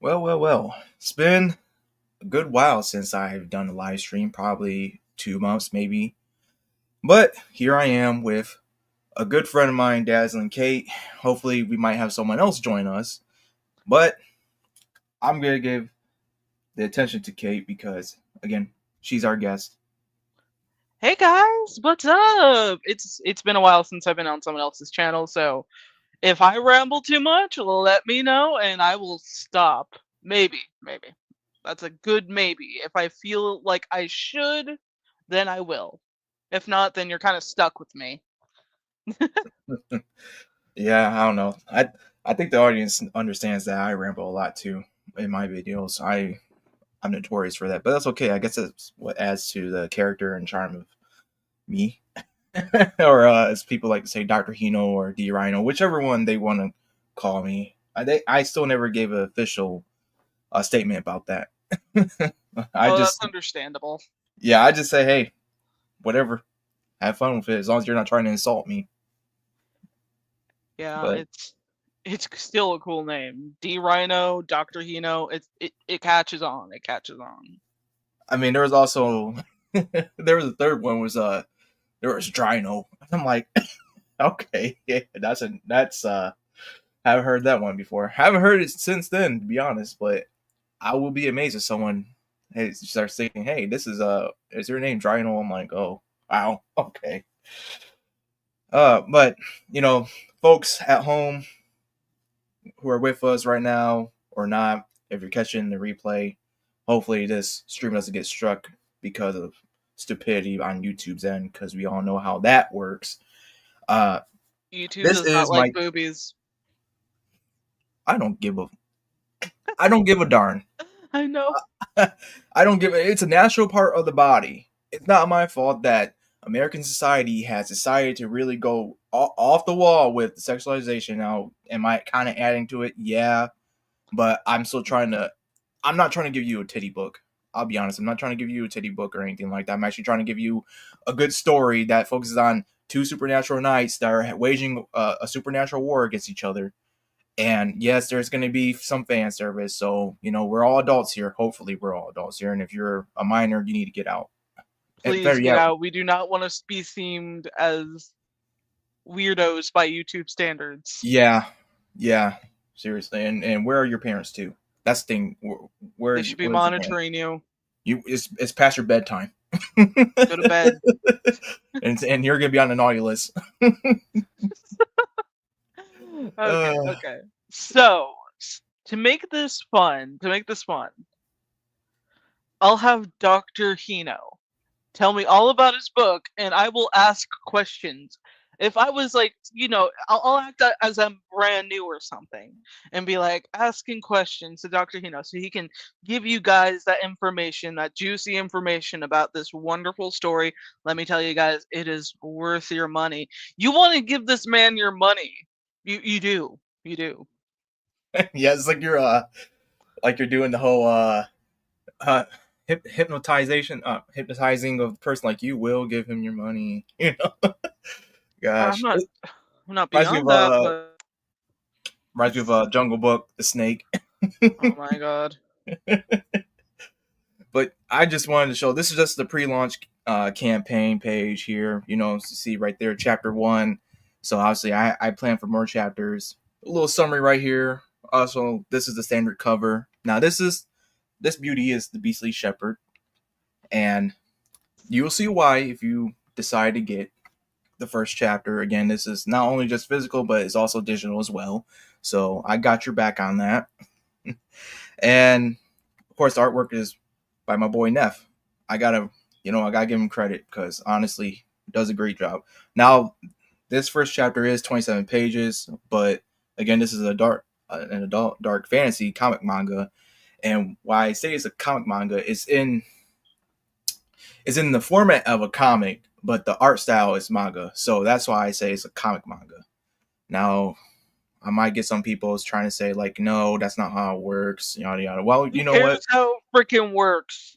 Well. It's been a good while since I've done a live stream, probably 2 months maybe. But here I am with a good friend of mine, Dazzling Kate. Hopefully, we might have someone else join us. But I'm going to give the attention to Kate because, again, she's our guest. Hey guys, what's up? It's been a while since I've been on someone else's channel, so if I ramble too much, let me know and I will stop. Maybe. That's a good maybe. If I feel like I should, then I will. If not, then you're kind of stuck with me. Yeah, I don't know. I think the audience understands that I ramble a lot too in my videos. I'm notorious for that, but that's okay. I guess that's what adds to the character and charm of me. Or as people like to say, DRHINO or DRHINO, whichever one they want to call me. I still never gave an official statement about that. I Oh, that's just, understandable. yeah, I just say, hey, whatever, have fun with it, as long as you're not trying to insult me. Yeah, But it's still a cool name. DRHINO, Dr. Hino, it catches on. It catches on. I mean, there was also there was a third one was there was DRHINO. I'm like, okay, yeah, that's haven't heard that one before. Haven't heard it since then, to be honest. But I will be amazed if someone starts thinking, "Hey, this is your name Drino?" I'm like, "Oh, wow, okay." But you know, folks at home who are with us right now or not, if you're catching the replay, hopefully this stream doesn't get struck because of stupidity on YouTube's end, because we all know how that works. Uh, YouTube this does not is like my. boobies. I don't give a. I don't give a darn. I know. I don't give it. It's a natural part of the body. It's not my fault that American society has decided to really go off the wall with sexualization. Now, am I kind of adding to it? Yeah, but I'm still trying to. I'm not trying to give you a titty book. I'll be honest. I'm not trying to give you a titty book or anything like that. I'm actually trying to give you a good story that focuses on two supernatural knights that are waging a supernatural war against each other. And yes, there's going to be some fan service. So, we're all adults here. Hopefully, we're all adults here. And if you're a minor, you need to get out. And Please better get yet, out. We do not want to be themed as weirdos by YouTube standards. yeah, yeah, seriously. And where are your parents too? That's the thing. They should be Where's your parents? monitoring you. It's past your bedtime. Go to bed. and you're gonna be on the naughty list. Okay, uh, okay. So, to make this fun, I'll have Dr. Hino tell me all about his book and I will ask questions. If I was like, I'll act as I'm brand new or something and be like asking questions to Dr. Hino so he can give you guys that information, that juicy information about this wonderful story. Let me tell you guys, it is worth your money. You want to give this man your money. You do. You do. yeah, it's like you're doing the whole uh hypnotizing of the person. Like, you will give him your money. I'm Gosh, not it I'm not reminds me beyond of that, but Jungle Book, the snake. oh my god. But I just wanted to show, this is just the pre-launch campaign page here. See right there, chapter 1. So obviously, I plan for more chapters. A little summary right here. Also, this is the standard cover. Now, this beauty is the Beastly Shepherd, and you'll see why if you decide to get the first chapter. Again, this is not only just physical, but it's also digital as well. So I got your back on that. And of course, the artwork is by my boy Neff. I gotta give him credit because honestly, he does a great job. Now, this first chapter is 27 pages, but again, this is an adult dark fantasy comic manga. And why I say it's a comic manga is in the format of a comic, but the art style is manga. So that's why I say it's a comic manga. Now, I might get some people trying to say, like, no, that's not how it works, yada yada. Well, Who you know what? cares how it freaking works?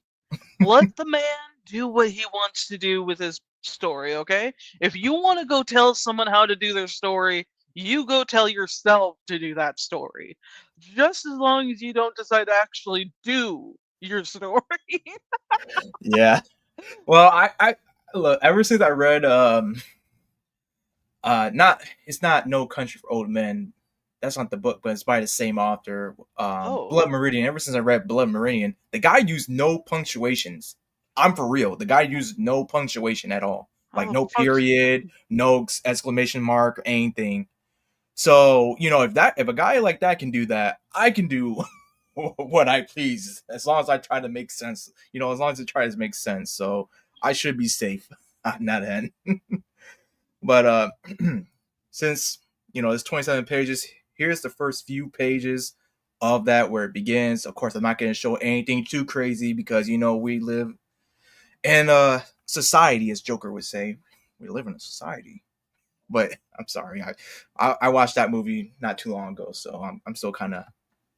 Let the man do what he wants to do with his story, okay? If you want to go tell someone how to do their story, You go tell yourself to do that story. Just as long as you don't decide to actually do your story. Yeah. Well, I look, ever since I read not it's not No Country for Old Men. That's not the book, but it's by the same author. Oh. Blood Meridian. Ever since I read Blood Meridian, the guy used no punctuations. I'm for real. The guy used no punctuation at all. Like Oh, no fuck's period, no exclamation mark, anything. So, if a guy like that can do that, I can do what I please, as long as I try to make sense. As long as it tries to make sense. So I should be safe on that end. But since it's 27 pages, here's the first few pages of that where it begins. Of course, I'm not going to show anything too crazy because we live in a society, as Joker would say. We live in a society. But I'm sorry, I watched that movie not too long ago, so I'm still kind of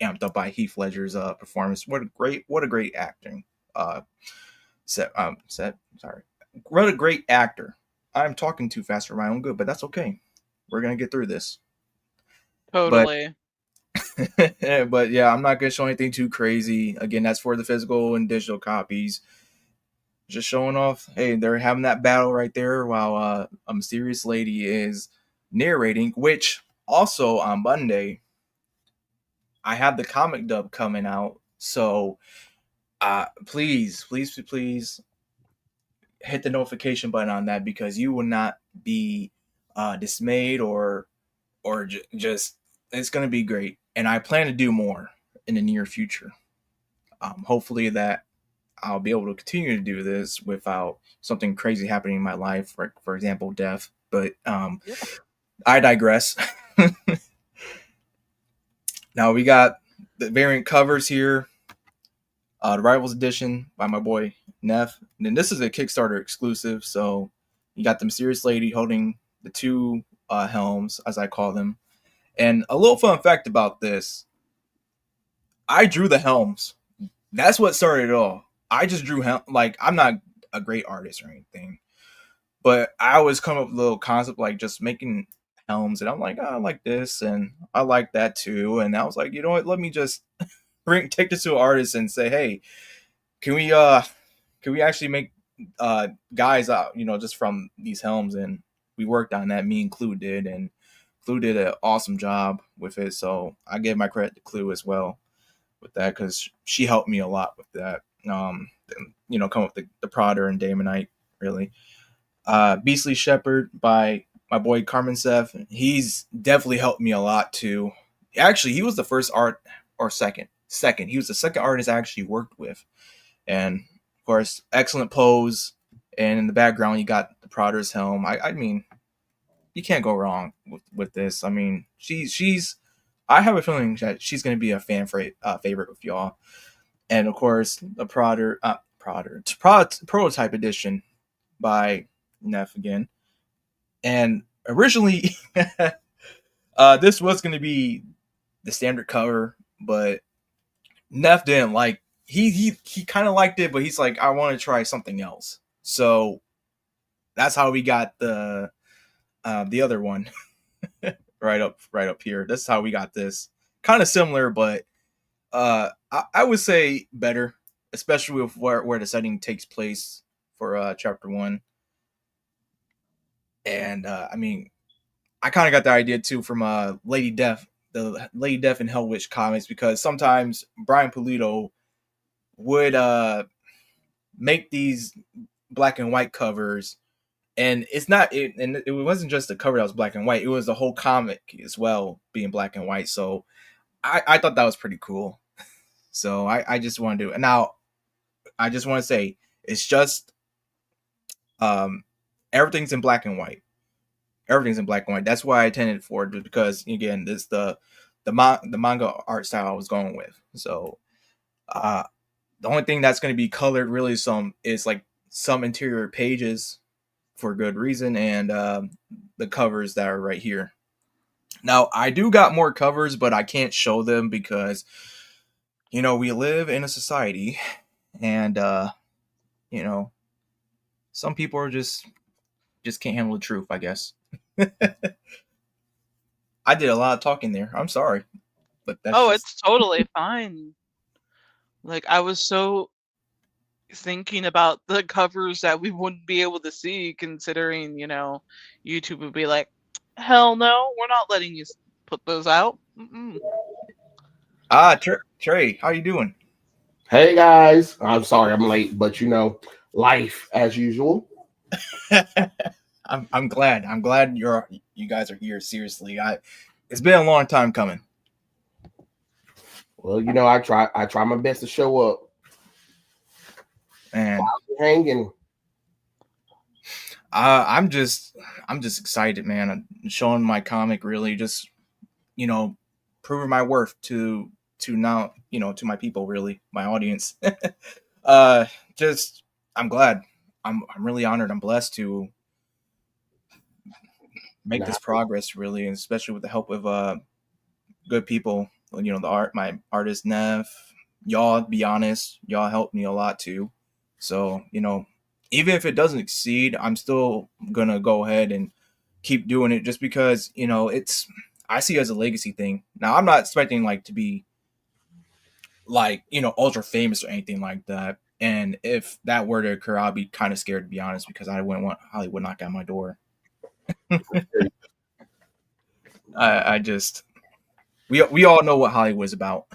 amped up by Heath Ledger's performance. What a great acting set. Sorry, what a great actor. I'm talking too fast for my own good, but that's okay. We're gonna get through this. But totally. but yeah, I'm not gonna show anything too crazy. Again, that's for the physical and digital copies. Just showing off. Hey, they're having that battle right there while a mysterious lady is narrating. Which also on Monday, I have the comic dub coming out. So please, please, please hit the notification button on that because you will not be dismayed or just it's going to be great. And I plan to do more in the near future. Hopefully that I'll be able to continue to do this without something crazy happening in my life, for example, death. But Yeah. I digress. Now we got the variant covers here. The Rivals Edition by my boy Neff. And then this is a Kickstarter exclusive, so you got the mysterious lady holding the two helms, as I call them. And a little fun fact about this: I drew the helms. That's what started it all. I just drew like I'm not a great artist or anything, but I always come up with a little concept like just making helms, and I'm like, oh, I like this and I like that too, and I was like, you know what? Let me just take this to an artist and say, hey, can we actually make guys out, just from these helms? And we worked on that. Me and Clue did, and Clue did an awesome job with it. So I give my credit to Clue as well with that because she helped me a lot with that. Come up with the Prodder and Damonite really. Beastly Shepherd by my boy Carmen Seth. He's definitely helped me a lot too. Actually, he was the first art or second. Second, he was the second artist I actually worked with, and of course, excellent pose. And in the background, you got the Prodder's helm. I mean, you can't go wrong with this. I mean, she's. I have a feeling that she's going to be a favorite with y'all. And of course, the Prototype Edition by Neff again. And originally, this was going to be the standard cover, but Neff didn't like. He kind of liked it, but he's like, I want to try something else. So that's how we got the other one right up here. That's how we got this. Kind of similar, but I would say better, especially with where the setting takes place for chapter 1. And I mean, I kind of got the idea too from Lady Death, the Lady Death and Hell Witch comics, because sometimes Brian Pulido would make these black and white covers, and it wasn't just the cover that was black and white, it was the whole comic as well being black and white. So I thought that was pretty cool. So I just want to do it. Now I just want to say it's just everything's in black and white. Everything's in black and white. That's why I intended for it, because again, this the manga art style I was going with. So the only thing that's going to be colored really is like some interior pages for good reason, and the covers that are right here. Now I do got more covers, but I can't show them because we live in a society, and some people are just can't handle the truth, I guess. I did a lot of talking there. I'm sorry, but that's Oh, just it's totally fine. Like, I was so thinking about the covers that we wouldn't be able to see, considering, YouTube would be like, hell no, we're not letting you put those out. Mm-mm. Trey. How you doing? Hey guys, I'm sorry I'm late, but life as usual. I'm glad. I'm glad you guys are here. Seriously, it's been a long time coming. Well, I try my best to show up. And hanging. I'm just excited, man. I'm showing my comic, really just proving my worth to now to my people, really, my audience. Just I'm glad. I'm really honored. I'm blessed to make this progress, really, and especially with the help of good people. My artist Nev, y'all. Be honest, y'all helped me a lot too. So even if it doesn't exceed, I'm still gonna go ahead and keep doing it, just because I see it as a legacy thing. Now I'm not expecting to be ultra famous or anything like that. And if that were to occur, I'll be kind of scared, to be honest, because I wouldn't want Hollywood knock on my door. I just we all know what Hollywood's about.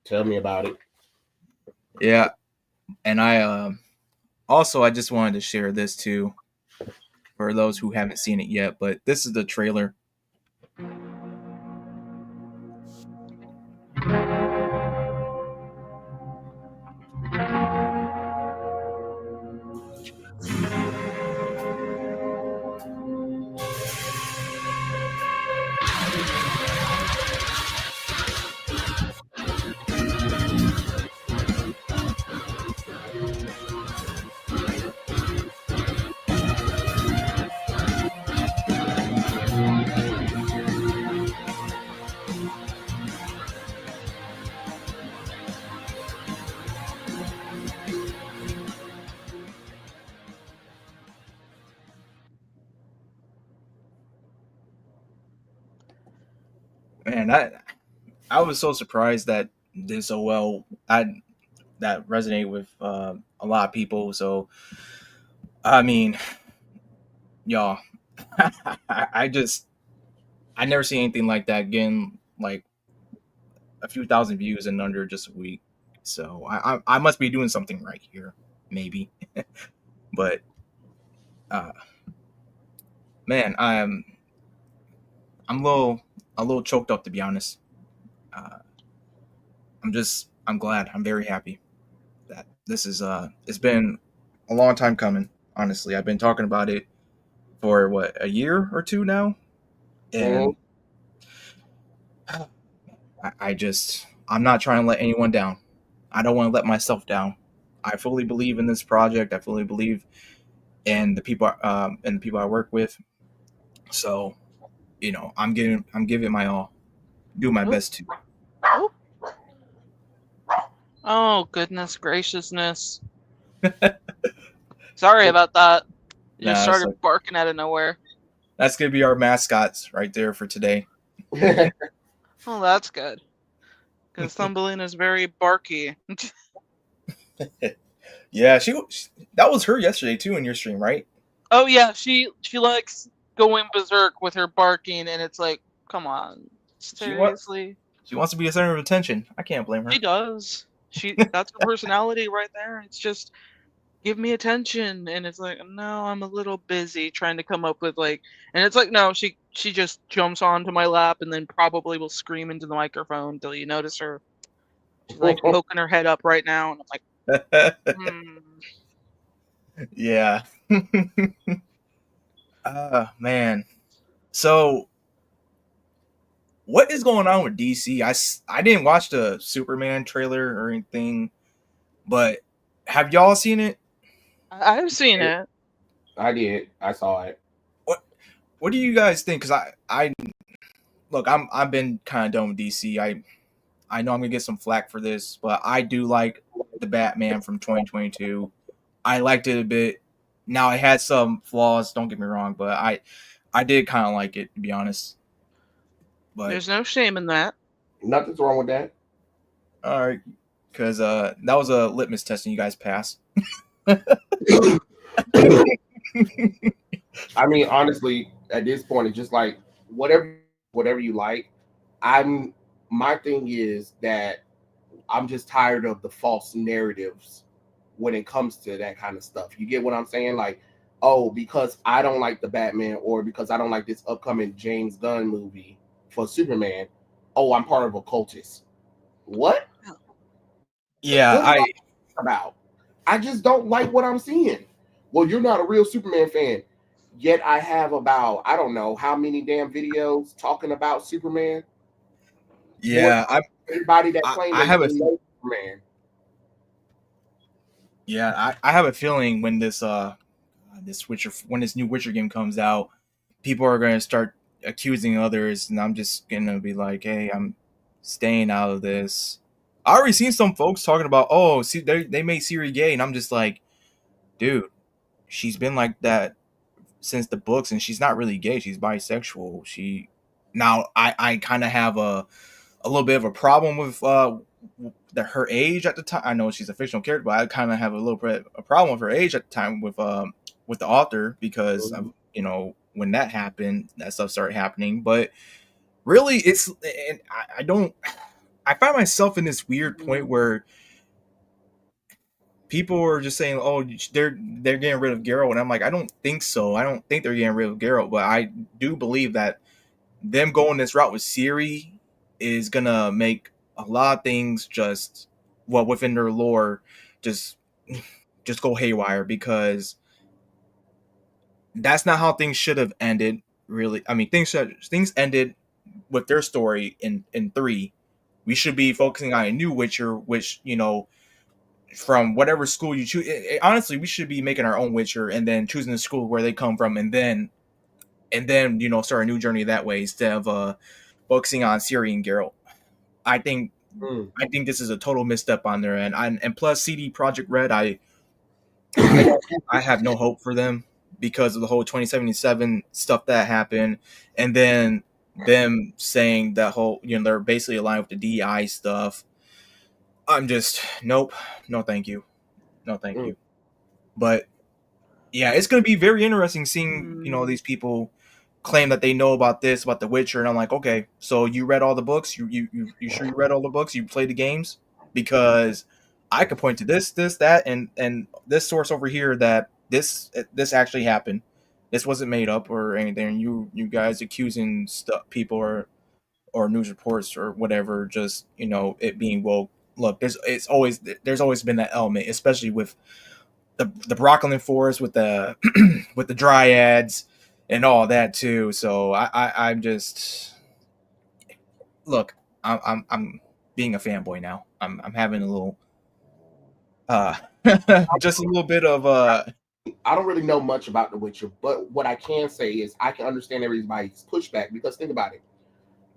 Tell me about it. Yeah, and I just wanted to share this too for those who haven't seen it yet. But this is the trailer. Man, I was so surprised that did so well. That resonated with a lot of people. So I mean, y'all, I never seen anything like that getting like a few thousand views in under just a week. So I must be doing something right here, maybe. But man, I'm a little choked up, to be honest. Uh, I'm glad. I'm very happy that this is it's been a long time coming. Honestly, I've been talking about it for what, a year or two now, and I'm not trying to let anyone down. I don't want to let myself down. I fully believe in this project. I fully believe in the people I work with. So, I'm giving my all, do my best to. Oh. Oh, goodness graciousness. Sorry about that. You just started barking out of nowhere. That's gonna be our mascots right there for today. Oh, that's good. Because Thumbelina is very barky. Yeah, that was her yesterday too in your stream, right? Oh yeah, she likes going berserk with her barking, and it's like, come on, seriously. She wants to be a center of attention. I can't blame her. She does. That's her personality right there. It's just, give me attention, and it's like, no, I'm a little busy trying to come up with and it's like, no, she just jumps onto my lap and then probably will scream into the microphone until you notice her. She's like poking her head up right now, and I'm like, Yeah. Man. So what is going on with DC? I didn't watch the Superman trailer or anything, but have y'all seen it? I've seen it. I did. I saw it. What do you guys think? Because I look, I've been kind of done with DC. I know I'm gonna get some flack for this, but I do like the Batman from 2022. I liked it a bit. Now it had some flaws, don't get me wrong, but I did kind of like it, to be honest. But There's no shame in that. Nothing's wrong with that. all right, because that was a litmus test and you guys passed. I mean, honestly, at this point, it's just like whatever you like. My thing is that I'm just tired of the false narratives when it comes to that kind of stuff. You get what I'm saying? Like, oh, because I don't like the Batman, or because I don't like this upcoming James Gunn movie for Superman, oh, I'm part of a cultist. What? Yeah, What are you about? I just don't like what I'm seeing. Well, you're not a real Superman fan. Yet I have about, I don't know how many damn videos talking about Superman. yeah, Everybody that claimed I they have a know Superman. yeah, I have a feeling when this new Witcher game comes out, people are gonna start accusing others, and I'm just gonna be like, hey, I'm staying out of this. I already seen some folks talking about, oh, see, they made Siri gay, and I'm just like, dude, she's been like that since the books, and she's not really gay. She's bisexual. I kind of have a little bit of a problem with her age at the time. I know she's a fictional character, but I kind of have a little bit a problem with her age at the time with the author, because of, when that happened, that stuff started happening. But really, and I don't. I find myself in this weird point where people are just saying, "Oh, they're getting rid of Geralt," and I'm like, I don't think so. I don't think they're getting rid of Geralt, but I do believe that them going this route with Siri is gonna make a lot of things just within their lore just go haywire, because that's not how things should have ended. Really, I mean, things ended with their story in 3. We should be focusing on a new Witcher, which from whatever school you choose. Honestly, we should be making our own Witcher and then choosing the school where they come from, and then start a new journey that way, instead of focusing on Ciri and Geralt. I think this is a total misstep on their end. And plus, CD Projekt Red, I have no hope for them because of the whole 2077 stuff that happened, and then them saying that whole they're basically aligned with the DI stuff. I'm just nope, no thank you, no thank you. But yeah, it's going to be very interesting seeing these people claim that they know about The Witcher, and I'm like, okay, so you read all the books? You sure you read all the books? You played the games? Because I could point to this, that, and this source over here that this actually happened. This wasn't made up or anything. You guys accusing people or news reports or whatever, just it being woke. Look, there's always been that element, especially with the Brocklin Forest with the with the dryads and all that too. So I'm just look. I'm being a fanboy now. I'm having a little just a little bit of I don't really know much about The Witcher, but what I can say is I can understand everybody's pushback, because think about it.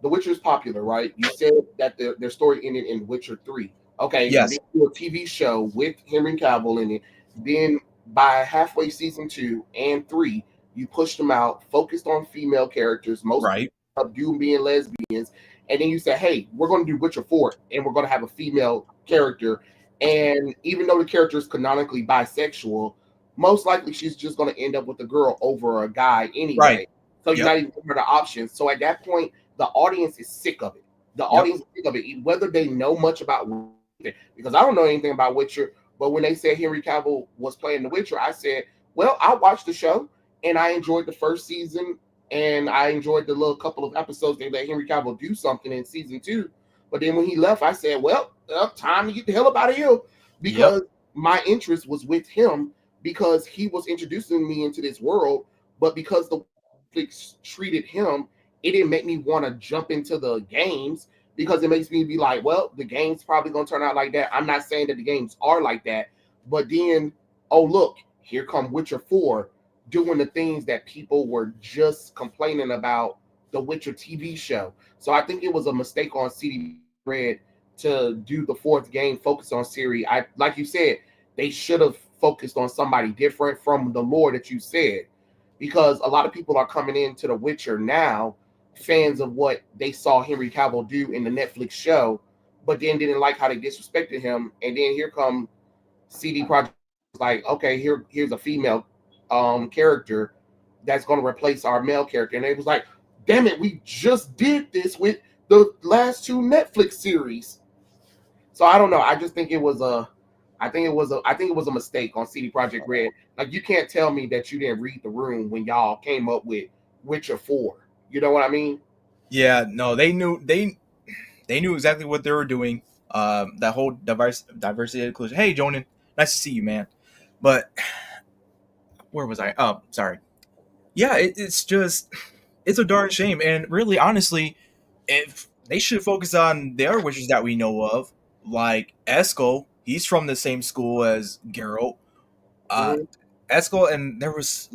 The Witcher is popular, right? You said that their story ended in Witcher 3. Okay, yes, do a TV show with Henry Cavill in it. Then by halfway season 2 and 3, you pushed them out, focused on female characters, most right, of you being lesbians, and then you said, "Hey, we're going to do Witcher 4, and we're going to have a female character." And even though the character is canonically bisexual, most likely she's just going to end up with a girl over a guy anyway. right. So you're not even giving her the options. So at that point, the audience is sick of it. The audience is sick of it, whether they know much about it. Because I don't know anything about Witcher, but when they said Henry Cavill was playing The Witcher, I said, well, I watched the show and I enjoyed the first season, and I enjoyed the little couple of episodes they let Henry Cavill do something in season 2. But then when he left, I said, well, time to get the hell up out of here, because my interest was with him, because he was introducing me into this world. But because the Netflix treated him, it didn't make me want to jump into the games, because it makes me be like, well, the game's probably going to turn out like that. I'm not saying that the games are like that, but then, oh, look, here come Witcher 4 doing the things that people were just complaining about the Witcher TV show. So I think it was a mistake on CD Red to do the 4th game, focus on Ciri. Like you said, they should have focused on somebody different from the lore that you said, because a lot of people are coming into The Witcher now fans of what they saw Henry Cavill do in the Netflix show, but then didn't like how they disrespected him. And then here come CD Projekt, like, okay, here's a female character that's going to replace our male character, and it was like, damn it, we just did this with the last 2 Netflix series. So I don't know. I just think it was a mistake on CD Projekt Red. Like, you can't tell me that you didn't read the room when y'all came up with Witcher 4. You know what I mean? Yeah, no, they knew exactly what they were doing. That whole diversity inclusion. Hey, Jonan, nice to see you, man. But where was I? Oh, sorry. Yeah, it's a darn shame. And really, honestly, if they should focus on the other witches that we know of, like Eskel. He's from the same school as Geralt. Eskel, and there was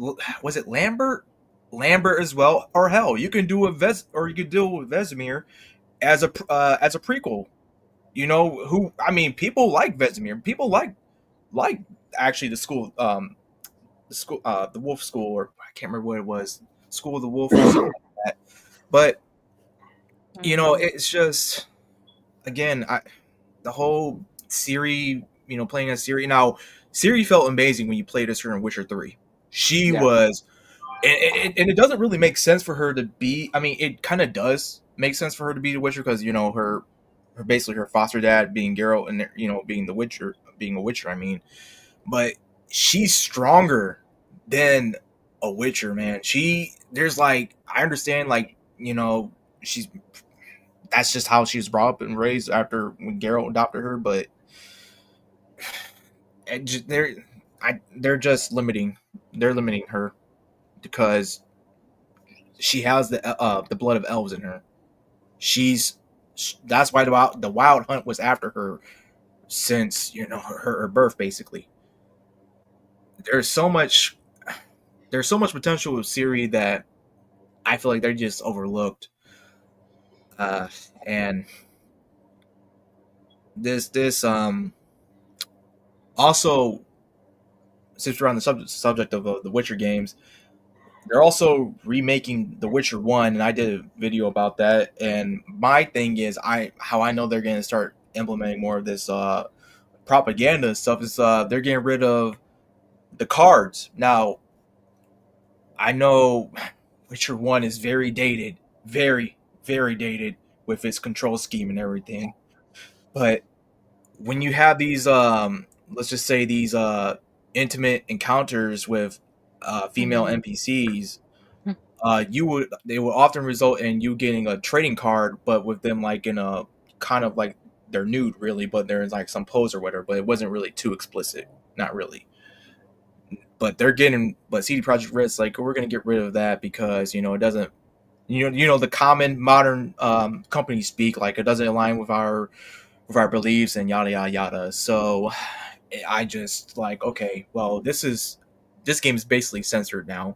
it Lambert? Lambert as well. Or hell, you can do you could deal with Vesemir as a prequel. You know who? I mean, people like Vesemir. People like actually the school, the Wolf School, or I can't remember what it was, School of the Wolf or something like that. But you know, it's just, again, the whole Ciri, playing as Ciri. Now, Ciri felt amazing when you played as her in Witcher 3. She was, and it doesn't really make sense for her to be. I mean, it kind of does make sense for her to be the Witcher because her basically her foster dad being Geralt and being a Witcher. I mean, but she's stronger than a Witcher, man. There's like, I understand, like, that's just how she was brought up and raised after when Geralt adopted her, but they're just limiting her because she has the blood of elves in her. That's why the Wild Hunt was after her since her birth, basically. There's so much potential with Ciri that I feel like they're just overlooked. And this also, since we're on the subject of the Witcher games, they're also remaking The Witcher 1, and I did a video about that. And my thing is, how I know they're going to start implementing more of this propaganda stuff is they're getting rid of the cards. Now, I know Witcher 1 is very dated, very, very dated with its control scheme and everything. But when you have these, let's just say these intimate encounters with female NPCs, they would often result in you getting a trading card, but with them like in a kind of like they're nude, really, but they're in like some pose or whatever. But it wasn't really too explicit, not really. But CD Projekt Red's like, we're gonna get rid of that because it doesn't, the common modern company speak, like it doesn't align with our beliefs and yada yada yada. So I just like, okay, well, this game is basically censored now.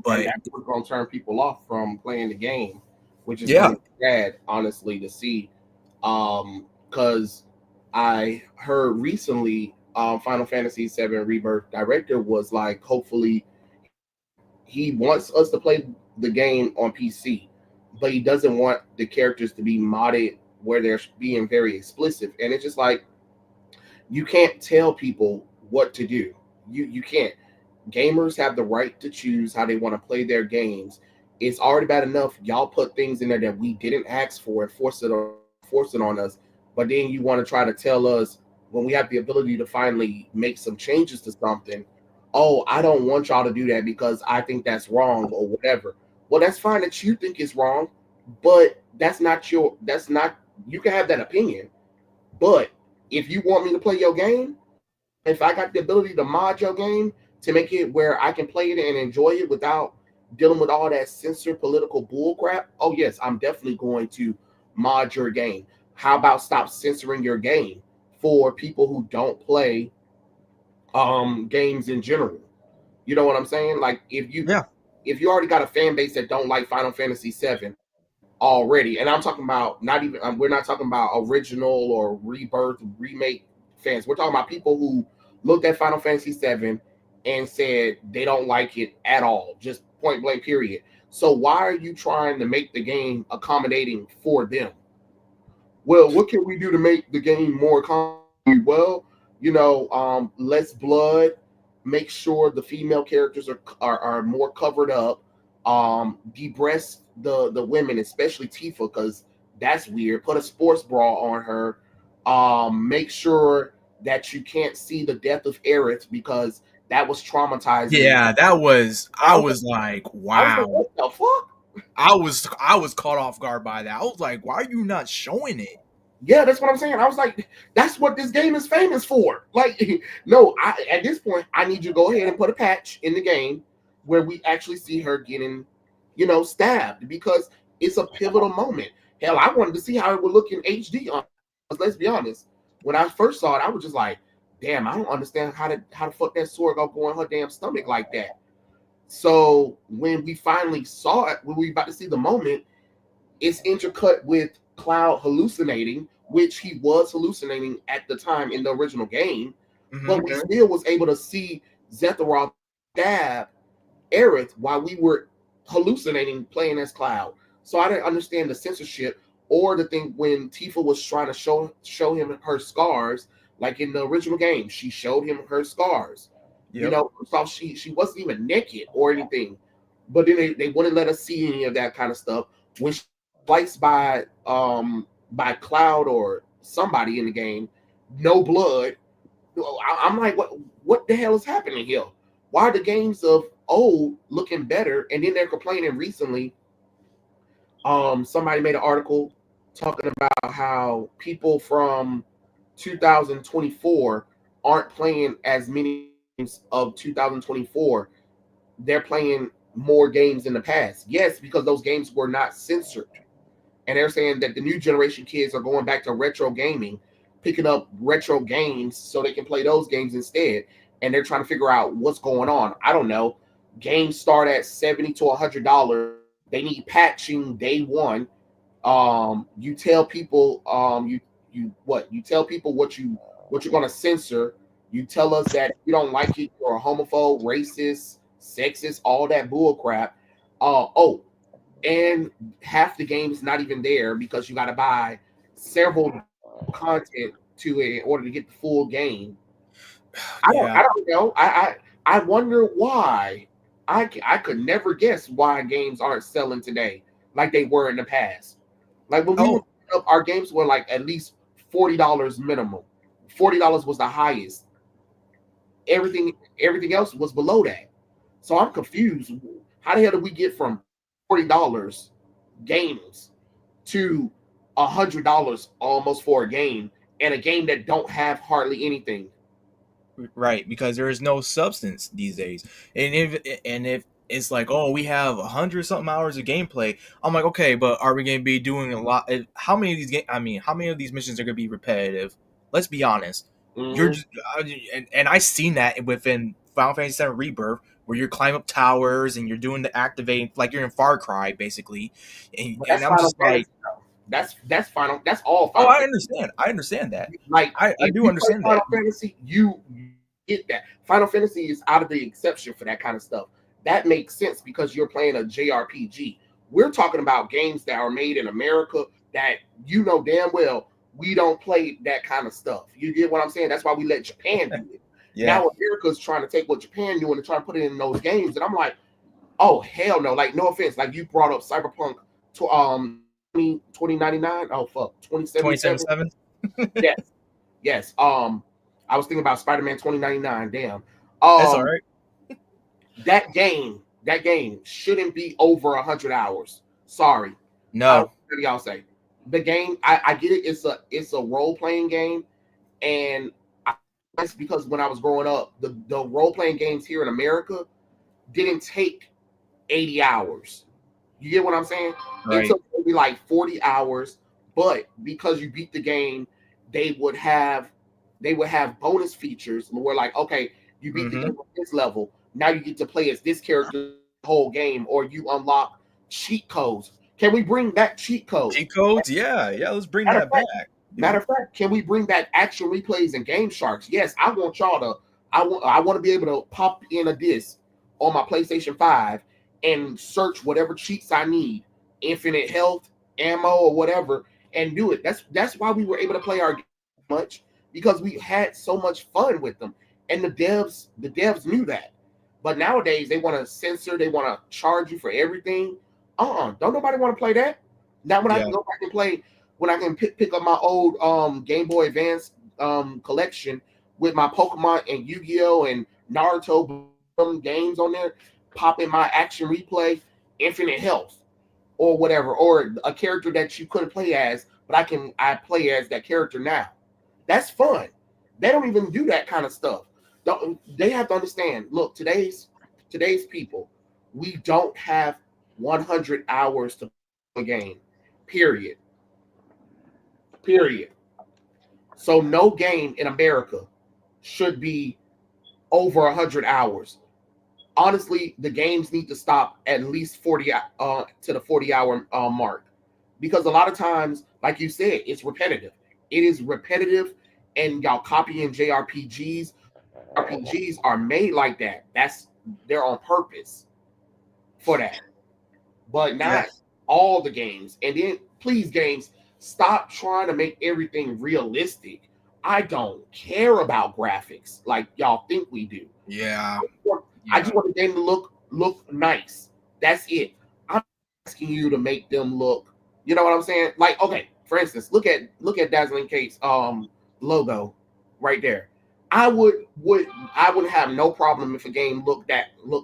But and that's what's going to turn people off from playing the game, which is really sad, honestly, to see. Because I heard recently, Final Fantasy VII Rebirth director was like, hopefully, he wants us to play the game on PC, but he doesn't want the characters to be modded where they're being very explicit. And it's just like, you can't tell people what to do. You can't. Gamers have the right to choose how they want to play their games. It's already bad enough y'all put things in there that we didn't ask for and force it on us. But then you want to try to tell us when we have the ability to finally make some changes to something, oh, I don't want y'all to do that because I think that's wrong or whatever. Well, that's fine that you think it's wrong, but you can have that opinion. But if you want me to play your game, if I got the ability to mod your game to make it where I can play it and enjoy it without dealing with all that censored political bull crap, oh yes, I'm definitely going to mod your game. How about stop censoring your game for people who don't play games in general? You know what I'm saying? Like, if you already got a fan base that don't like Final Fantasy VII already, and I'm talking about we're not talking about original or rebirth remake fans. We're talking about people who looked at Final Fantasy VII and said they don't like it at all, just point blank, period. So why are you trying to make the game accommodating for them? Well, what can we do to make the game more accommodating? Well, less blood. Make sure the female characters are more covered up. De-breast the women, especially Tifa, because that's weird. Put a sports bra on her. Make sure that you can't see the death of Aerith because that was traumatizing. Yeah, that was. I was like, I was like, wow. what the fuck? I was caught off guard by that. I was like, why are you not showing it? Yeah, that's what I'm saying. I was like, that's what this game is famous for. Like, no, at this point, I need you to go ahead and put a patch in the game where we actually see her getting, stabbed because it's a pivotal moment. Hell, I wanted to see how it would look in HD. Let's be honest. When I first saw it, I was just like, damn, I don't understand how the fuck that sword gonna go in her damn stomach like that. So when we finally saw it, when we about to see the moment, it's intercut with Cloud hallucinating, which he was hallucinating at the time in the original game, but we still was able to see Zetharoth stab Aerith while we were hallucinating playing as Cloud. So I didn't understand the censorship or the thing when Tifa was trying to show him her scars, like in the original game, she showed him her scars. Yep. So she wasn't even naked or anything, but then they wouldn't let us see any of that kind of stuff. When she sliced by Cloud or somebody in the game, no blood. I'm like, what the hell is happening here? Why are the games of old looking better? And then they're complaining recently. Somebody made an article talking about how people from 2024 aren't playing as many games of 2024. They're playing more games in the past. Yes, because those games were not censored. And they're saying that the new generation kids are going back to retro gaming, picking up retro games so they can play those games instead. And they're trying to figure out what's going on. I don't know. Games start at $70 to $100. They need patching day one. You tell people you tell people what you're gonna censor. You tell us that you don't like it, you're a homophobe, racist, sexist, all that bull crap. And half the game is not even there because you got to buy several content to it in order to get the full game. I don't know. I wonder why. I could never guess why games aren't selling today like they were in the past. Like when we were up, our games were like at least $40 minimum. $40 was the highest. Everything else was below that. So I'm confused. How the hell did we get from $40 games to $100 almost for a game, and a game that don't have hardly anything? Right, because there is no substance these days. And if it's like, oh, we have 100 something hours of gameplay, I'm like, okay, but are we going to be doing a lot? How many of these how many of these missions are going to be repetitive? Let's be honest. Mm-hmm. You're just, and I seen that within Final Fantasy VII Rebirth, where you're climbing up towers and you're doing the activating, like you're in Far Cry basically. And I'm just like, that's final. That's all. Final Fantasy. I understand that. Like I do understand that. Final Fantasy, you get that. Final Fantasy is out of the exception for that kind of stuff. That makes sense because you're playing a JRPG. We're talking about games that are made in America that damn well we don't play that kind of stuff. You get what I'm saying? That's why we let Japan do it. Yeah. Now America's trying to take what Japan doing and try to put it in those games, and I'm like, oh hell no! Like no offense, like you brought up Cyberpunk 2099. Oh fuck, 2077. Yes. I was thinking about Spider-Man 2099. Damn. That's all right. That game shouldn't be over 100 hours. Sorry. No. What do y'all say? The game, I get it. It's a role-playing game, and that's because when I was growing up, the role-playing games here in America didn't take 80 hours. You get what I'm saying? Right. It took maybe like 40 hours, but because you beat the game, they would have bonus features where like, okay, you beat the game at this level. Now you get to play as this character the whole game, or you unlock cheat codes. Can we bring back cheat codes? Cheat codes? Yeah, let's bring that back. Matter of fact, can we bring back action replays and Game Sharks? Yes, I want y'all to. I want to be able to pop in a disc on my PlayStation 5 and search whatever cheats I need, infinite health, ammo, or whatever, and do it. That's why we were able to play our game much, because we had so much fun with them, and the devs knew that. But nowadays they want to censor, they want to charge you for everything. Don't nobody want to play that. Now when I can go back and play, when I can pick up my old Game Boy Advance collection with my Pokemon and Yu-Gi-Oh and Naruto games on there, pop in my action replay, infinite health, or whatever, or a character that you couldn't play as, but I play as that character now. That's fun. They don't even do that kind of stuff. They have to understand, look, today's people, we don't have 100 hours to play a game. Period. So no game in America should be over 100 hours. Honestly, the games need to stop at least 40 to the 40-hour mark, because a lot of times, like you said, it's repetitive. It is repetitive, and y'all copying JRPGs. RPGs are made like that. They're on purpose for that. But not all the games. And then, please, games, stop trying to make everything realistic. I don't care about graphics like y'all think we do. Yeah. I just want the game to look nice. That's it. I'm asking you to make them look. You know what I'm saying? Like, okay, for instance, look at Dazzling Kate's logo right there. I would have no problem if a game looked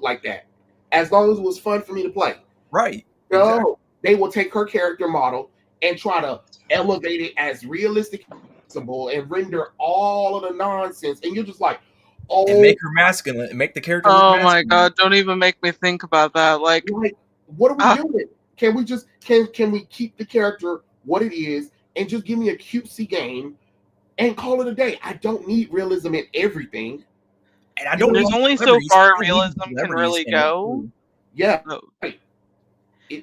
like that, as long as it was fun for me to play. Right. No, exactly. They will take her character model and try to elevate it as realistic as possible and render all of the nonsense, and you're just like, oh, and make her masculine, and make the character. Oh my god! Don't even make me think about that. Like what are we doing? Can we just can we keep the character what it is and just give me a cutesy game and call it a day? I don't need realism in everything. And I don't. There's only so far realism can really go. Yeah. Right.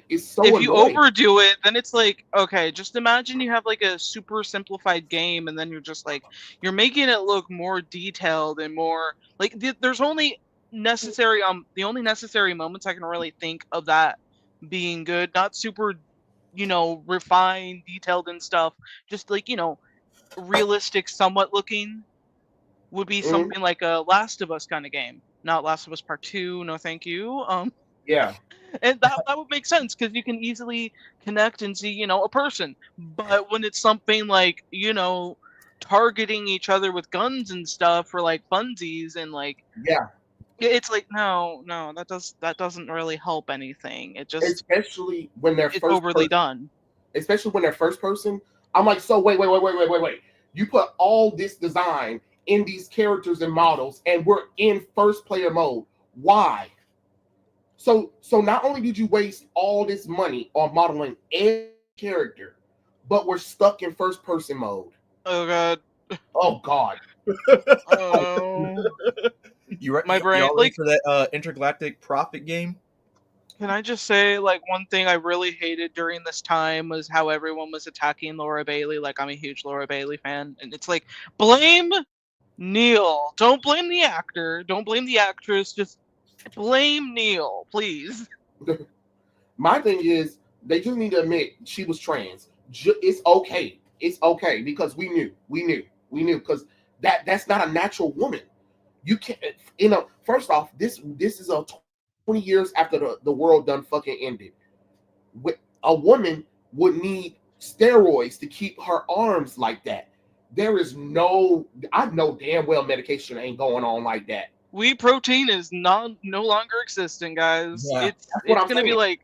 It's so if you annoying. overdo it, then it's like, okay, just imagine you have like a super simplified game, and then you're just like, you're making it look more detailed and more like there's only necessary the only necessary moments I can really think of that being good, not super, refined, detailed and stuff, just like, realistic somewhat looking would be something like a Last of Us kind of game. Not Last of Us Part 2, no thank you. Yeah. And that would make sense, because you can easily connect and see, a person. But when it's something like, targeting each other with guns and stuff for like funsies and like, it's like no, that doesn't really help anything. It just, especially when they're it's overly done. Especially when they're first person. I'm like, so wait. You put all this design in these characters and models, and we're in first player mode. Why? So not only did you waste all this money on modeling every character, but we're stuck in first person mode. Oh god. Oh god. My brain, like, for that intergalactic profit game. Can I just say, like, one thing I really hated during this time was how everyone was attacking Laura Bailey. Like, I'm a huge Laura Bailey fan, and it's like, blame Neil. Don't blame the actor. Don't blame the actress. Just blame Neil, please. My thing is, they just need to admit she was trans. It's okay. It's okay, because we knew because that's not a natural woman. You can't, first off, this is a 20 years after the world done fucking ended. A woman would need steroids to keep her arms like that. There is I know damn well medication ain't going on like that. Whey protein is no longer existing, guys. Yeah. It's gonna be like,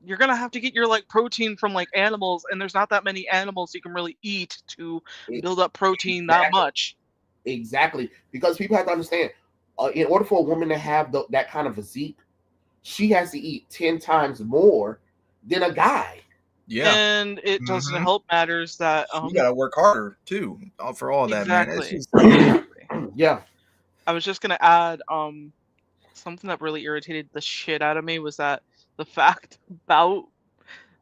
you're gonna have to get your like protein from like animals, and there's not that many animals you can really eat to build up protein that much. Exactly, because people have to understand, in order for a woman to have that kind of physique, she has to eat 10 times more than a guy. Yeah, and it doesn't help matters that you gotta work harder too for all that, exactly. Man. Yeah. I was just gonna add something that really irritated the shit out of me was that the fact about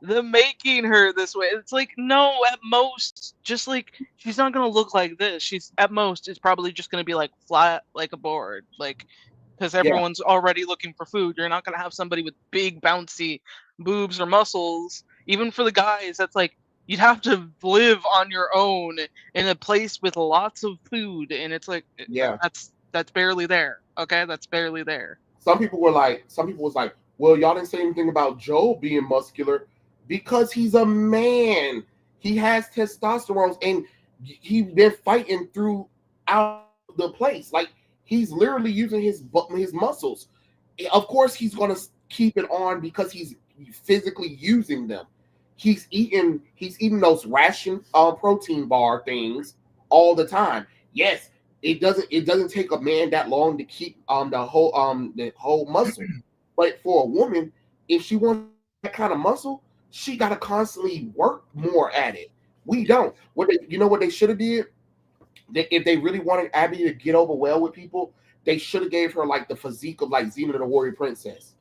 them making her this way. It's like, no, at most, just like, she's not gonna look like this. She's at most, it's probably just gonna be like flat like a board. Like, because everyone's already looking for food. You're not gonna have somebody with big bouncy boobs or muscles. Even for the guys, that's like you'd have to live on your own in a place with lots of food, and it's like Yeah. that's barely there. Okay, that's barely there. Some people was like, well, y'all didn't say anything about Joel being muscular because he's a man. He has testosterone and he's been fighting throughout the place. Like he's literally using his muscles. Of course, he's gonna keep it on because he's physically using them. He's eating those ration protein bar things all the time. Yes, it doesn't take a man that long to keep the whole muscle. But for a woman, if she wants that kind of muscle, she gotta constantly work more at it. We don't. What they should have did? If they really wanted Abby to get over well with people, they should have gave her like the physique of like Xena the Warrior Princess.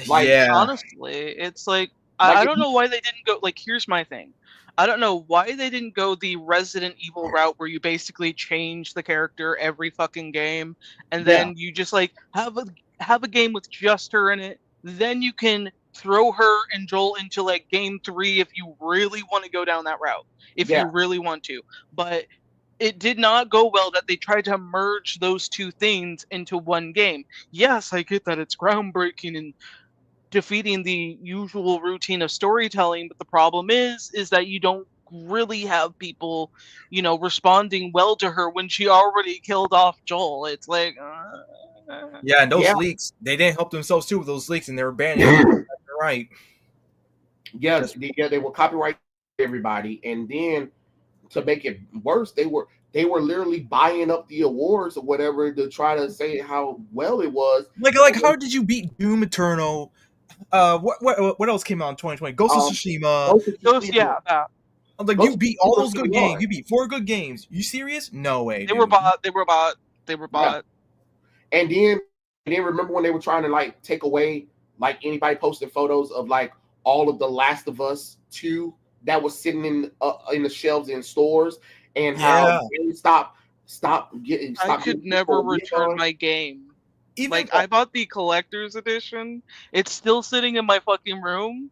Like, yeah. Honestly, it's like I don't know why they didn't go. Like, here's my thing. I don't know why they didn't go the Resident Evil route where you basically change the character every fucking game, and then you just like have a game with just her in it. Then you can throw her and Joel into like game 3 if you really want to go down that route. If you really want to, but it did not go well that they tried to merge those two things into one game. Yes, I get that it's groundbreaking and defeating the usual routine of storytelling, but the problem is that you don't really have people, responding well to her when she already killed off Joel. It's like yeah, and those leaks, they didn't help themselves too with those leaks, and they were banning right. Yeah, they were copyright everybody, and then to make it worse, they were literally buying up the awards or whatever to try to say how well it was. Like how did you beat Doom Eternal? What else came out in 2020? Ghost of Tsushima. Yeah. I'm like, you beat all those good games. You beat 4 good games. You serious? No way. They were bought. Yeah. And then remember when they were trying to like take away like anybody posted photos of like all of the Last of Us 2 that was sitting in the shelves in stores, and how stop getting. I could never return my game. I bought the collector's edition. It's still sitting in my fucking room,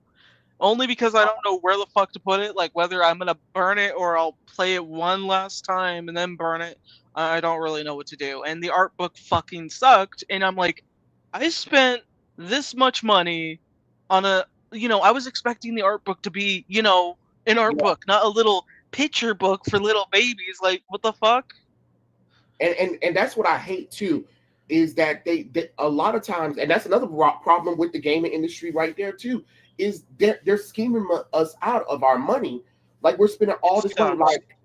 only because I don't know where the fuck to put it. Like whether I'm gonna burn it or I'll play it one last time and then burn it. I don't really know what to do. And the art book fucking sucked. And I'm like, I spent this much money on I was expecting the art book to be, an art book, not a little picture book for little babies. Like, what the fuck? And that's what I hate too, is that they a lot of times, and that's another problem with the gaming industry right there too, is they're scheming us out of our money. Like we're spending all this money, like,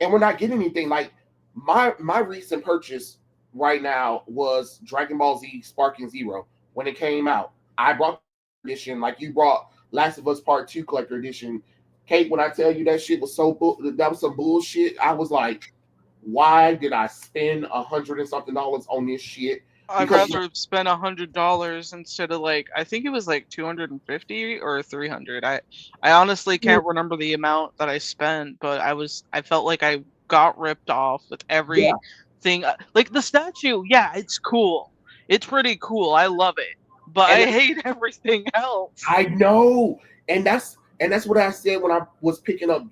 and we're not getting anything. Like my recent purchase right now was Dragon Ball Z Sparking Zero when it came out. I brought the edition, like you brought Last of Us Part 2 Collector Edition. Kate, when I tell you that shit was that was some bullshit, I was like, why did I spend $100 and something on this shit? I'd rather spend $100 instead of like, I think it was like 250 or 300. I honestly can't remember the amount that I spent, but I felt like I got ripped off with everything. Like the statue, it's cool. It's pretty cool. I love it, but I hate everything else. I know, and that's what I said when I was picking up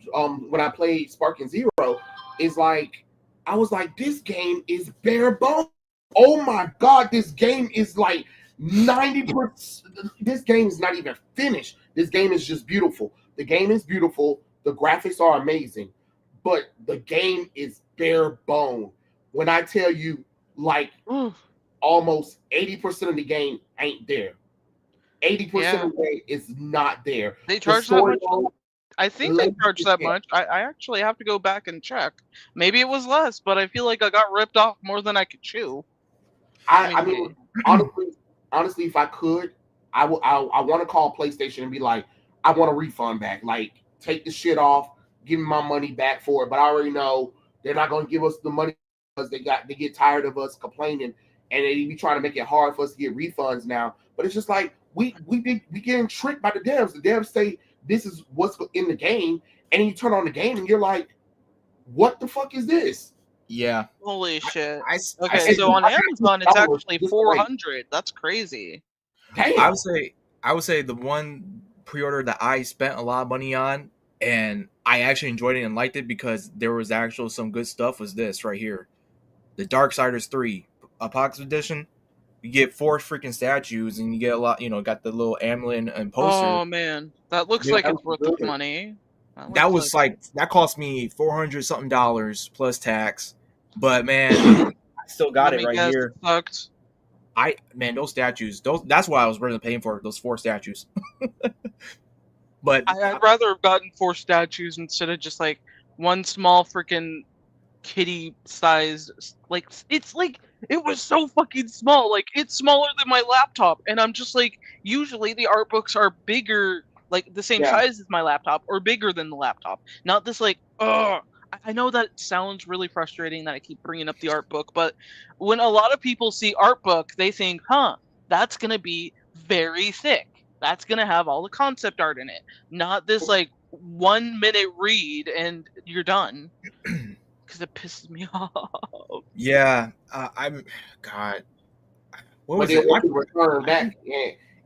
when I played Sparking Zero. Is like I was like, this game is bare bones. Oh my god, this game is like 90%. This game is not even finished. This game is just beautiful. The game is beautiful. The graphics are amazing, but the game is bare bone. When I tell you, like, almost 80% of the game ain't there. 80% of the game is not there. They charge that much. I think they charge that much. I actually have to go back and check. Maybe it was less, but I feel like I got ripped off more than I could chew. I mean, honestly, if I could, I want to call PlayStation and be like, I want a refund back. Like, take the shit off, give me my money back for it. But I already know they're not going to give us the money because they get tired of us complaining, and they be trying to make it hard for us to get refunds now. But it's just like we getting tricked by the devs. The devs say this is what's in the game, and you turn on the game and you're like, what the fuck is this? Yeah. Holy shit. I Okay, say so on Amazon it's actually Just wait. 400. That's crazy. Damn. I would say the one pre-order that I spent a lot of money on and I actually enjoyed it and liked it because there was actual some good stuff was this right here. The Darksiders 3 Apocalypse Edition. You get 4 freaking statues and you get a lot, got the little amulet and poster. Oh man, that looks Dude, like that it's was worth the good. money. That was like that cost me $400 something plus tax. But man, I still got Let it me right guess, here. it sucked. Those statues, that's why I was really paying for those 4 statues. But I'd rather have gotten 4 statues instead of just like one small freaking kitty sized, like it's like it was so fucking small, like it's smaller than my laptop, and I'm just like, usually the art books are bigger, like the same Yeah. size as my laptop or bigger than the laptop, not this like, I know that sounds really frustrating that I keep bringing up the art book, but when a lot of people see art book, they think, that's gonna be very thick, that's gonna have all the concept art in it, not this like 1 minute read and you're done. Because it pisses me off. yeah, I'm God. What But was then it? when you return back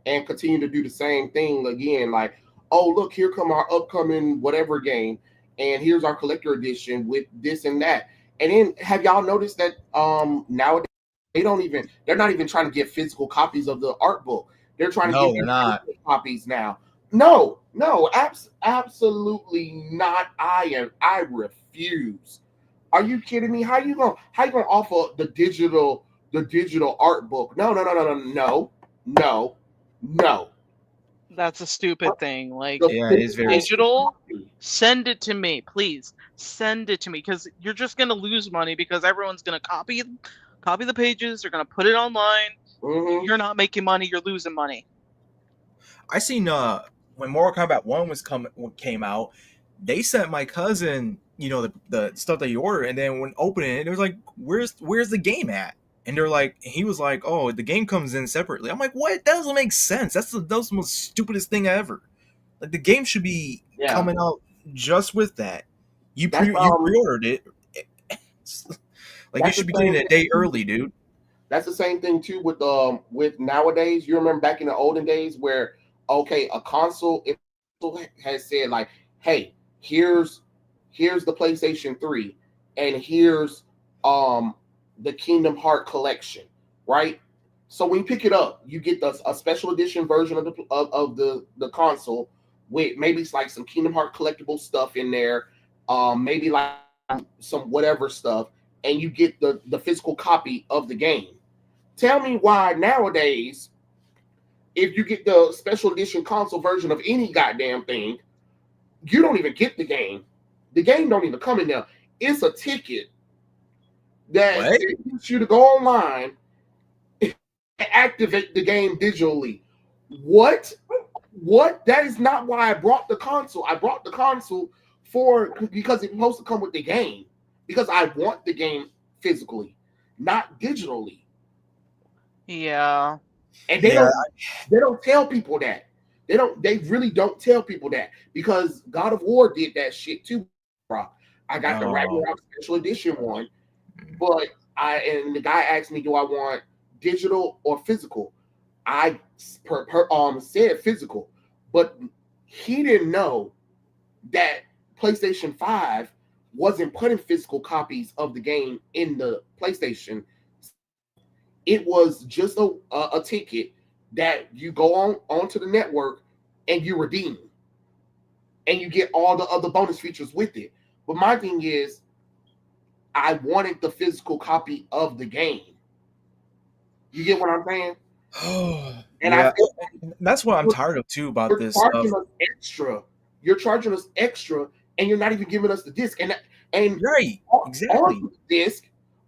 and continue to do the same thing again, like, oh look, here come our upcoming whatever game, and here's our collector edition with this and that. And then have y'all noticed that nowadays they're not even trying to get physical copies of the art book. They're trying to No, give they're you not. copies now. No, absolutely not. I refuse. Are you kidding me? How you gonna offer the digital art book? No. That's a stupid thing. Like, Yeah, it is very digital, send it to me, please. Send it to me, because you're just gonna lose money because everyone's gonna copy the pages. They're gonna put it online. Mhm. You're not making money. You're losing money. I seen when Mortal Kombat 1 came out, they sent my cousin, the stuff that he ordered, and then when opening it was like, where's the game at? And he was like, oh, the game comes in separately. I'm like, what? That doesn't make sense. That's the most stupidest thing ever. Like the game should be Yeah. coming out just with that. You That's, pre-ordered it. Like you should be getting it a day early, dude. That's the same thing too with nowadays. You remember back in the olden days where, okay, a console has said like, hey, here's the PlayStation 3 and here's the Kingdom Heart collection, right? So when you pick it up, you get a special edition version of the console with maybe it's like some Kingdom Heart collectible stuff in there, maybe like some whatever stuff, and you get the physical copy of the game. Tell me why nowadays, if you get the special edition console version of any goddamn thing, you don't even get the game. The game don't even come in there. It's a ticket that gets you to go online and activate the game digitally. What? That is not why I brought the console. I brought the console because it's supposed to come with the game. Because I want the game physically, not digitally. Yeah. And they don't tell people that. They really don't tell people that, because God of War did that shit too, bro. I got the Ragnarøkkr special edition one, but the guy asked me, do I want digital or physical? I said physical, but he didn't know that PlayStation 5 wasn't putting physical copies of the game in the PlayStation. It was just a ticket that you go onto the network and you redeem, and you get all the other bonus features with it. But my thing is, I wanted the physical copy of the game. You get what I'm saying? And yeah, that's what I'm tired of too about this stuff. You're charging us extra, and you're not even giving us the disc. And right, exactly.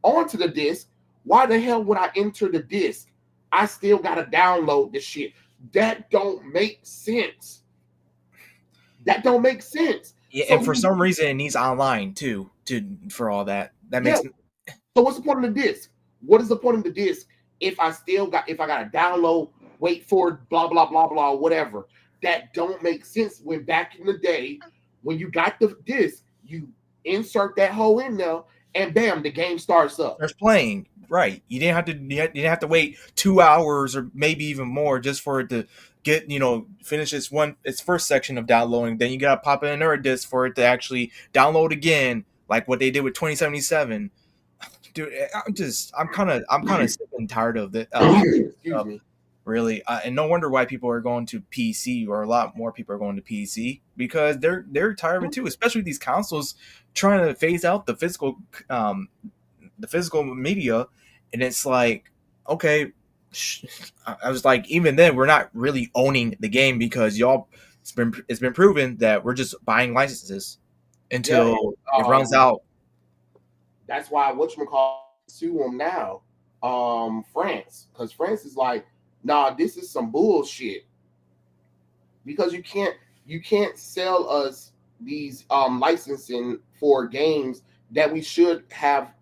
Onto the disc. Why the hell would I enter the disc? I still gotta download this shit. That don't make sense. Yeah, so and for some reason it needs online too, for all that. That makes. So what's the point of the disc? What is the point of the disc if I gotta download, wait for it, blah blah blah blah, whatever? That don't make sense. When back in the day, when you got the disc, you insert that hole in there, and bam, the game starts up. Starts playing. Right. You didn't have to wait 2 hours or maybe even more just for it to get, finish its first section of downloading. Then you gotta pop in another disc for it to actually download again, like what they did with 2077. Dude, I'm kind of sick and tired of it. Excuse me. Really, and no wonder why people are going to PC, or a lot more people are going to PC, because they're tired of it too. Especially these consoles trying to phase out the physical media, and it's like, okay, I was like, even then we're not really owning the game, because y'all, it's been proven that we're just buying licenses until it runs out. That's why whatchamacallit sue them now, France, because France is like, nah, this is some bullshit, because you can't sell us these licensing for games that we should have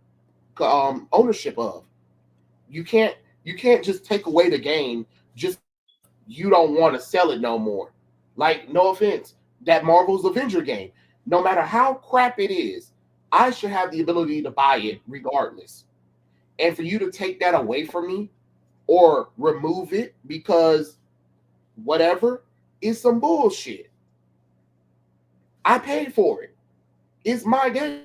ownership of. You can't just take away the game just you don't want to sell it no more. Like, no offense, that Marvel's Avenger game, no matter how crap it is, I should have the ability to buy it regardless. And for you to take that away from me or remove it because whatever is some bullshit. I paid for it. It's my game.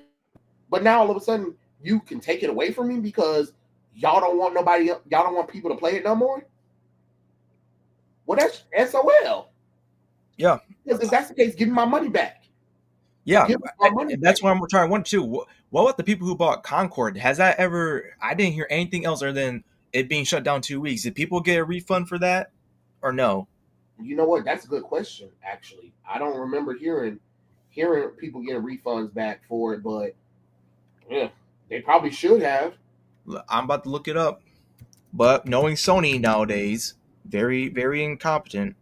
But now all of a sudden you can take it away from me because y'all don't want nobody else, y'all don't want people to play it no more? Well, that's SOL. Yeah. Because if that's the case, give me my money back. Yeah, that's what I'm trying to wonder too. What about the people who bought Concord? Has that ever? I didn't hear anything else other than it being shut down 2 weeks. Did people get a refund for that, or no? You know what? That's a good question. Actually, I don't remember hearing people getting refunds back for it, but yeah, they probably should have. I'm about to look it up, but knowing Sony nowadays, very very incompetent.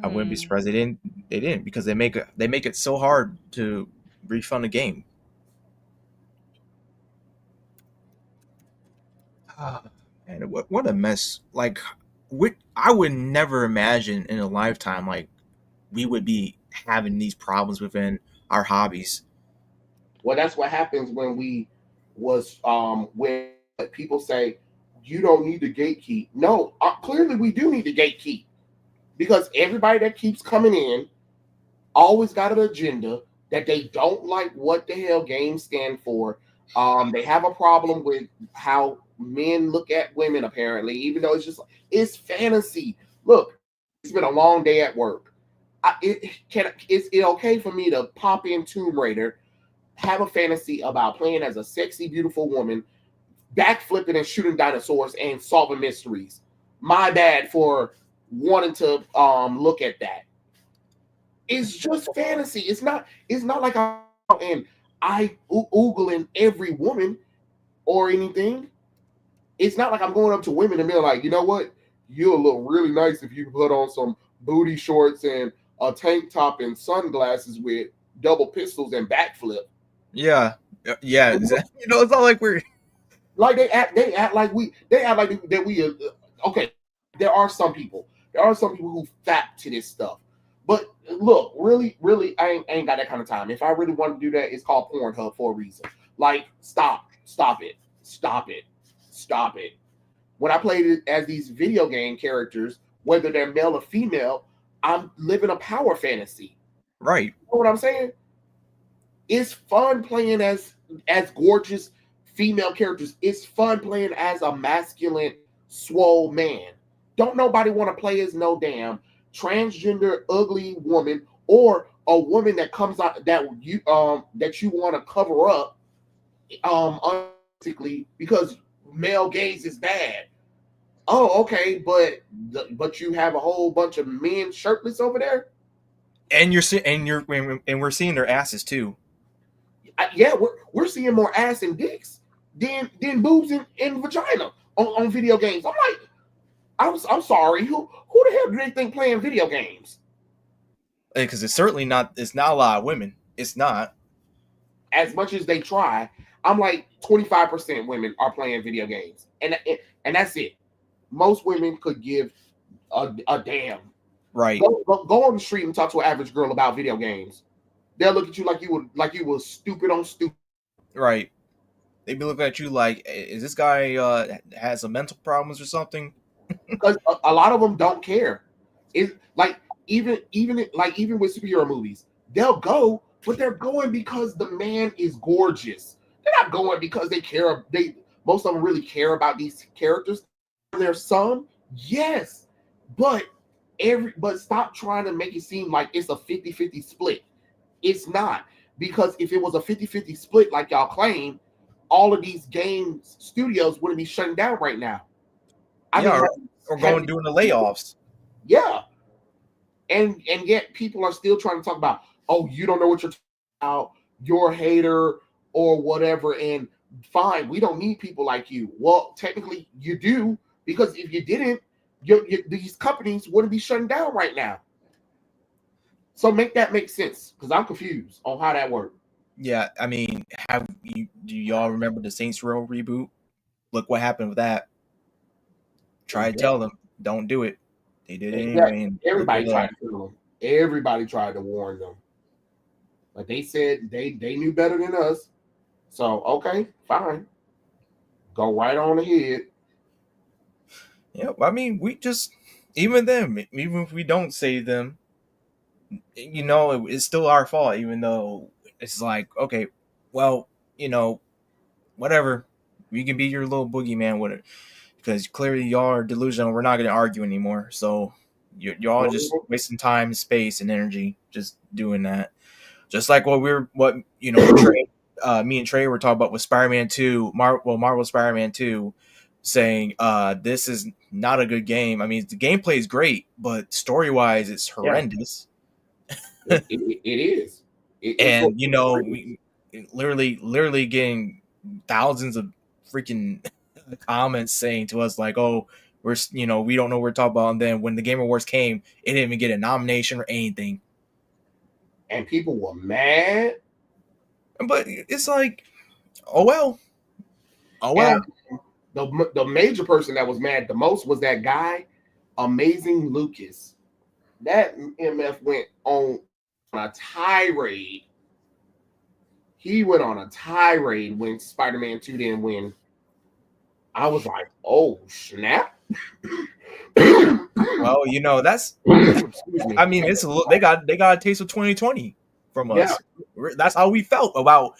I wouldn't be surprised they didn't, because they make it so hard to refund a game. And what a mess! Like, I would never imagine in a lifetime like we would be having these problems within our hobbies. Well, that's what happens when when people say you don't need to gatekeep. No, clearly we do need to gatekeep, because everybody that keeps coming in always got an agenda that they don't like what the hell games stand for. They have a problem with how men look at women, apparently, even though it's fantasy. Look, it's been a long day at work. Is it okay for me to pop in Tomb Raider, have a fantasy about playing as a sexy, beautiful woman, backflipping and shooting dinosaurs and solving mysteries? My bad for wanting to look at that. It's just fantasy. It's not like I'm out and oogling every woman or anything. It's not like I'm going up to women and being like, you know what, you'll look really nice if you put on some booty shorts and a tank top and sunglasses with double pistols and backflip. Yeah. It's not like we're like they act like that we okay. There are some people who fap to this stuff. But look, really, I ain't got that kind of time. If I really want to do that, it's called Pornhub for a reason. Like, stop it. When I played it as these video game characters, whether they're male or female, I'm living a power fantasy. Right. You know what I'm saying? It's fun playing as gorgeous female characters. It's fun playing as a masculine, swole man. Don't nobody want to play as no damn transgender ugly woman, or a woman that comes out that you want to cover up because male gaze is bad. Oh, okay, but you have a whole bunch of men shirtless over there, and we're seeing their asses too. Yeah, we're seeing more ass and dicks than boobs and vagina on video games. I'm like, I'm sorry. Who the hell do they think playing video games? Because it's certainly not. It's not a lot of women. It's not. As much as they try, I'm like 25% women are playing video games, and that's it. Most women could give a damn. Right. Go on the street and talk to an average girl about video games. they'll look at you like you was stupid on stupid. Right. They be looking at you like, is this guy has some mental problems or something? Because a lot of them don't care. It's like even with superhero movies, they'll go, but they're going because the man is gorgeous. They're not going because they care. Most of them really care about these characters. There's some, yes, but stop trying to make it seem like it's a 50-50 split. It's not, because if it was a 50-50 split like y'all claim, all of these game studios wouldn't be shutting down right now. Or going doing the layoffs. Yeah. And yet people are still trying to talk about, oh, you don't know what you're talking about, you're a hater or whatever. And fine, we don't need people like you. Well, technically you do, because if you didn't, these companies wouldn't be shutting down right now. So make that make sense, because I'm confused on how that worked. Yeah, I mean, do y'all remember the Saints Row reboot? Look what happened with that. Try to tell them, don't do it. They did it anyway. And everybody tried to tell them. Everybody tried to warn them. But they said they knew better than us. So, okay, fine. Go right on ahead. Yeah, I mean, we just, even if we don't save them, you know, it's still our fault, even though it's like, okay, well, you know, whatever. We can be your little boogeyman with it. Because clearly y'all are delusional. We're not going to argue anymore. So y'all just wasting time, space, and energy just doing that. Just like me and Trey were talking about with Spider-Man 2, Marvel Spider-Man 2, saying this is not a good game. I mean, the gameplay is great, but story-wise, it's horrendous. Yeah. It is. And, you know, we literally getting thousands of freaking comments saying to us like, oh, we don't know what we're talking about. And then when the Game Awards came, it didn't even get a nomination or anything. And people were mad. But it's like, oh well. And the major person that was mad the most was that guy, Amazing Lucas. That MF went on a tirade. He went on a tirade when Spider-Man 2 didn't win. I was like, oh, snap. Well, you know, that's, I mean, it's they got a taste of 2020 from us. Yeah. That's how we felt about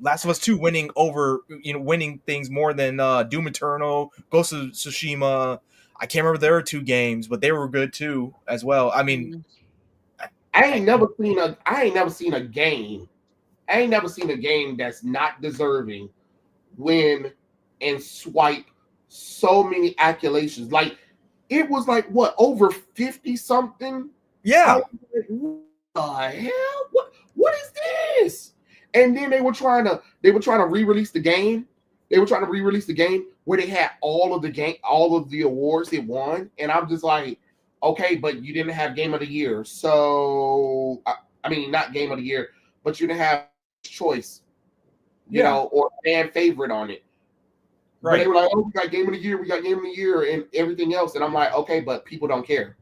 Last of Us 2 winning things more than Doom Eternal, Ghost of Tsushima. I can't remember their 2 games, but they were good too as well. I mean, I ain't never seen a game. I ain't never seen a game that's not deserving win and swipe so many accusations. Like, it was like, what, over 50 something? Yeah. Like, what the hell? What is this? And then they were trying to re-release the game. They were trying to re-release the game where they had all of the awards it won. And I'm just like, okay, but you didn't have Game of the Year. So I mean, not Game of the Year, but you didn't have choice, you know, or fan favorite on it. Right. But they were like, oh, we got Game of the Year, and everything else. And I'm like, okay, but people don't care.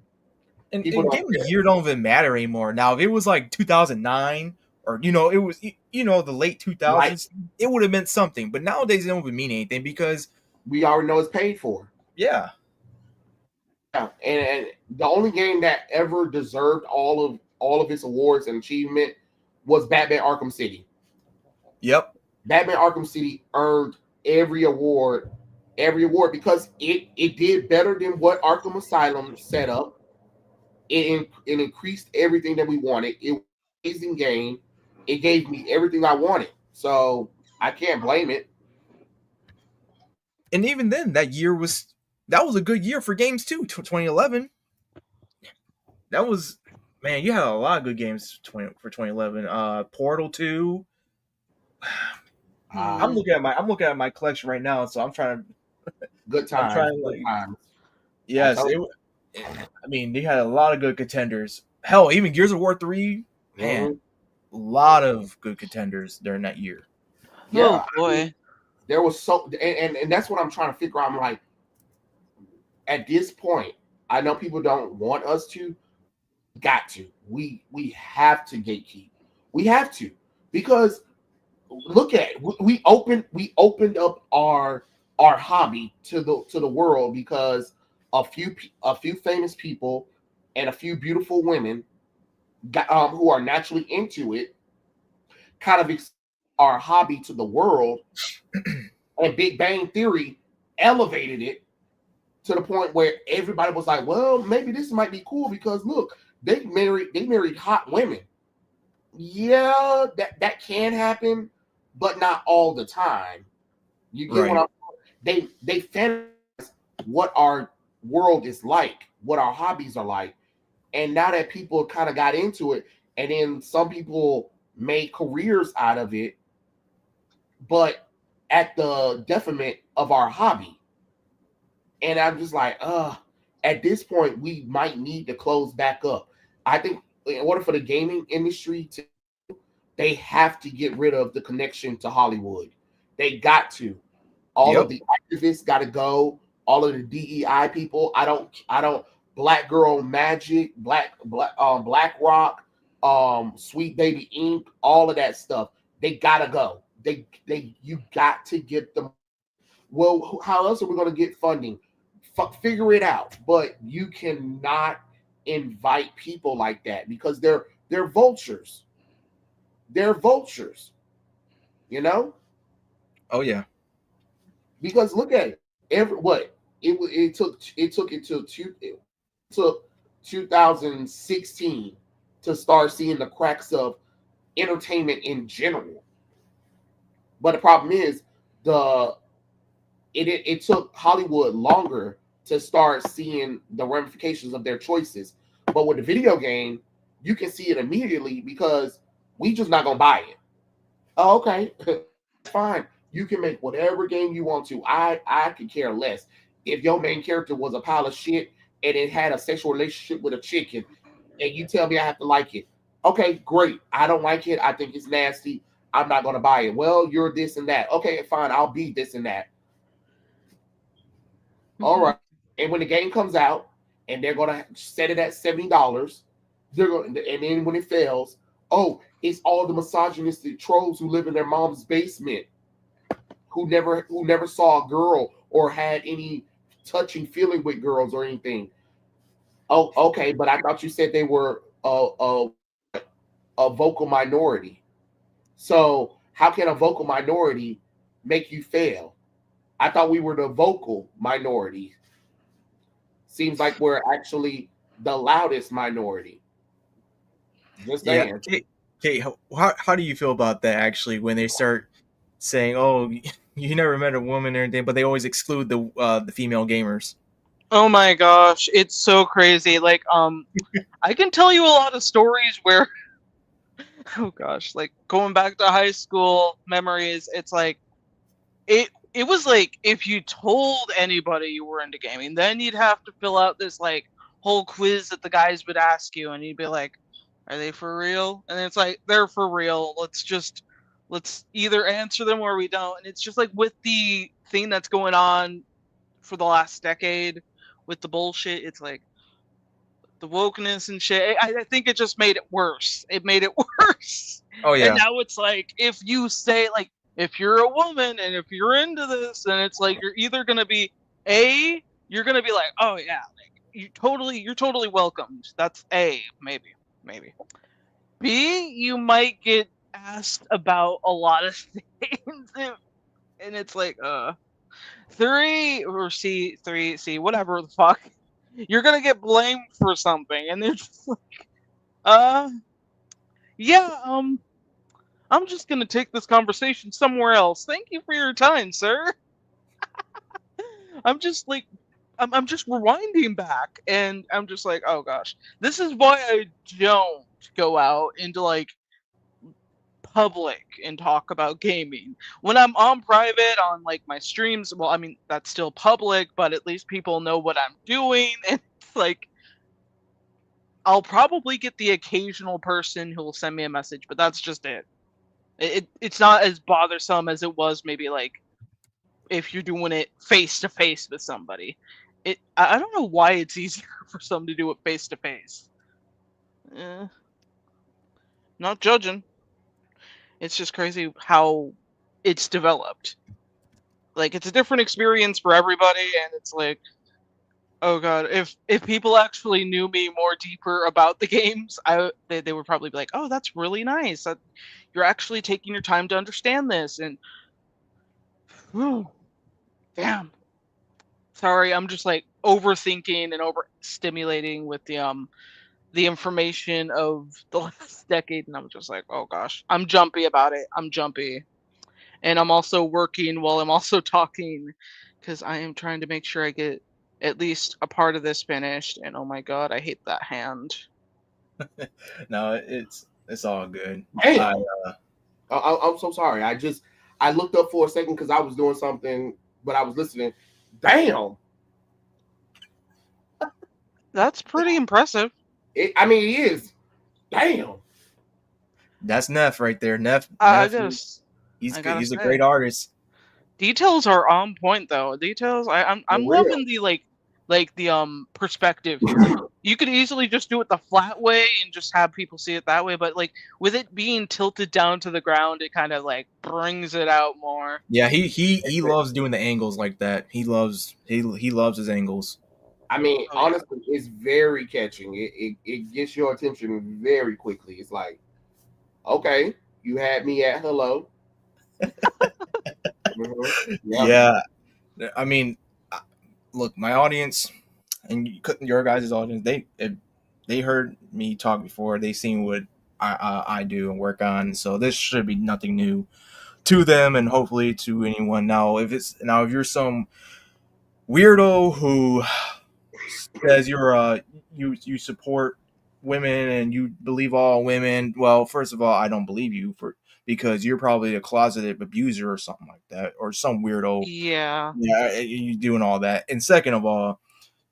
And Game of the Year don't even matter anymore. Now, if it was like 2009 or, you know, it was, you know, the late 2000s, right, it would have meant something. But nowadays, it don't even mean anything because we already know it's paid for. Yeah. Yeah. And the only game that ever deserved all of its awards and achievement was Batman Arkham City. Yep. Batman Arkham City earned every award because it did better than what Arkham Asylum set up. It increased everything that we wanted. It was an amazing game. It gave me everything I wanted. So I can't blame it. And even then, that was a good year for games too. 2011. That was, man, you had a lot of good games for 2011. Portal 2. I'm looking at my collection right now, so I'm trying to. Good times. Good times. Yes, I mean, they had a lot of good contenders. Hell, even Gears of War 3, man, a lot of good contenders during that year. Yeah, oh boy, I mean, there was and that's what I'm trying to figure out. I'm like, at this point, I know people don't want us to. We have to gatekeep. We have to, because look at it. We opened up our hobby to the world because a few famous people and a few beautiful women who are naturally into it kind of our hobby to the world, and Big Bang Theory elevated it to the point where everybody was like, well, maybe this might be cool because look, they married hot women. Yeah, that can happen, but not all the time. You get what I'm saying? They fantasize what our world is like, what our hobbies are like. And now that people kind of got into it, and then some people made careers out of it, but at the detriment of our hobby. And I'm just like, at this point, we might need to close back up. I think in order for the gaming industry to, they have to get rid of the connection to Hollywood. They got to. All of the activists got to go. All of the DEI people. I don't. Black Girl Magic, Black Rock, Sweet Baby Inc. All of that stuff. They gotta go. You got to get them. Well, how else are we gonna get funding? Figure it out. But you cannot invite people like that because they're vultures. They're vultures. You know? Oh yeah. Because look at it. It took until 2016 to start seeing the cracks of entertainment in general. But the problem is it took Hollywood longer to start seeing the ramifications of their choices. But with the video game, you can see it immediately because we just not gonna buy it. Oh, okay. Fine. You can make whatever game you want to. I could care less. If your main character was a pile of shit and it had a sexual relationship with a chicken, and you tell me I have to like it. Okay, great. I don't like it. I think it's nasty. I'm not gonna buy it. Well, you're this and that. Okay, fine. I'll be this and that. All right. And when the game comes out and they're gonna set it at $70, they're going, and then when it fails, oh, it's all the misogynistic trolls who live in their mom's basement, who never saw a girl or had any touching feeling with girls or anything. Oh, okay, but I thought you said they were a vocal minority. So how can a vocal minority make you fail? I thought we were the vocal minority. Seems like we're actually the loudest minority. Just saying. Yeah, Kate, how do you feel about that actually when they start saying, "Oh, you never met a woman or anything," but they always exclude the female gamers? Oh my gosh, it's so crazy. Like, I can tell you a lot of stories where, oh gosh, like going back to high school memories, it's like it was like if you told anybody you were into gaming, then you'd have to fill out this like whole quiz that the guys would ask you, and you'd be like, "Are they for real?" And it's like, "They're for real. Let's either answer them or we don't." And it's just like with the thing that's going on for the last decade with the bullshit, it's like the wokeness and shit. I think it just made it worse. It made it worse. Oh yeah. And now it's like if you say like if you're a woman and if you're into this, then it's like you're either gonna be you're gonna be like, oh yeah, like you're totally welcomed. That's A, maybe. B, you might get asked about a lot of things, and it's like 3 C, whatever the fuck. You're gonna get blamed for something, and they're just like, yeah, I'm just gonna take this conversation somewhere else. Thank you for your time, sir. I'm just like, I'm just rewinding back, and I'm just like, oh gosh, this is why I don't go out into like public and talk about gaming. When I'm on private on like my streams, well, I mean that's still public, but at least people know what I'm doing, and it's like I'll probably get the occasional person who will send me a message, but that's just it. It's not as bothersome as it was maybe like if you're doing it face to face with somebody. I don't know why it's easier for some to do it face to face. Not judging. It's just crazy how it's developed. Like, it's a different experience for everybody, and it's like, oh god, if people actually knew me more deeper about the games, they would probably be like, oh, that's really nice. That you're actually taking your time to understand this, and whew, damn. Sorry, I'm just like overthinking and overstimulating with the information of the last decade, and I'm just like, oh gosh, I'm jumpy about it. I'm jumpy, and I'm also working while I'm also talking, because I am trying to make sure I get at least a part of this finished. And oh my god, I hate that hand. No, it's all good. Damn. I'm so sorry. I looked up for a second because I was doing something, but I was listening. Damn. That's pretty impressive. It is. Damn. That's Neff right there. Neff, I he's gotta he's a say, great artist. details are on point though. Details, I'm For loving real. the perspective here. You could easily just do it the flat way and just have people see it that way, but like with it being tilted down to the ground, it kind of like brings it out more. Yeah, he loves doing the angles like that. He loves his angles. I mean, Oh, yeah. honestly, it's very catching. It gets your attention very quickly. It's like, okay, you had me at hello. Mhm. Yeah. I mean, look, my audience and your guys' audience, they heard me talk before. They seen what I do and work on. So this should be nothing new to them, and hopefully to anyone. If you're some weirdo who says you support women and you believe all women, well, first of all, I don't believe you because you're probably a closeted abuser or something like that, or some weirdo. Yeah. Yeah, you doing all that. And second of all,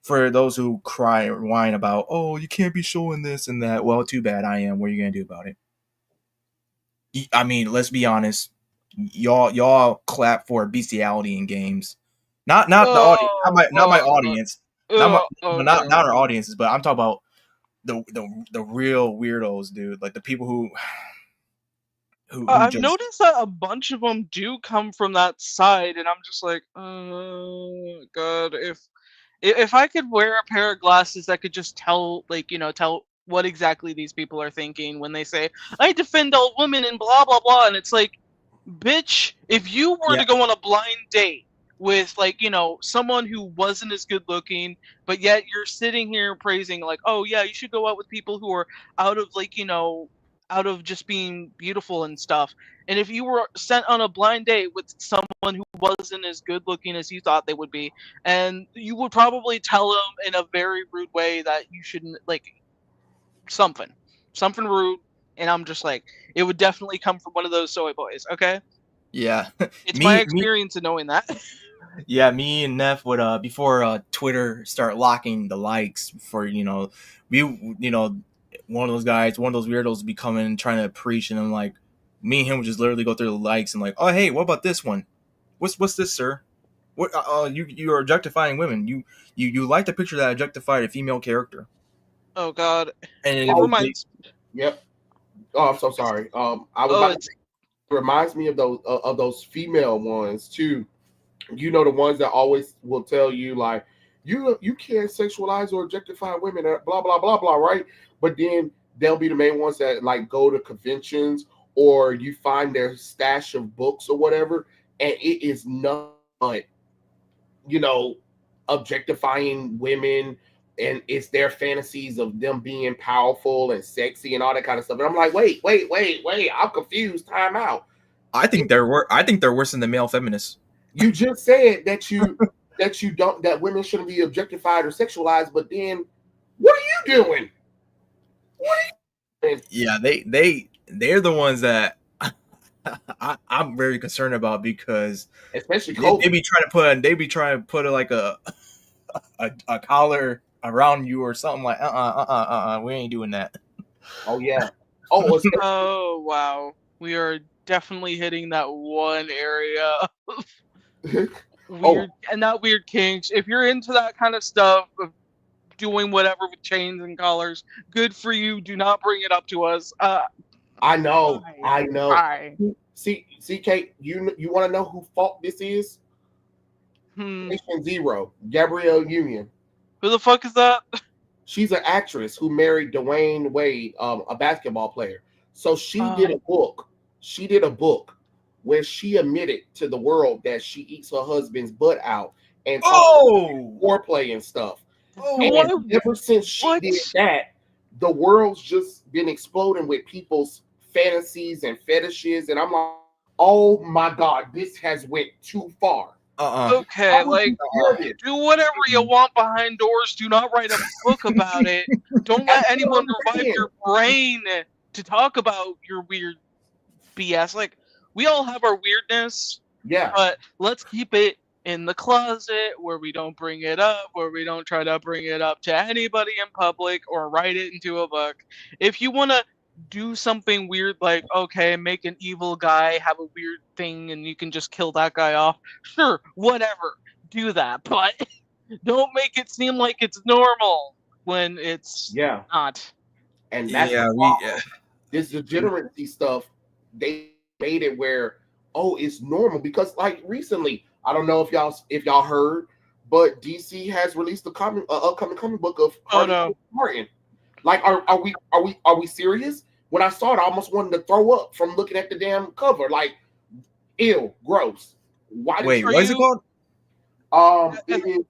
for those who cry or whine about, oh, you can't be showing this and that, well, too bad. I am. What are you gonna do about it? I mean, let's be honest. Y'all clap for bestiality in games. Not the audience. Not my audience. Not Okay. our audiences. But I'm talking about the real weirdos, dude. Like the people who I've just noticed that a bunch of them do come from that side, and I'm just like, oh god, if I could wear a pair of glasses that could just tell, like, tell what exactly these people are thinking when they say, I defend all women and blah blah blah, and it's like, bitch, if you were yeah to go on a blind date with, like, someone who wasn't as good looking, but yet you're sitting here praising, like, oh yeah, you should go out with people who are out of, like, out of just being beautiful and stuff. And if you were sent on a blind date with someone who wasn't as good looking as you thought they would be, and you would probably tell them in a very rude way that you shouldn't, like, something rude. And I'm just like, it would definitely come from one of those soy boys. Okay, yeah it's my me experience in knowing that. yeah me and Neff would before Twitter start locking the likes for we one of those guys, one of those weirdos would be coming and trying to preach, and I'm like, me and him would just literally go through the likes and like, oh hey, what about this one? What's this, sir? What you are objectifying women. You like the picture that objectified a female character. Oh god, And it reminds. Yep. Oh, I'm so sorry. I was Oh, about to say, it reminds me of those female ones too. The ones that always will tell you like you can't sexualize or objectify women, blah blah blah blah, right? But then they'll be the main ones that like go to conventions, or you find their stash of books or whatever, and it is not, objectifying women, and it's their fantasies of them being powerful and sexy and all that kind of stuff. And I'm like, wait, I'm confused. Time out. I think they're worse than the male feminists. You just said that that women shouldn't be objectified or sexualized, but then what are you doing? What are you doing? Yeah, they're the ones that I'm very concerned about, because Especially they be trying to put like a collar around you or something like we ain't doing that. Oh yeah. Oh, oh wow, we are definitely hitting that one area. Weird and not weird kinks. If you're into that kind of stuff of doing whatever with chains and collars, good for you. Do not bring it up to us. I know. Why? I know. Why? See, Kate, you want to know who fault this is? Patient Zero, Gabrielle Union. Who the fuck is that? She's an actress who married Dwayne Wade, a basketball player. So she did a book. She did a book where she admitted to the world that she eats her husband's butt out and foreplay and stuff. And ever since she did that, the world's just been exploding with people's fantasies and fetishes. And I'm like, oh my God, this has went too far. Okay, like, do whatever you want behind doors. Do not write a book about it. Don't let anyone revive your brain to talk about your weird BS. Like, we all have our weirdness. Yeah. But let's keep it in the closet where we don't bring it up, where we don't try to bring it up to anybody in public or write it into a book. If you want to do something weird, like, okay, make an evil guy have a weird thing and you can just kill that guy off, sure, whatever, do that. But don't make it seem like it's normal when it's not. And that's this degeneracy stuff, they made it where, oh, it's normal. Because like recently, I don't know if y'all heard, but DC has released upcoming comic book of Harley Martin. Like, are we serious? When I saw it, I almost wanted to throw up from looking at the damn cover. Like, ew, gross. Wait, what is it called? It is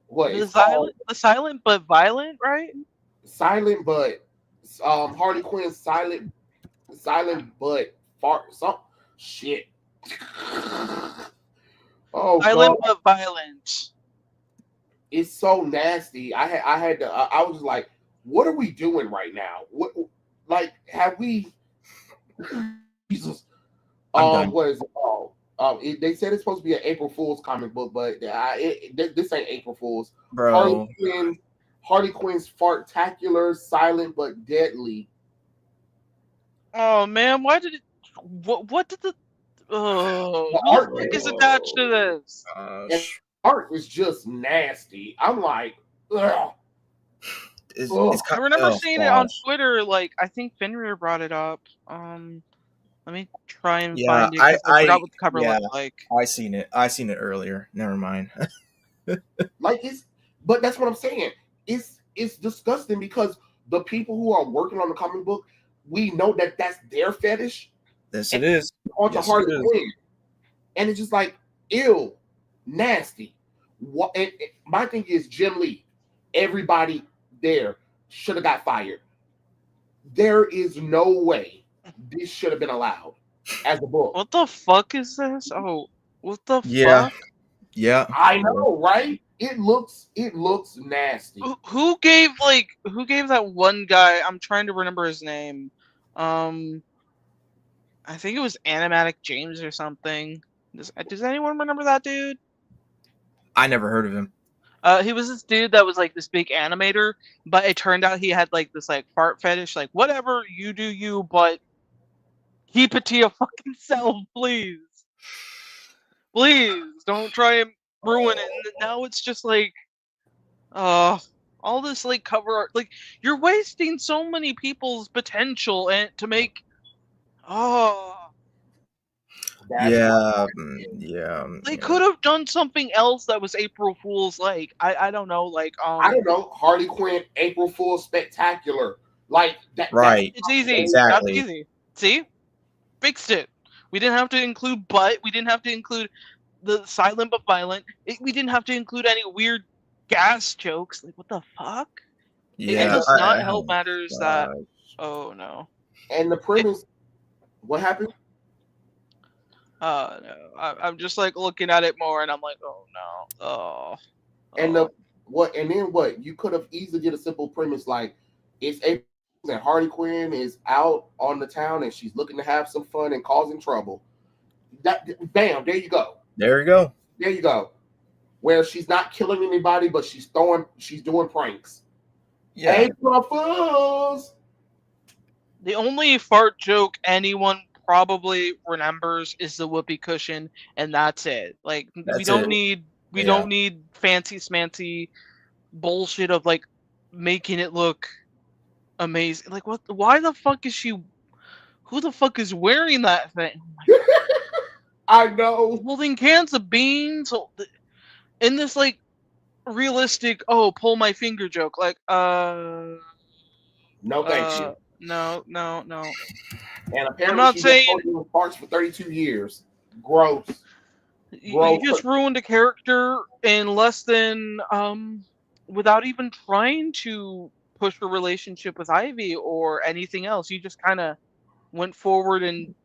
what? The silent but violent, right? Silent but Harley Quinn silent but fart some shit. Oh, silent but violent. It's so nasty. I was like, what are we doing right now? What, like, have we? Jesus. What is it called? They said it's supposed to be an April Fool's comic book, but this ain't April Fool's. Bro. Harley Quinn's Fartacular, silent but deadly. Oh man, why did it? What did the? The art is attached to this. Art is just nasty. I'm like, ugh. I remember seeing it on Twitter. Like, I think Fenrir brought it up. Let me try and find it. I forgot what the cover looked like. I seen it earlier. Never mind. Like, but that's what I'm saying. It's disgusting because the people who are working on the comic book, we know that that's their fetish. Yes, it is. Onto Harley Quinn, and it's just like, ew, nasty. What? And my thing is, Jim Lee, everybody there should have got fired. There is no way this should have been allowed as a book. What the fuck is this? Oh, what the fuck? Yeah. I know, right? It looks nasty. Who gave that one guy? I'm trying to remember his name. I think it was Animatic James or something. Does anyone remember that dude? I never heard of him. He was this dude that was like this big animator, but it turned out he had like this like fart fetish. Like, whatever, you do you, but keep it to your fucking self, please. Please don't try and ruin it. And now it's just like, all this like cover art. Like, you're wasting so many people's potential and to make. Yeah. They could have done something else that was April Fool's. Like, I don't know. Like, I don't know. Harley Quinn April Fool's Spectacular. Like that. Right. It's easy. Exactly. That's easy. See, fixed it. We didn't have to include butt. We didn't have to include the silent but violent. We didn't have to include any weird gas jokes. Like, what the fuck? Yeah. It does not help matters that. Oh no. And the premise. What happened? No. I'm just like looking at it more, and I'm like, oh no. And then what? You could have easily did a simple premise like, it's April and Harley Quinn is out on the town and she's looking to have some fun and causing trouble. Bam, there you go. There you go. Where she's not killing anybody, but she's doing pranks. Yeah. April Fools. The only fart joke anyone probably remembers is the whoopee cushion, and that's it. Like, we don't need fancy smancy bullshit of like making it look amazing. Like, what? Why the fuck is she? who the fuck is wearing that thing? I know. Holding cans of beans in this like realistic, oh, pull my finger joke. Like, No, thank you. No. And I'm apparently not she's saying been holding parts for 32 years. Gross. you just ruined a character in less than without even trying to push a relationship with Ivy or anything else. You just kind of went forward and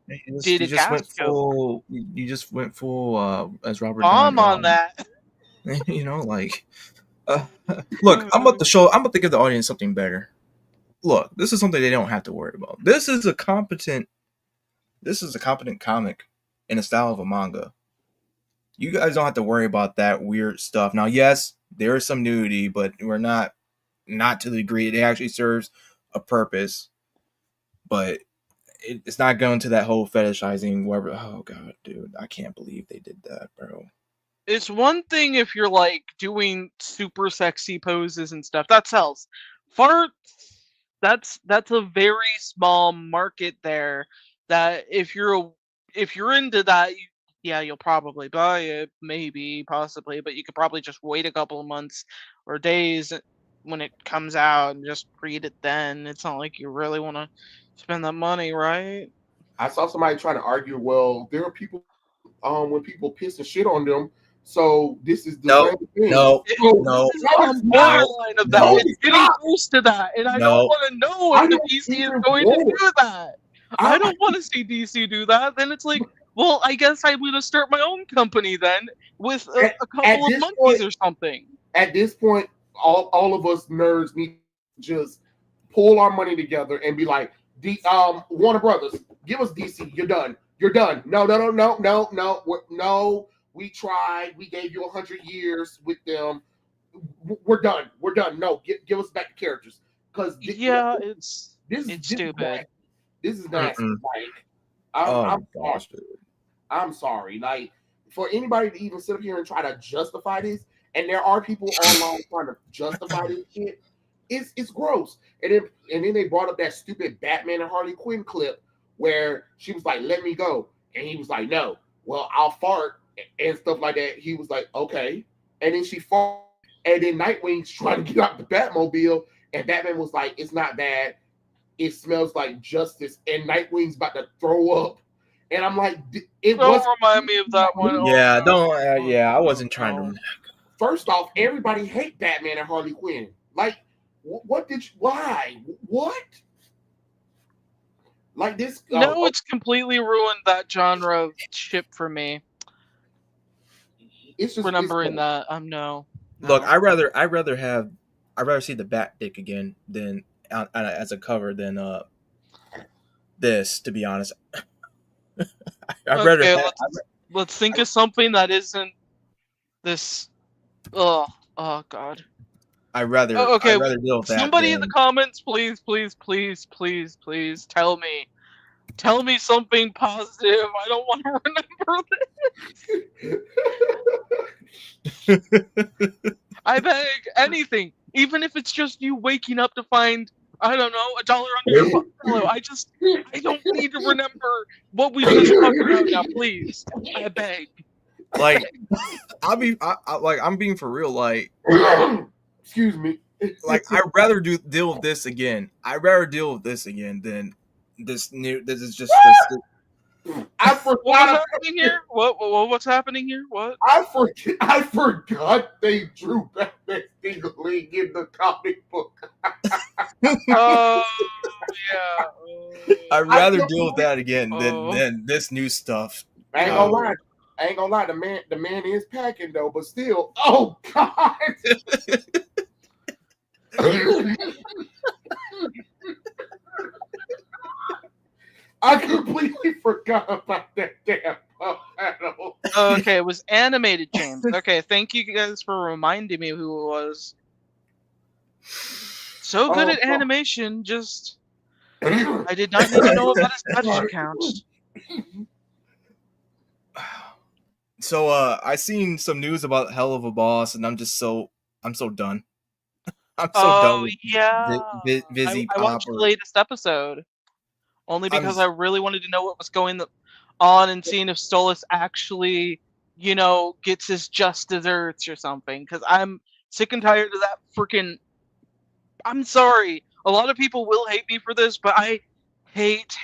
did a gas joke. You just went full as Robert Bomb Downey. on that. You know, like, look, I'm about to give the audience something better. Look, this is something they don't have to worry about. This is a competent comic in the style of a manga. You guys don't have to worry about that weird stuff. Now, yes, there is some nudity, but we're not to the degree it actually serves a purpose. But it's not going to that whole fetishizing wherever. Oh god, dude, I can't believe they did that, bro. It's one thing if you're like doing super sexy poses and stuff. That sells. Farts. That's a very small market there. That if you're into that, you'll probably buy it, maybe, possibly, but you could probably just wait a couple of months or days when it comes out and just read it then. It's not like you really want to spend that money, right? I saw somebody trying to argue, well, there are people when people piss and shit on them, so this is the same thing. No. It's borderline of that. It's getting close to that, and I don't want to know if the DC is going to do that. I don't want to see DC do that. Then it's like, well, I guess I'm going to start my own company then with a couple of monkeys or something. At this point, all of us nerds need to just pull our money together and be like, Warner Brothers, give us DC. You're done. No. We tried. We gave you 100 years with them. We're done. No, give us back the characters. Because it's stupid. This is not like I'm sorry. Like, for anybody to even sit up here and try to justify this, and there are people online trying to justify this shit, it's gross. And then they brought up that stupid Batman and Harley Quinn clip where she was like, "Let me go," and he was like, "No, well, I'll fart," and stuff like that. He was like, "Okay," and then she farted, and then Nightwing's trying to get out the Batmobile, and Batman was like, "It's not bad. It smells like justice," and Nightwing's about to throw up. And I'm like, don't remind me of that one. Yeah, I wasn't trying to. First off, everybody hate Batman and Harley Quinn. Like, why? What? Like this? No, it's completely ruined that genre of ship for me. It's just remembering that. No. Look, I'd rather see the Bat Dick again than as a cover than this. To be honest, let's think of something that isn't this. Oh God. I'd rather deal with that. Somebody in the comments, please tell me something positive. I don't want to remember this. I beg, anything, even if it's just you waking up to find, I don't know, $1 under your pillow. I don't need to remember what we just talked about now, please. I beg. Like, I'm being for real. Like, excuse me. Like, I'd rather deal with this again. I'd rather deal with this again than this new. This is just. I forgot. What's happening here? What's happening here? What? I forgot they drew Batman League in the comic book. Oh yeah. I'd rather deal with that again than this new stuff. I ain't gonna lie. The man is packing though, but still. Oh God. I completely forgot about that damn panel. Okay, it was animated, James. Okay, thank you guys for reminding me who it was. So good at animation, just I did not need to know about his Twitch account. So I seen some news about Hell of a Boss, and I'm so done. I'm so done with yeah. Vizzy I watched the latest episode. only because I really wanted to know what was going on and seeing if Stolas actually, gets his just desserts or something. Because I'm sick and tired of that freaking. I'm sorry. A lot of people will hate me for this, but I hate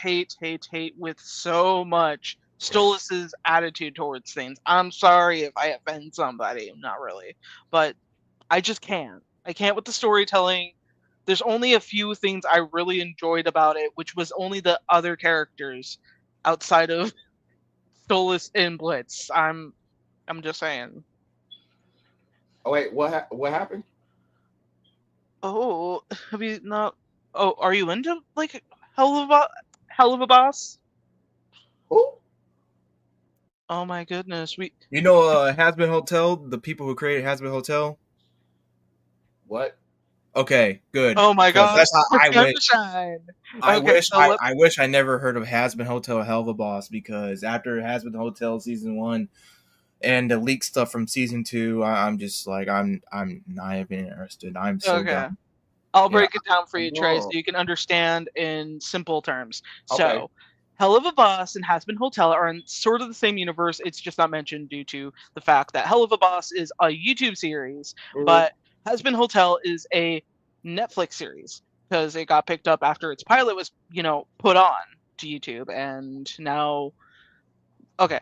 with so much Stolas's attitude towards things. I'm sorry if I offend somebody. Not really. But I just can't. I can't with the storytelling. There's only a few things I really enjoyed about it, which was only the other characters outside of Stolas and Blitz. I'm just saying. Oh wait, what happened? Oh, have you not? Oh, are you into like Hell of a Boss? Who? Oh my goodness, Has Been Hotel, the people who created Has Been Hotel. What? Okay, good. Oh my god, that's how I wish. Shine. I Okay, wish so I wish I never heard of Has Been Hotel Hell of a Boss, because after Has Been Hotel season 1 and the leaked stuff from season 2, I'm just like I'm not even interested. I'm so done. I'll break it down for you, Trey, so Oh. you can understand in simple terms. Okay. So, Hell of a Boss and Has Been Hotel are in sort of the same universe. It's just not mentioned due to the fact that Hell of a Boss is a YouTube series, but Has Been Hotel is a Netflix series because it got picked up after its pilot was, put on to YouTube, and now, okay,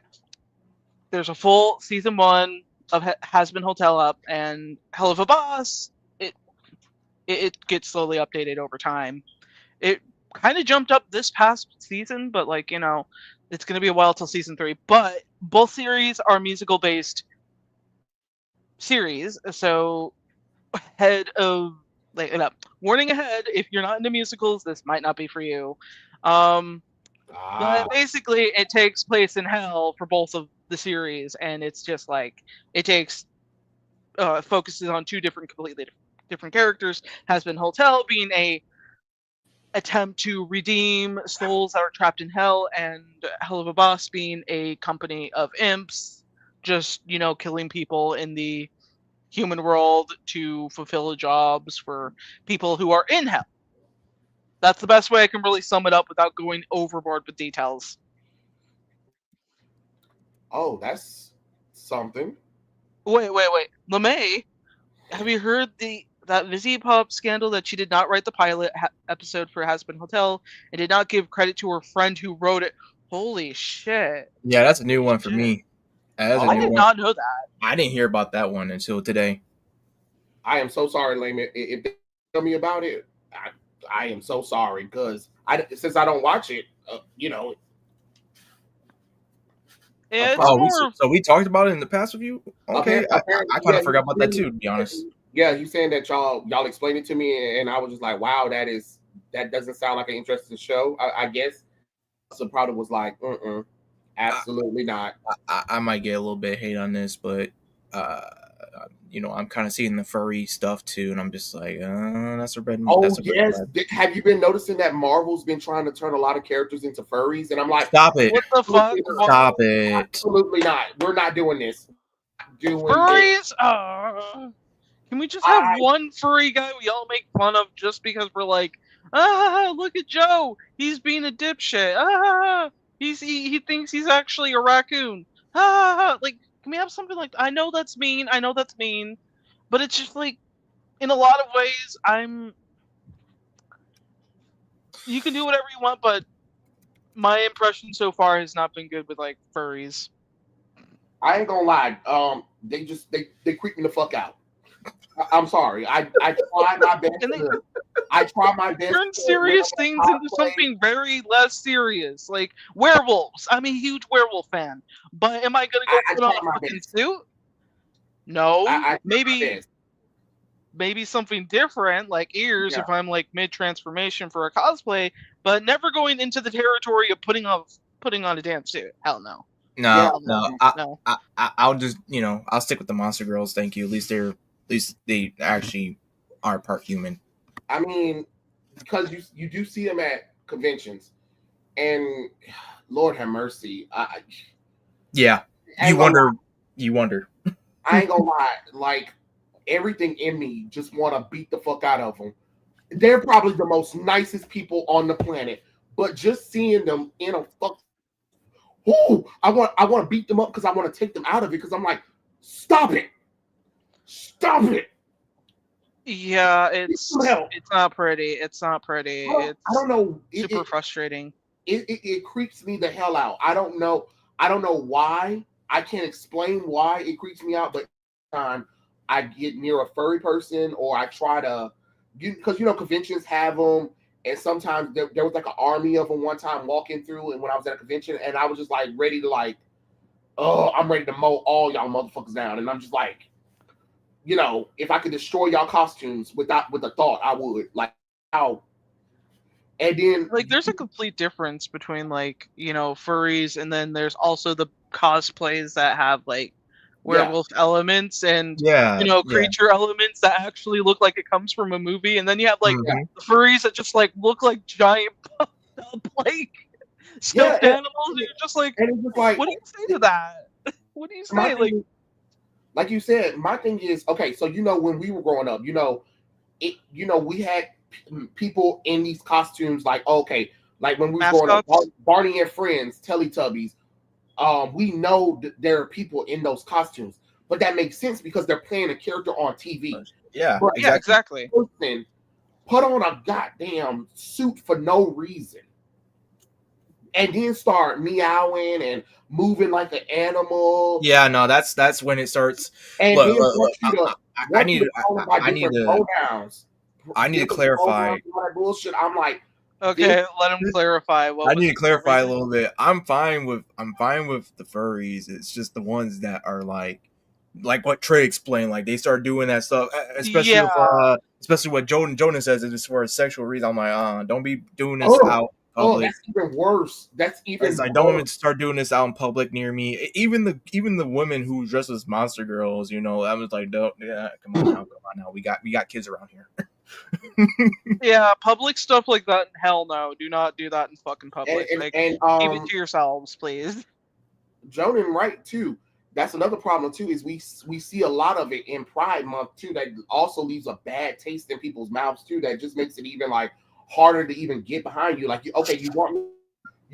there's a full season 1 of Has Been Hotel up, and Hell of a Boss. It gets slowly updated over time. It kind of jumped up this past season, but it's going to be a while till season 3. But both series are musical based series, so warning ahead, if you're not into musicals, this might not be for you. But basically, it takes place in hell for both of the series, and it's just like it focuses on two completely different characters. Has Been Hotel being a attempt to redeem souls that are trapped in hell, and Hell of a Boss being a company of imps, just killing people in the human world to fulfill jobs for people who are in hell. That's the best way I can really sum it up without going overboard with details. Oh, that's something. Wait. LeMay, have you heard that Vizzy Pop scandal that she did not write the pilot episode for Has Been Hotel and did not give credit to her friend who wrote it? Holy shit. Yeah, that's a new one for me. I did not know that. I didn't hear about that one until today. I am so sorry, Layman. If they tell me about it, I am so sorry, because since I don't watch it, It's so we talked about it in the past with you? Okay, I kind of forgot about that too, to be honest. Yeah, you saying that y'all explained it to me, and I was just like, wow, that doesn't sound like an interesting show. I guess. So probably was like, absolutely not. I might get a little bit of hate on this, but I'm kind of seeing the furry stuff too, and I'm just like, that's a red. Oh, that's a yes. red. Have you been noticing that Marvel's been trying to turn a lot of characters into furries? And I'm like, stop it! What the fuck? Stop it! Absolutely not. We're not doing this. Furries? Can we just have one furry guy we all make fun of just because we're like, look at Joe, he's being a dipshit. He thinks he's actually a raccoon. Like, can we have something like that? I know that's mean, but it's just like, in a lot of ways, you can do whatever you want, but my impression so far has not been good with like furries. I ain't gonna lie. They creep me the fuck out. I'm sorry. I try my best. I try my best. Turn serious things into something very less serious, like werewolves. I'm a huge werewolf fan, but am I gonna go put on a fucking suit? No. Maybe something different, like ears, if I'm like mid transformation for a cosplay, but never going into the territory of putting on a damn suit. Hell no. No. I'll just I'll stick with the monster girls. Thank you. At least they actually are part human. I mean, because you do see them at conventions, and Lord have mercy. You wonder. I ain't gonna lie. Like, everything in me just want to beat the fuck out of them. They're probably the most nicest people on the planet, but just seeing them in a fuck, ooh, I want to beat them up because I want to take them out of it because I'm like, stop it. Yeah, it's not pretty. It's not pretty. I don't know. Super frustrating. It creeps me the hell out. I don't know why. I can't explain why it creeps me out, but time I get near a furry person or I try to, because conventions have them, and sometimes there was like an army of them one time walking through, and when I was at a convention, and I was just like ready to like, oh, I'm ready to mow all y'all motherfuckers down, and I'm just like, if I could destroy y'all costumes with a thought, I would. Like, how? And then, like, there's a complete difference between, like, furries, and then there's also the cosplays that have, like, werewolf elements and, creature elements that actually look like it comes from a movie. And then you have, like, the furries that just, like, look like giant puffed up, like, stuffed animals. And you're just like, what do you say to that? What do you say? Like you said, my thing is, okay, so, when we were growing up, we had people in these costumes, like, okay, like when we were growing up, Barney and Friends, Teletubbies, we know that there are people in those costumes, but that makes sense because they're playing a character on TV. Yeah, but exactly. Person put on a goddamn suit for no reason, and then start meowing and moving like an animal. Yeah, no, that's when it starts. And look, I need to clarify. Bullshit. I'm like, okay, let him clarify. I need to clarify a little bit. I'm fine with the furries. It's just the ones that are like what Trey explained. Like they start doing that stuff, especially what Jonas says. It's for a sexual reason. I'm like, don't be doing this out. Public. That's even worse. Like, don't even start doing this out in public near me. Even the women who dress as monster girls, I was like, don't. Yeah, come on now. We got kids around here. Yeah, public stuff like that. Hell no, do not do that in fucking public. And keep it to yourselves, please. Jonan, right too. That's another problem too. Is we see a lot of it in Pride Month too. That also leaves a bad taste in people's mouths too. That just makes it even like harder to even get behind you. Like, okay, you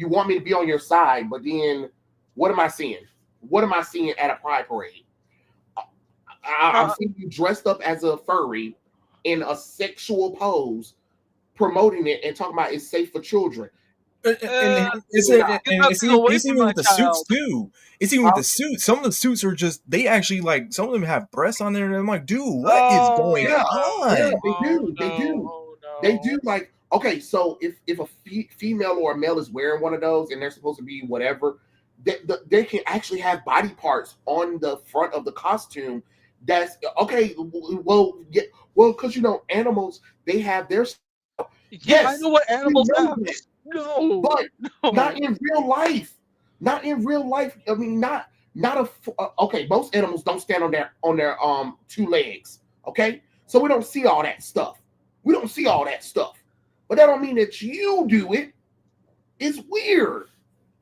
want me to be on your side, but then what am I seeing? What am I seeing at a pride parade? I'm seeing you dressed up as a furry in a sexual pose, promoting it and talking about it's safe for children. It's even with the suits too. It's even with the suits. Some of the suits are just, they actually, like, some of them have breasts on there, and I'm like, dude, what is going on? Yeah, they do. Like, okay, so if a female or a male is wearing one of those and they're supposed to be whatever, they can actually have body parts on the front of the costume. That's okay. Well, because animals, they have their. Yes, I know what animals have. No, but not in real life. Not in real life. I mean, not okay. Most animals don't stand on their two legs. Okay, so we don't see all that stuff. But that don't mean that you do it. It's weird.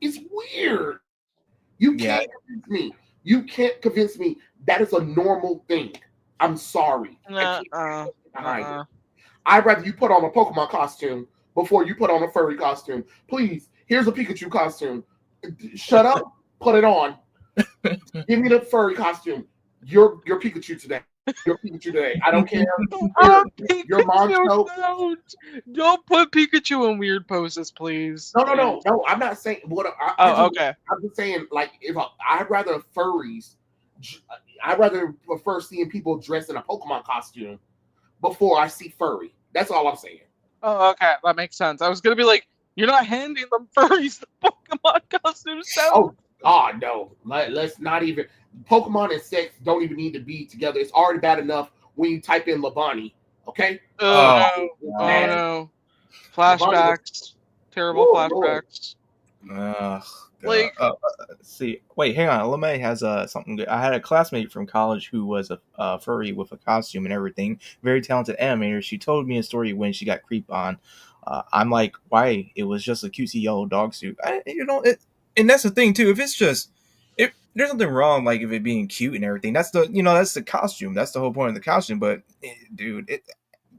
You can't convince me. You can't convince me that is a normal thing. I'm sorry. I'd rather you put on a Pokemon costume before you put on a furry costume. Please, here's a Pikachu costume. Shut up. Put it on. Give me the furry costume. You're Pikachu today. I don't care. Your mom don't put Pikachu in weird poses, please. No. I'm not saying what. Okay. I'm just saying, like, I'd rather furries. I'd rather prefer seeing people dressed in a Pokemon costume before I see furry. That's all I'm saying. Oh, okay, that makes sense. I was gonna be like, you're not handing them furries the Pokemon costumes. Oh God, no. Let's not even. Pokemon and sex don't even need to be together. It's already bad enough when you type in Labani. Okay. No. Flashbacks. Terrible flashbacks. See, wait, hang on. LeMay has something good. I had a classmate from college who was a furry with a costume and everything. Very talented animator. She told me a story when she got creeped on. I'm like, why? It was just a cutesy yellow dog suit. And that's the thing too. If it's just, there's nothing wrong, like, if it being cute and everything. That's the costume. That's the whole point of the costume. But dude,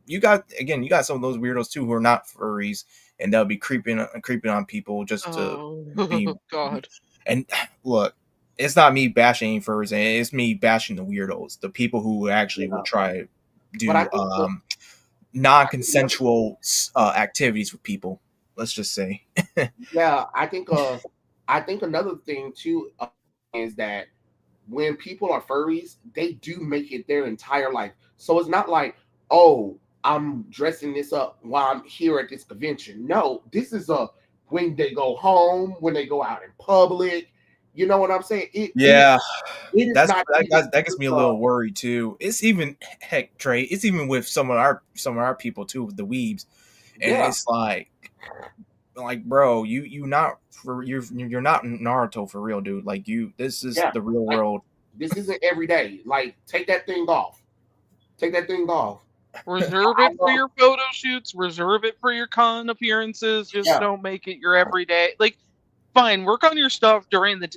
you got some of those weirdos too who are not furries, and they'll be creeping on people just to be. God. And look, it's not me bashing furries, it's me bashing the weirdos, the people who actually will try to do non-consensual activities with people. Let's just say. Yeah, I think another thing too is that when people are furries, they do make it their entire life. So it's not like, oh, I'm dressing this up while I'm here at this convention. No, this is when they go home, when they go out in public. You know what I'm saying? It is not that gets me a little worried too. It's even heck, Trey. It's even with some of our people too, the weebs, and it's like, bro, you're not Naruto for real, dude. Like this is the real world. This isn't every day. Like, take that thing off. Take that thing off. Reserve it for your photo shoots. Reserve it for your con appearances. Just don't make it your everyday. Like, fine, work on your stuff during the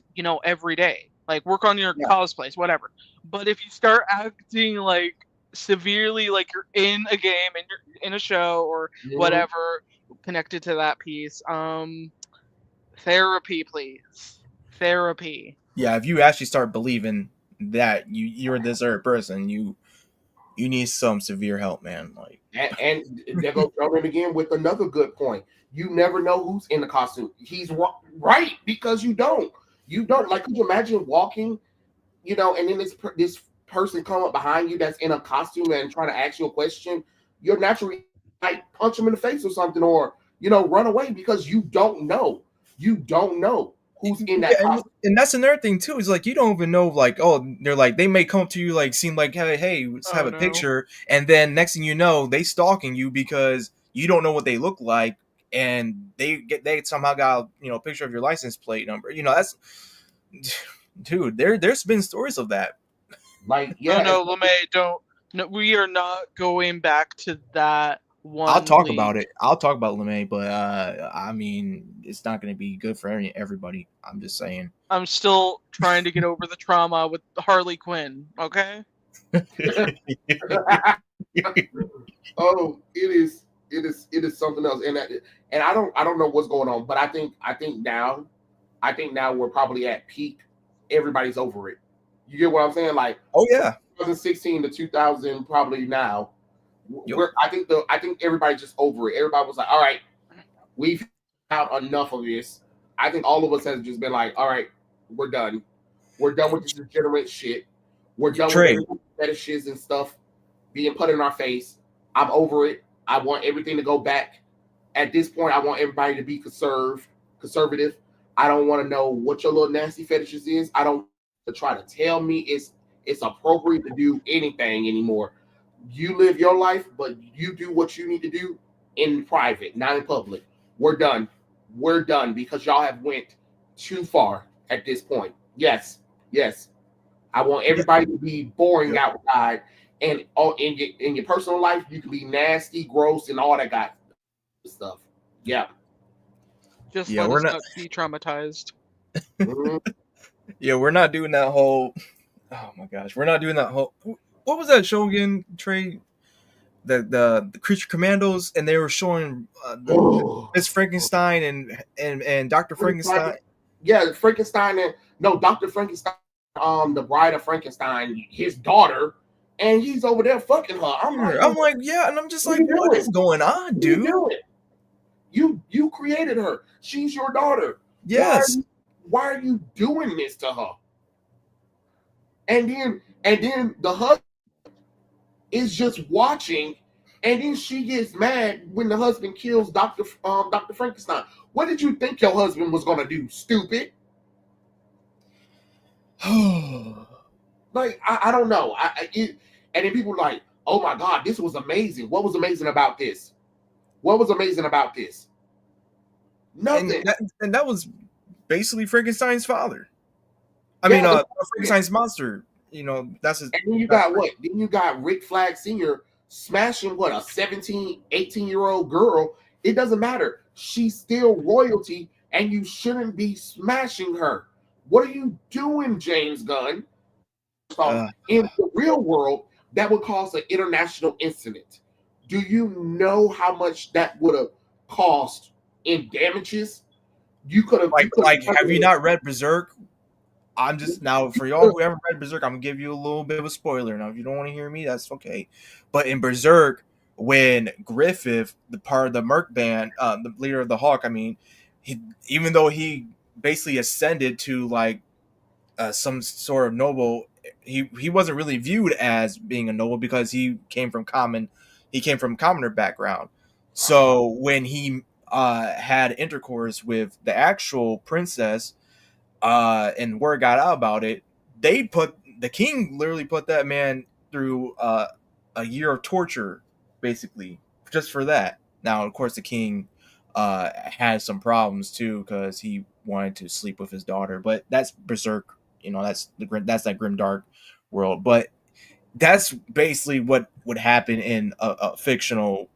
every day. Like, work on your cosplays, whatever. But if you start acting like severely like you're in a game and you're in a show or whatever connected to that piece, therapy, please. Therapy. Yeah, if you actually start believing that you're this other person, you need some severe help, man. Like, and they're going to throw in again with another good point. You never know who's in the costume. He's right, because you don't. Like, could you imagine walking, and then this person come up behind you that's in a costume and trying to ask you a question? You're naturally like punch them in the face or something, or run away, because you don't know. You don't know who's in that costume. And that's another thing too, is like, you don't even know, like, oh, they're like, they may come up to you, like, seem like, hey, let's have a picture, and then next thing you know, they stalking you because you don't know what they look like, and they somehow got a picture of your license plate number. That's, dude, there's been stories of that. Like, no, LeMay, don't. No, we are not going back to that one. I'll talk about it. I'll talk about LeMay, but I mean, it's not going to be good for everybody. I'm just saying. I'm still trying to get over the trauma with Harley Quinn. Okay. Oh, it is something else, and I don't know what's going on, but I think now we're probably at peak. Everybody's over it. You get what I'm saying? Like, oh yeah, 2016 to 2000, probably now. Yep. I think everybody's just over it. Everybody was like, all right, we've had enough of this. I think all of us has just been like, all right, we're done. We're done with this degenerate shit. We're done with fetishes and stuff being put in our face. I'm over it. I want everything to go back. At this point, I want everybody to be conservative. I don't want to know what your little nasty fetishes is. I don't to try to tell me it's appropriate to do anything anymore. You live your life, but you do what you need to do in private, not in public. We're done. We're done, because y'all have went too far at this point. Yes. I want everybody to be boring outside, and in your personal life, you can be nasty, gross, and all that guy stuff. Yeah. Just let us not be traumatized. Yeah, we're not doing that whole. Oh my gosh, we're not doing that whole. What was that show again, Trey? The Creature Commandos, and they were showing Miss Frankenstein and Dr. Frankenstein. Yeah, Frankenstein and Dr. Frankenstein, the Bride of Frankenstein, his daughter, and he's over there fucking her. I'm like, yeah, and I'm just like, what is going on, dude? You created her. She's your daughter. Yes. Why are you doing this to her? And then the husband is just watching, and then she gets mad when the husband kills Dr. Frankenstein. What did you think your husband was gonna do, stupid? Like, I don't know. And then people are like, oh my God, this was amazing. What was amazing about this? What was amazing about this? Nothing. And that was basically Frankenstein's father. I mean, Frankenstein's monster. That's his. And then you got what? Then you got Rick Flag Sr. smashing what, a 17, 18-year-old girl. It doesn't matter. She's still royalty, and you shouldn't be smashing her. What are you doing, James Gunn? In the real world, that would cause an international incident. Do you know how much that would have cost in damages, you could have have you not read Berserk? I'm just now for y'all who haven't read Berserk, I'm gonna give you a little bit of a spoiler. Now, if you don't want to hear me, that's okay. But in Berserk, when Griffith, the part of the Merc band, the leader of the Hawk, I mean, even though he basically ascended to like some sort of noble, he wasn't really viewed as being a noble because he came from commoner background. So when he had intercourse with the actual princess, and word got out about it, the king literally put that man through a year of torture, basically, just for that. Now, of course, the king had some problems too because he wanted to sleep with his daughter, but that's Berserk. That's that grim dark world. But that's basically what would happen in a fictional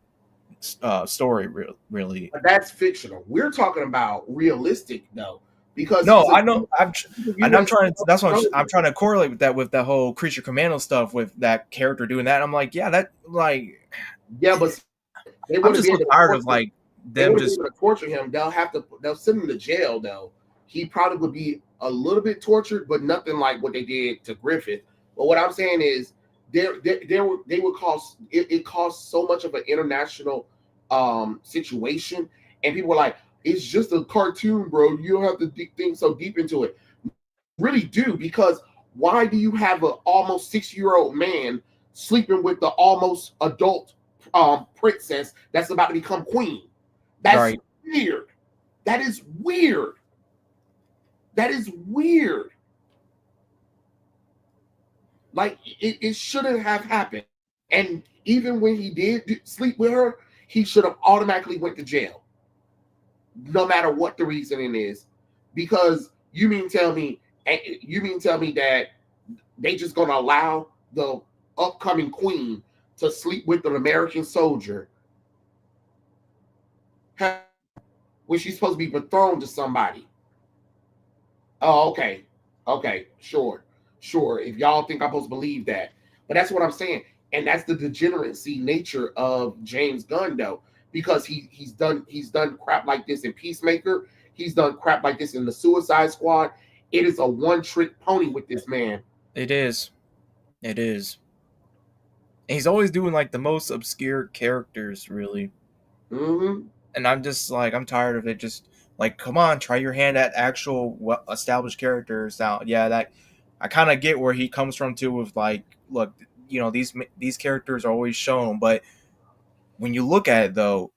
story, really. But that's fictional. We're talking about realistic, though, because no, I know. I'm trying to. That's what I'm trying to correlate with that whole creature commando stuff with that character doing that. I'm like, yeah, that like, yeah, but I'm just so tired of like them just torture him. They'll send him to jail though. He probably would be a little bit tortured, but nothing like what they did to Griffith. But what I'm saying is, they would cause it caused so much of an international situation, and people were like, it's just a cartoon, bro. You don't have to think so deep into it. Really do, because why do you have an almost 6-year-old man sleeping with the almost adult princess that's about to become queen? That's weird. That is weird. That is weird. Like, it shouldn't have happened. And even when he did sleep with her, he should have automatically went to jail, no matter what the reasoning is. Because you mean tell me that they just gonna allow the upcoming queen to sleep with an American soldier when she's supposed to be betrothed to somebody? Oh, okay, sure. If y'all think I'm supposed to believe that, but that's what I'm saying, and that's the degeneracy nature of James Gunn, though, because he's done crap like this in Peacemaker. He's done crap like this in the Suicide Squad. It is a one-trick pony with this man. It is. And he's always doing like the most obscure characters, really. Mm-hmm. And I'm just like, I'm tired of it. Just like, come on, try your hand at actual established characters. Now, yeah, that I kind of get where he comes from too. With like, look, these characters are always shown, but when you look at it though,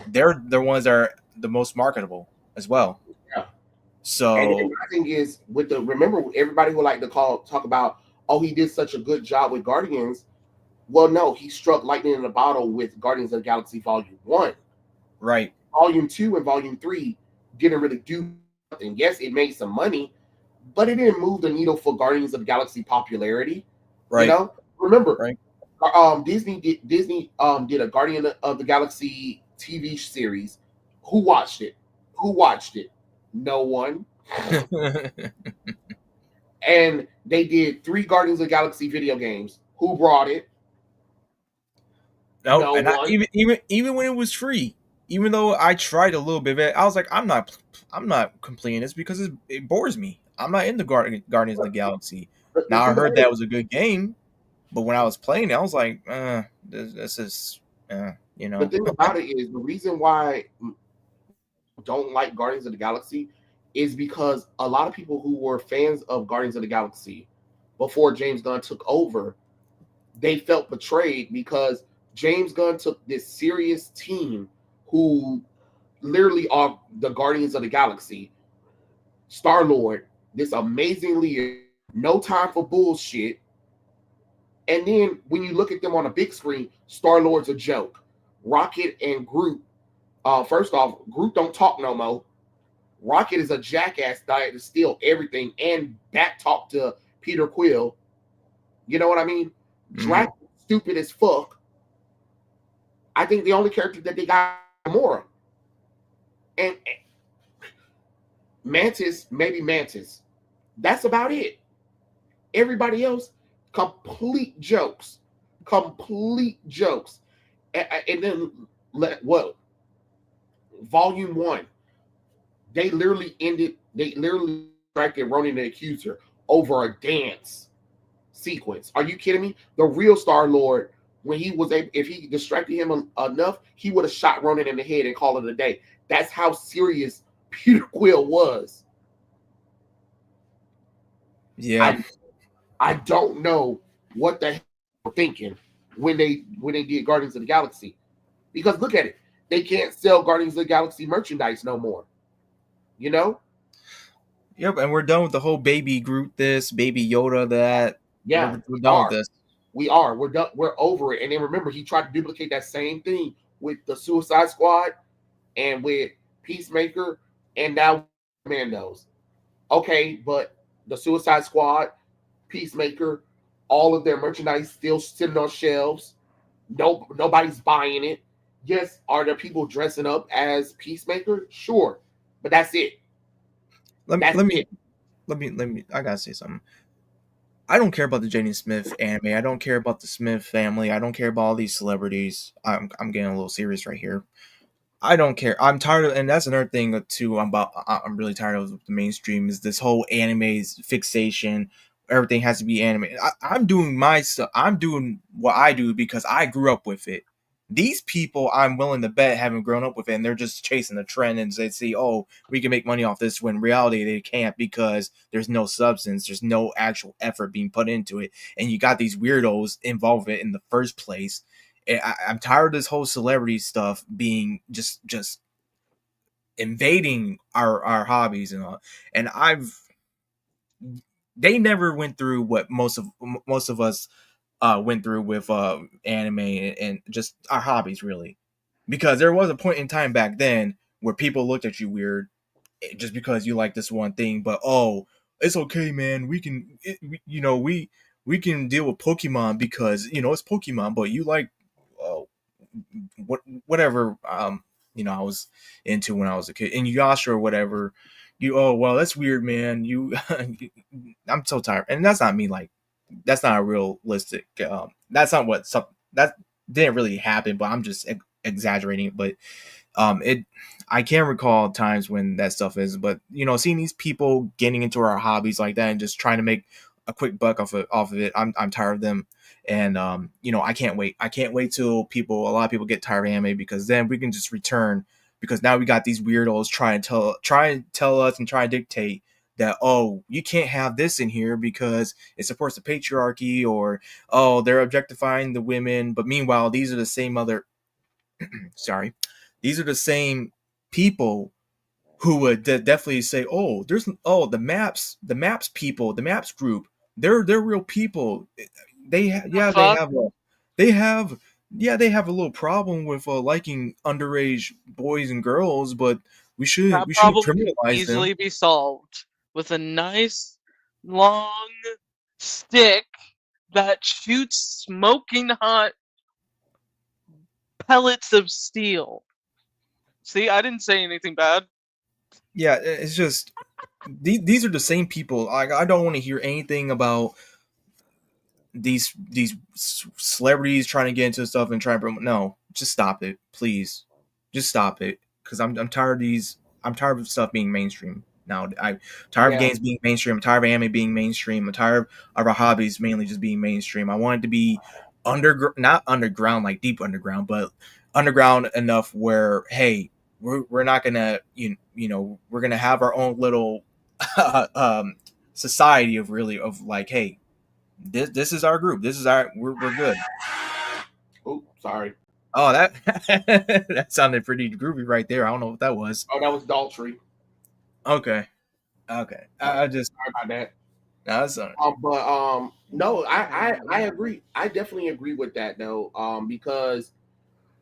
they're the ones that are the most marketable as well. Yeah. So and the thing is, remember everybody who like to talk about, oh, he did such a good job with Guardians. Well, no, he struck lightning in a bottle with Guardians of the Galaxy Volume 1. Right. Volume 2 and Volume 3 didn't really do nothing. Yes, it made some money, but it didn't move the needle for Guardians of the Galaxy popularity. Right. Remember, right. Disney did a Guardian of the Galaxy TV series. Who watched it? No one. And they did 3 Guardians of the Galaxy video games. Who brought it? No one. Even when it was free, even though I tried a little bit of it, I was like, I'm not completing this because it bores me. I'm not into Guardians of the Galaxy. Now I heard that was a good game, but when I was playing it, I was like, this is, The thing about it is, the reason why I don't like Guardians of the Galaxy is because a lot of people who were fans of Guardians of the Galaxy before James Gunn took over, they felt betrayed because James Gunn took this serious team who literally are the Guardians of the Galaxy. Star-Lord, this amazing leader, no time for bullshit. And then when you look at them on a big screen, Star-Lord's a joke. Rocket and Groot, first off, Groot don't talk no more. Rocket is a jackass diet to steal everything and back talk to Peter Quill. You know what I mean? Mm-hmm. Drax, stupid as fuck. I think the only character that they got is Gamora. And Mantis, maybe Mantis. That's about it. Everybody else, complete jokes. And then Volume 1, they literally distracted Ronan the Accuser over a dance sequence. Are you kidding me? The real Star-Lord, when he was able, if he distracted him enough, he would have shot Ronan in the head and called it a day. That's how serious Peter Quill was. Yeah. I don't know what the hell they were thinking when they did Guardians of the Galaxy. Because look at it. They can't sell Guardians of the Galaxy merchandise no more. You know? Yep, and we're done with the whole baby Groot this, baby Yoda that. Yeah. We're done with this. We are. We're done. We're over it. And then remember, he tried to duplicate that same thing with the Suicide Squad and with Peacemaker and now Commandos. Okay, but the Suicide Squad, Peacemaker, all of their merchandise still sitting on shelves. Nobody's buying it. Yes, are there people dressing up as Peacemaker? Sure, but that's it. Let me. I gotta say something. I don't care about the Jaden Smith anime. I don't care about the Smith family. I don't care about all these celebrities. I'm getting a little serious right here. I don't care. I'm tired of, and that's another thing too. I'm really tired of the mainstream is this whole anime fixation. Everything has to be anime. I'm doing my stuff. I'm doing what I do because I grew up with it. These people, I'm willing to bet, haven't grown up with it, and they're just chasing the trend, and they see, oh, we can make money off this. When in reality, they can't because there's no substance, there's no actual effort being put into it, and you got these weirdos involved in it in the first place. I'm tired of this whole celebrity stuff being just invading our hobbies and all. And they never went through what most of us went through with anime and just our hobbies, really, because there was a point in time back then where people looked at you weird just because you like this one thing. But oh, it's okay, man. We can, we can deal with Pokemon because it's Pokemon, but you like whatever I was into when I was a kid, and Yasha or whatever. Well, that's weird, man. I'm so tired, and that's not me. Like, that's not a realistic. That's not what that didn't really happen, but I'm just exaggerating. But I can't recall times when that stuff is. But seeing these people getting into our hobbies like that and just trying to make a quick buck off of it, I'm tired of them. And I can't wait. I can't wait till a lot of people get tired of anime, because then we can just return. Because now we got these weirdos trying to tell us and try to dictate that, oh, you can't have this in here because it supports the patriarchy, or oh, they're objectifying the women. But meanwhile, these are the same these are the same people who would definitely say, oh, the maps people, the maps group, they're real people. They have a little problem with liking underage boys and girls, but we shouldn't criminalize easily them. be solved with a nice long stick that shoots smoking hot pellets of steel. See, I didn't say anything bad. Yeah, it's just these are the same people. I don't want to hear anything about these celebrities trying to get into stuff and try to promote. No, just stop it, please. Just stop it, because I'm tired of these. I'm tired of stuff being mainstream now. I'm tired of games being mainstream. I'm tired of anime being mainstream. I'm tired of our hobbies mainly just being mainstream. I want it to be not underground, like deep underground, but underground enough where, hey, we're not gonna we're gonna have our own little society of like, hey, this is our group. This is we're good. Oh, sorry. Oh, that that sounded pretty groovy right there. I don't know what that was. Oh, that was Daltrey. Okay. I just sorry about that. No, that's not. But no, I agree. I definitely agree with that though. Because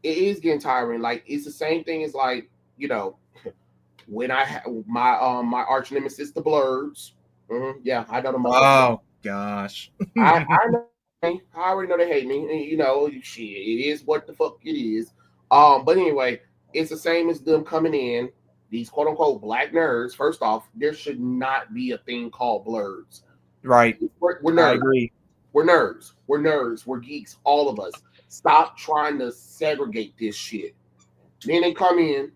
it is getting tiring. Like, it's the same thing as, like, when I had my arch nemesis, the Blurs. Yeah, I know them. Oh gosh. I know. I already know they hate me. And, shit, it is what the fuck it is. But anyway, it's the same as them coming in, these quote unquote black nerds. First off, there should not be a thing called blurs. Right. We're nerds. I agree. We're nerds. We're nerds. We're geeks. All of us. Stop trying to segregate this shit. Then they come in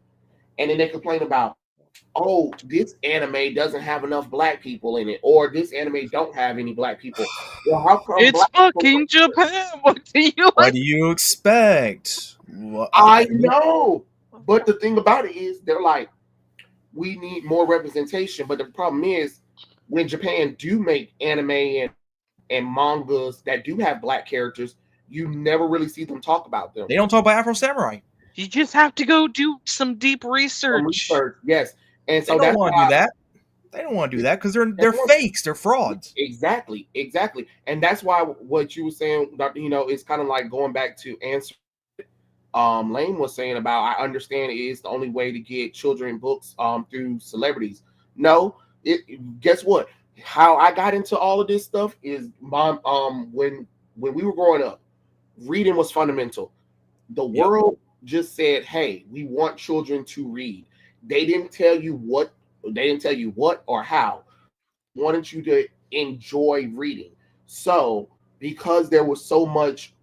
and then they complain about, oh, this anime doesn't have enough black people in it, or this anime don't have any black people. Well, how come It's black people? fucking Japan. What do you What do you expect? I know, but the thing about it is, they're like, we need more representation. But the problem is, when Japan do make anime and mangas that do have black characters, you never really see them talk about them. They don't talk about Afro Samurai. You just have to go do some deep Some research. research, yes, and They so don't that's want to why. do that. They don't want to do that because they're fakes. They're frauds. Exactly, and that's why what you were saying, Dr. It's kind of like going back to answer Lane was saying about, I understand it is the only way to get children books through celebrities. No, guess what? How I got into all of this stuff is when we were growing up, reading was fundamental. The world just said, hey, we want children to read. They didn't tell you what or how. They wanted you to enjoy reading. So because there was so much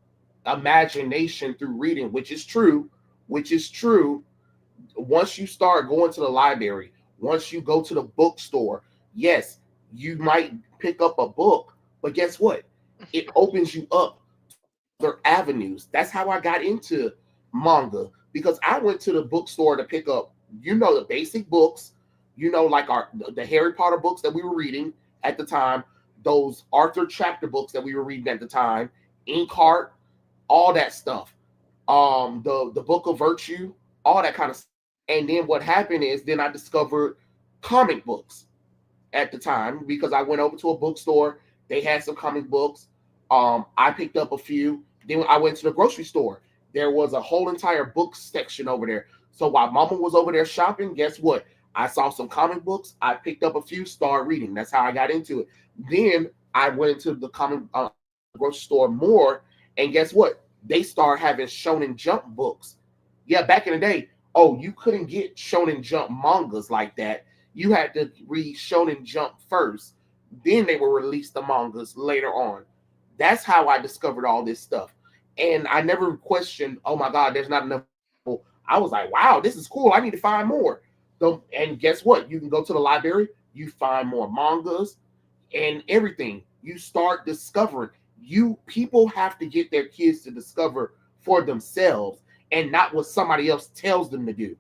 imagination through reading, which is true, once you start going to the library, once you go to the bookstore, yes, you might pick up a book, but guess what? It opens you up to other avenues. That's how I got into manga, because I went to the bookstore to pick up, the basic books, like the Harry Potter books that we were reading at the time, those Arthur chapter books that we were reading at the time, Inkheart, all that stuff, the Book of Virtue, all that kind of stuff. And then what happened is, then I discovered comic books at the time, because I went over to a bookstore. They had some comic books. I picked up a few. Then I went to the grocery store. There was a whole entire book section over there. So while Mama was over there shopping, guess what? I saw some comic books. I picked up a few, started reading. That's how I got into it. Then I went into the comic grocery store more, and guess what? They started having Shonen Jump books. Yeah, back in the day, you couldn't get Shonen Jump mangas like that. You had to read Shonen Jump first. Then they would release the mangas later on. That's how I discovered all this stuff. And I never questioned, oh my God, there's not enough people. I was like, wow, this is cool. I need to find more. And guess what? You can go to the library, you find more mangas and everything. You start discovering. People have to get their kids to discover for themselves, and not what somebody else tells them to do.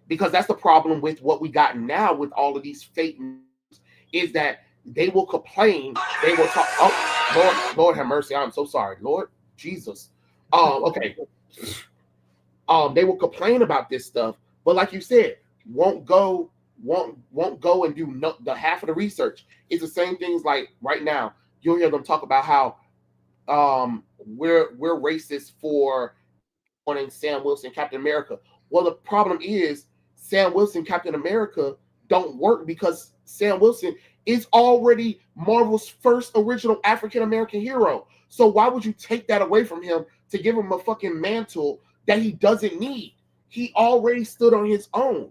Because that's the problem with what we got now with all of these fake news, is that they will complain. They will talk. Oh, Lord have mercy. I'm so sorry, Lord Jesus. Okay. They will complain about this stuff, but like you said, won't go and do the half of the research. It's the same things like right now. You'll hear them talk about how we're racist for wanting Sam Wilson Captain America. Well, the problem is Sam Wilson Captain America don't work, because Sam Wilson is already Marvel's first original African American hero. So why would you take that away from him to give him a fucking mantle that he doesn't need? He already stood on his own.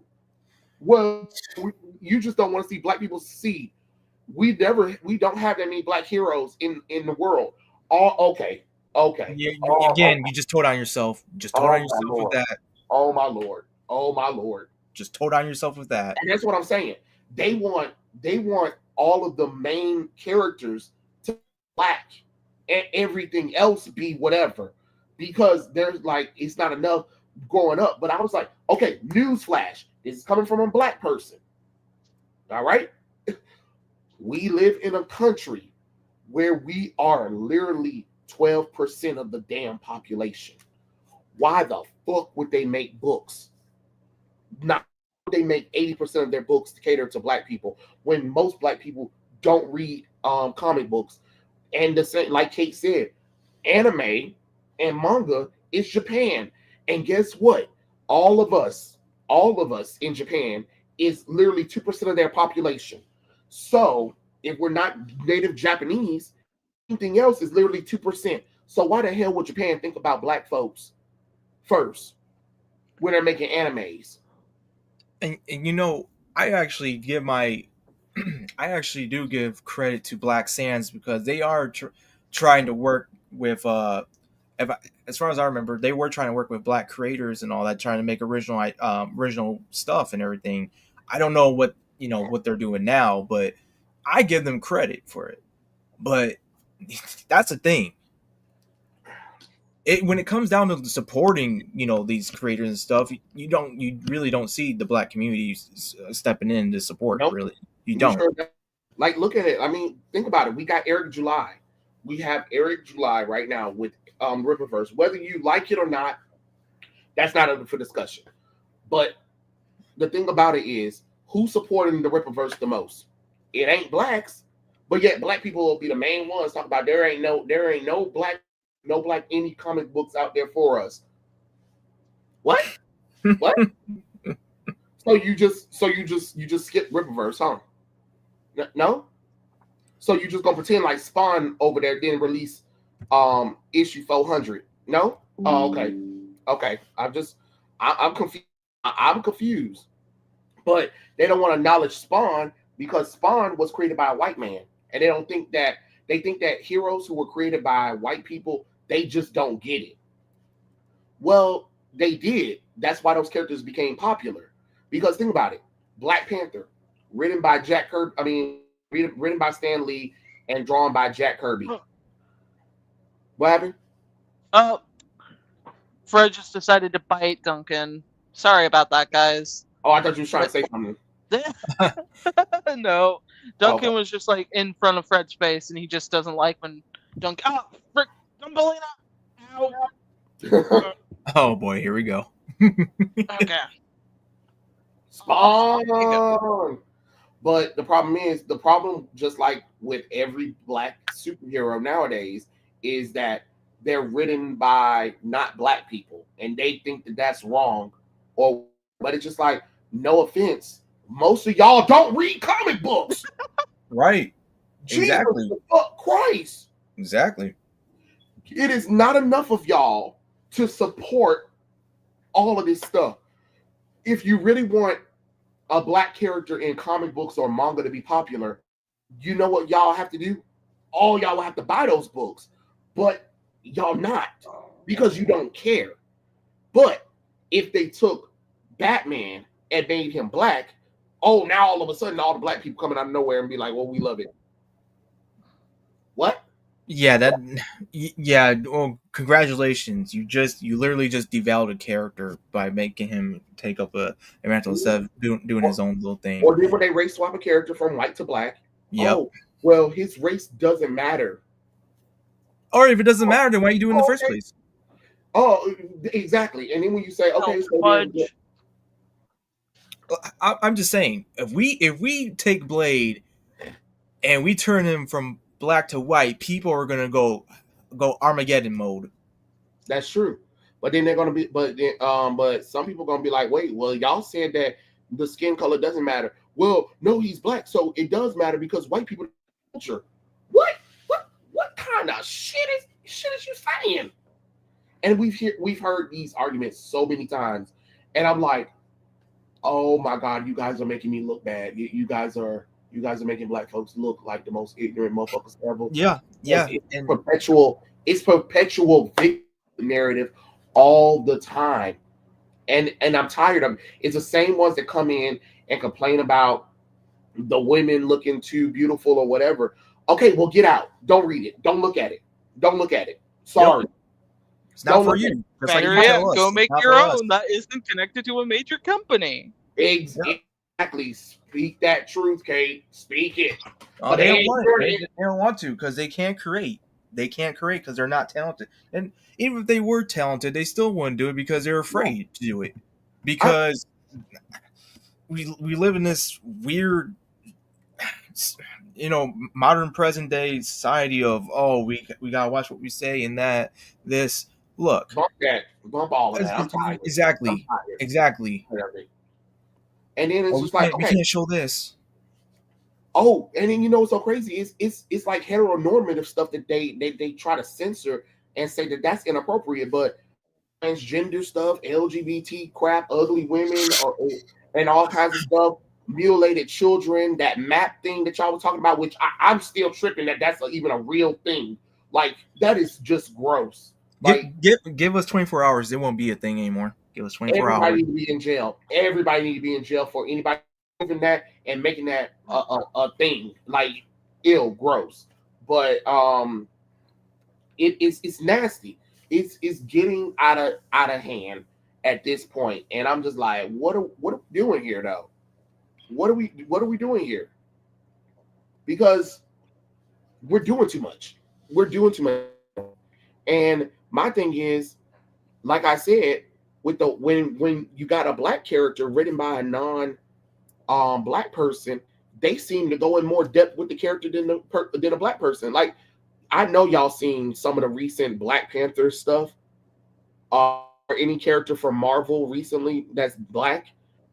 Well, you just don't want to see black people succeed. We don't have that many black heroes in the world. Okay. You just told on yourself. Just told on yourself with that. Oh my lord. Just told on yourself with that. And that's what I'm saying. They want all of the main characters to be black and everything else be whatever, because there's like, it's not enough growing up. But I was like, okay, newsflash, this is coming from a black person. All right. We live in a country where we are literally 12% of the damn population. Why the fuck would they make books? Not they make 80% of their books to cater to black people, when most black people don't read comic books. And the same, like Kate said, anime and manga is Japan. And guess what? All of us in Japan is literally 2% of their population. So if we're not native Japanese, anything else is literally 2%. So why the hell would Japan think about black folks first when they're making animes? And I actually do give credit to Black Sands, because they are trying to work with as far as I remember, they were trying to work with black creators and all that, trying to make original stuff and everything. I don't know what what they're doing now, but I give them credit for it. But that's the thing. When it comes down to supporting, these creators and stuff, you really don't see the black community stepping in to support. Nope. Really, you don't. Sure. Like, look at it. I mean, think about it. We got Eric July. We have Eric July right now with Rippaverse. Whether you like it or not, that's not up for discussion. But the thing about it is, who's supporting the Rippaverse the most? It ain't blacks, but yet black people will be the main ones talking about there ain't no black indie comic books out there for us. What? What? So you just skip Rippaverse, huh? No? So you just gonna pretend like Spawn over there didn't release issue 400? No? Oh, okay. Okay. I'm confused. I'm confused. But they don't want to acknowledge Spawn because Spawn was created by a white man. And they think that heroes who were created by white people, they just don't get it. Well, they did. That's why those characters became popular. Because think about it. Black Panther, written by written by Stan Lee and drawn by Jack Kirby. What happened? Fred just decided to bite Duncan. Sorry about that, guys. Oh, I thought you were trying to say something. No. Duncan was just like in front of Fred's face, and he just doesn't like when Duncan. Oh, frick! Thumbelina! Ow! Oh boy, here we go. Okay. Spawn! But the problem, just like with every black superhero nowadays, is that they're written by not black people, and they think that that's wrong. But it's just like, no offense, most of y'all don't read comic books. Right. Jesus exactly. Christ. Exactly. It is not enough of y'all to support all of this stuff. If you really want a black character in comic books or manga to be popular, you know what y'all have to do? All y'all will have to buy those books. But y'all not, because you don't care. But if they took Batman and made him black, now all of a sudden all the black people coming out of nowhere and be like, well, we love it. What? Yeah, well, congratulations. You literally just devalued a character by making him take up a mantle instead of doing his own little thing. Or then when they race swap a character from white to black, yep. Well, his race doesn't matter. Or if it doesn't matter, then why are you doing it in the first place? Oh, exactly. And then when you say, okay, I'm just saying, if we take Blade and we turn him from black to white, people are gonna go Armageddon mode. That's true. But then they're gonna be, but some people are gonna be like, wait, well, y'all said that the skin color doesn't matter. Well, no, he's black, so it does matter because white people culture. What kind of shit is you saying? And we've heard these arguments so many times, and I'm like, oh my God, you guys are making me look bad. You guys are making black folks look like the most ignorant motherfuckers ever. Yeah. It's perpetual victim narrative all the time. And I'm tired of it. It's the same ones that come in and complain about the women looking too beautiful or whatever. Okay, well, get out. Don't read it. Don't look at it. Sorry. Yep. It's not for you. Go make your own. That isn't connected to a major company. Exactly. Speak that truth, Kate. Speak it. But they don't want to because they can't create. They can't create because they're not talented. And even if they were talented, they still wouldn't do it because they're afraid to do it. Because we live in this weird, modern present day society of, we gotta watch what we say and this. Look, bump all of that. I'm tired. Exactly. And then it's just like, we can't show this. Oh, and then what's so crazy is it's like heteronormative stuff that they try to censor and say that that's inappropriate, but transgender stuff, LGBT crap, ugly women, and all kinds of stuff, mutilated children, that map thing that y'all were talking about, which I'm still tripping that that's even a real thing. Like, that is just gross. Like, give us 24 hours. It won't be a thing anymore. Give us 24 everybody hours. need to be in jail. Everybody need to be in jail for anybody doing that and making that a thing. Like, ill, gross. But it's nasty. It's getting out of hand at this point, and I'm just like, what are we doing here though? What are we doing here? Because we're doing too much. We're doing too much. And my thing is, like I said, with the when you got a black character written by a non black person, they seem to go in more depth with the character than a black person. Like, I know y'all seen some of the recent Black Panther stuff, or any character from Marvel recently that's black.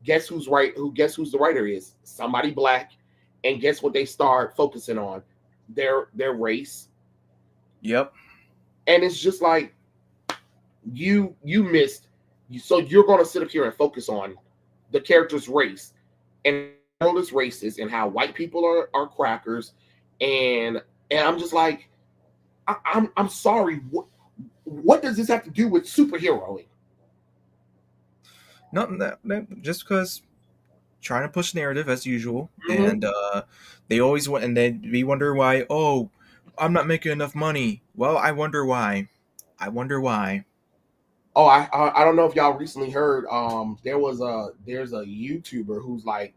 Guess who's right? Guess who's the writer is? Somebody black. And guess what they start focusing on? Their race. Yep. And it's just like, you missed. So you're going to sit up here and focus on the character's race, and the world is racist, and how white people are crackers, and I'm just like, I'm sorry. What does this have to do with superheroing? Nothing. Just because trying to push narrative as usual, and they always want, and then we wonder why. Oh, I'm not making enough money. Well, I wonder why. Oh, I don't know if y'all recently heard. There's a YouTuber who's like,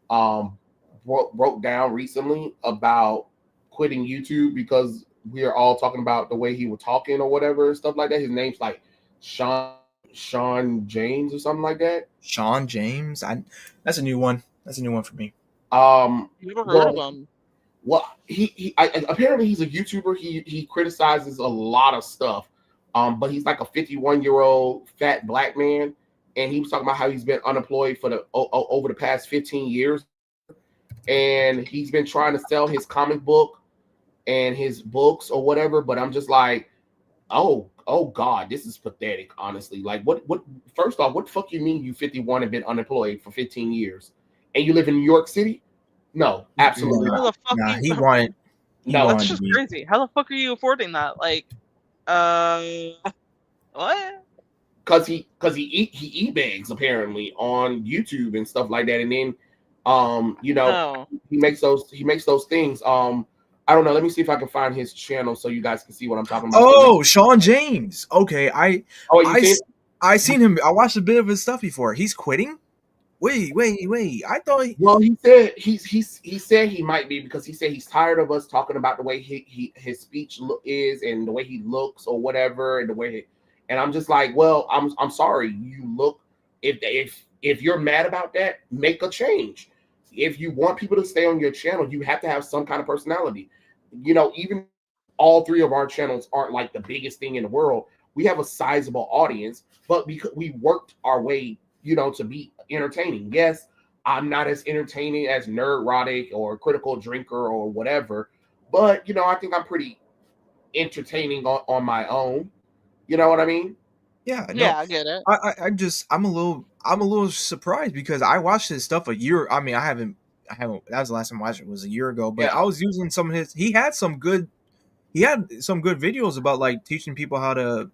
broke down recently about quitting YouTube because we are all talking about the way he was talking or whatever and stuff like that. His name's like Sean James or something like that. Sean James, that's a new one. That's a new one for me. Never heard of him. Well, apparently he's a YouTuber. He criticizes a lot of stuff. But he's like a 51-year-old fat black man, and he was talking about how he's been unemployed for over the past 15 years, and he's been trying to sell his comic book and his books or whatever. But I'm just like, oh God, this is pathetic, honestly. Like, what? First off, what the fuck you mean you 51 and been unemployed for 15 years, and you live in New York City? No, absolutely not. He wanted. No, that's just crazy. How the fuck are you affording that? Like, what? Because he e-bags apparently on YouTube and stuff like that, and then he makes those things. I don't know. Let me see if I can find his channel so you guys can see what I'm talking about. Oh, Sean James. Okay, I seen him. I watched a bit of his stuff before. He's quitting. Wait. I thought. Well, he said he said he might be, because he said he's tired of us talking about the way his speech is and the way he looks or whatever, and the way. And I'm just like, well, I'm sorry. You look, if you're mad about that, make a change. If you want people to stay on your channel, you have to have some kind of personality. Even all three of our channels aren't like the biggest thing in the world. We have a sizable audience, but because we worked our way, to be entertaining. Yes, I'm not as entertaining as Nerdrotic or Critical Drinker or whatever, but I think I'm pretty entertaining on my own. You know what I mean? Yeah, I get it. I'm a little surprised because I watched his stuff a year. I mean, I haven't. That was the last time I watched it, was a year ago. But yeah. I was using some of his. He had some good videos about like teaching people how to,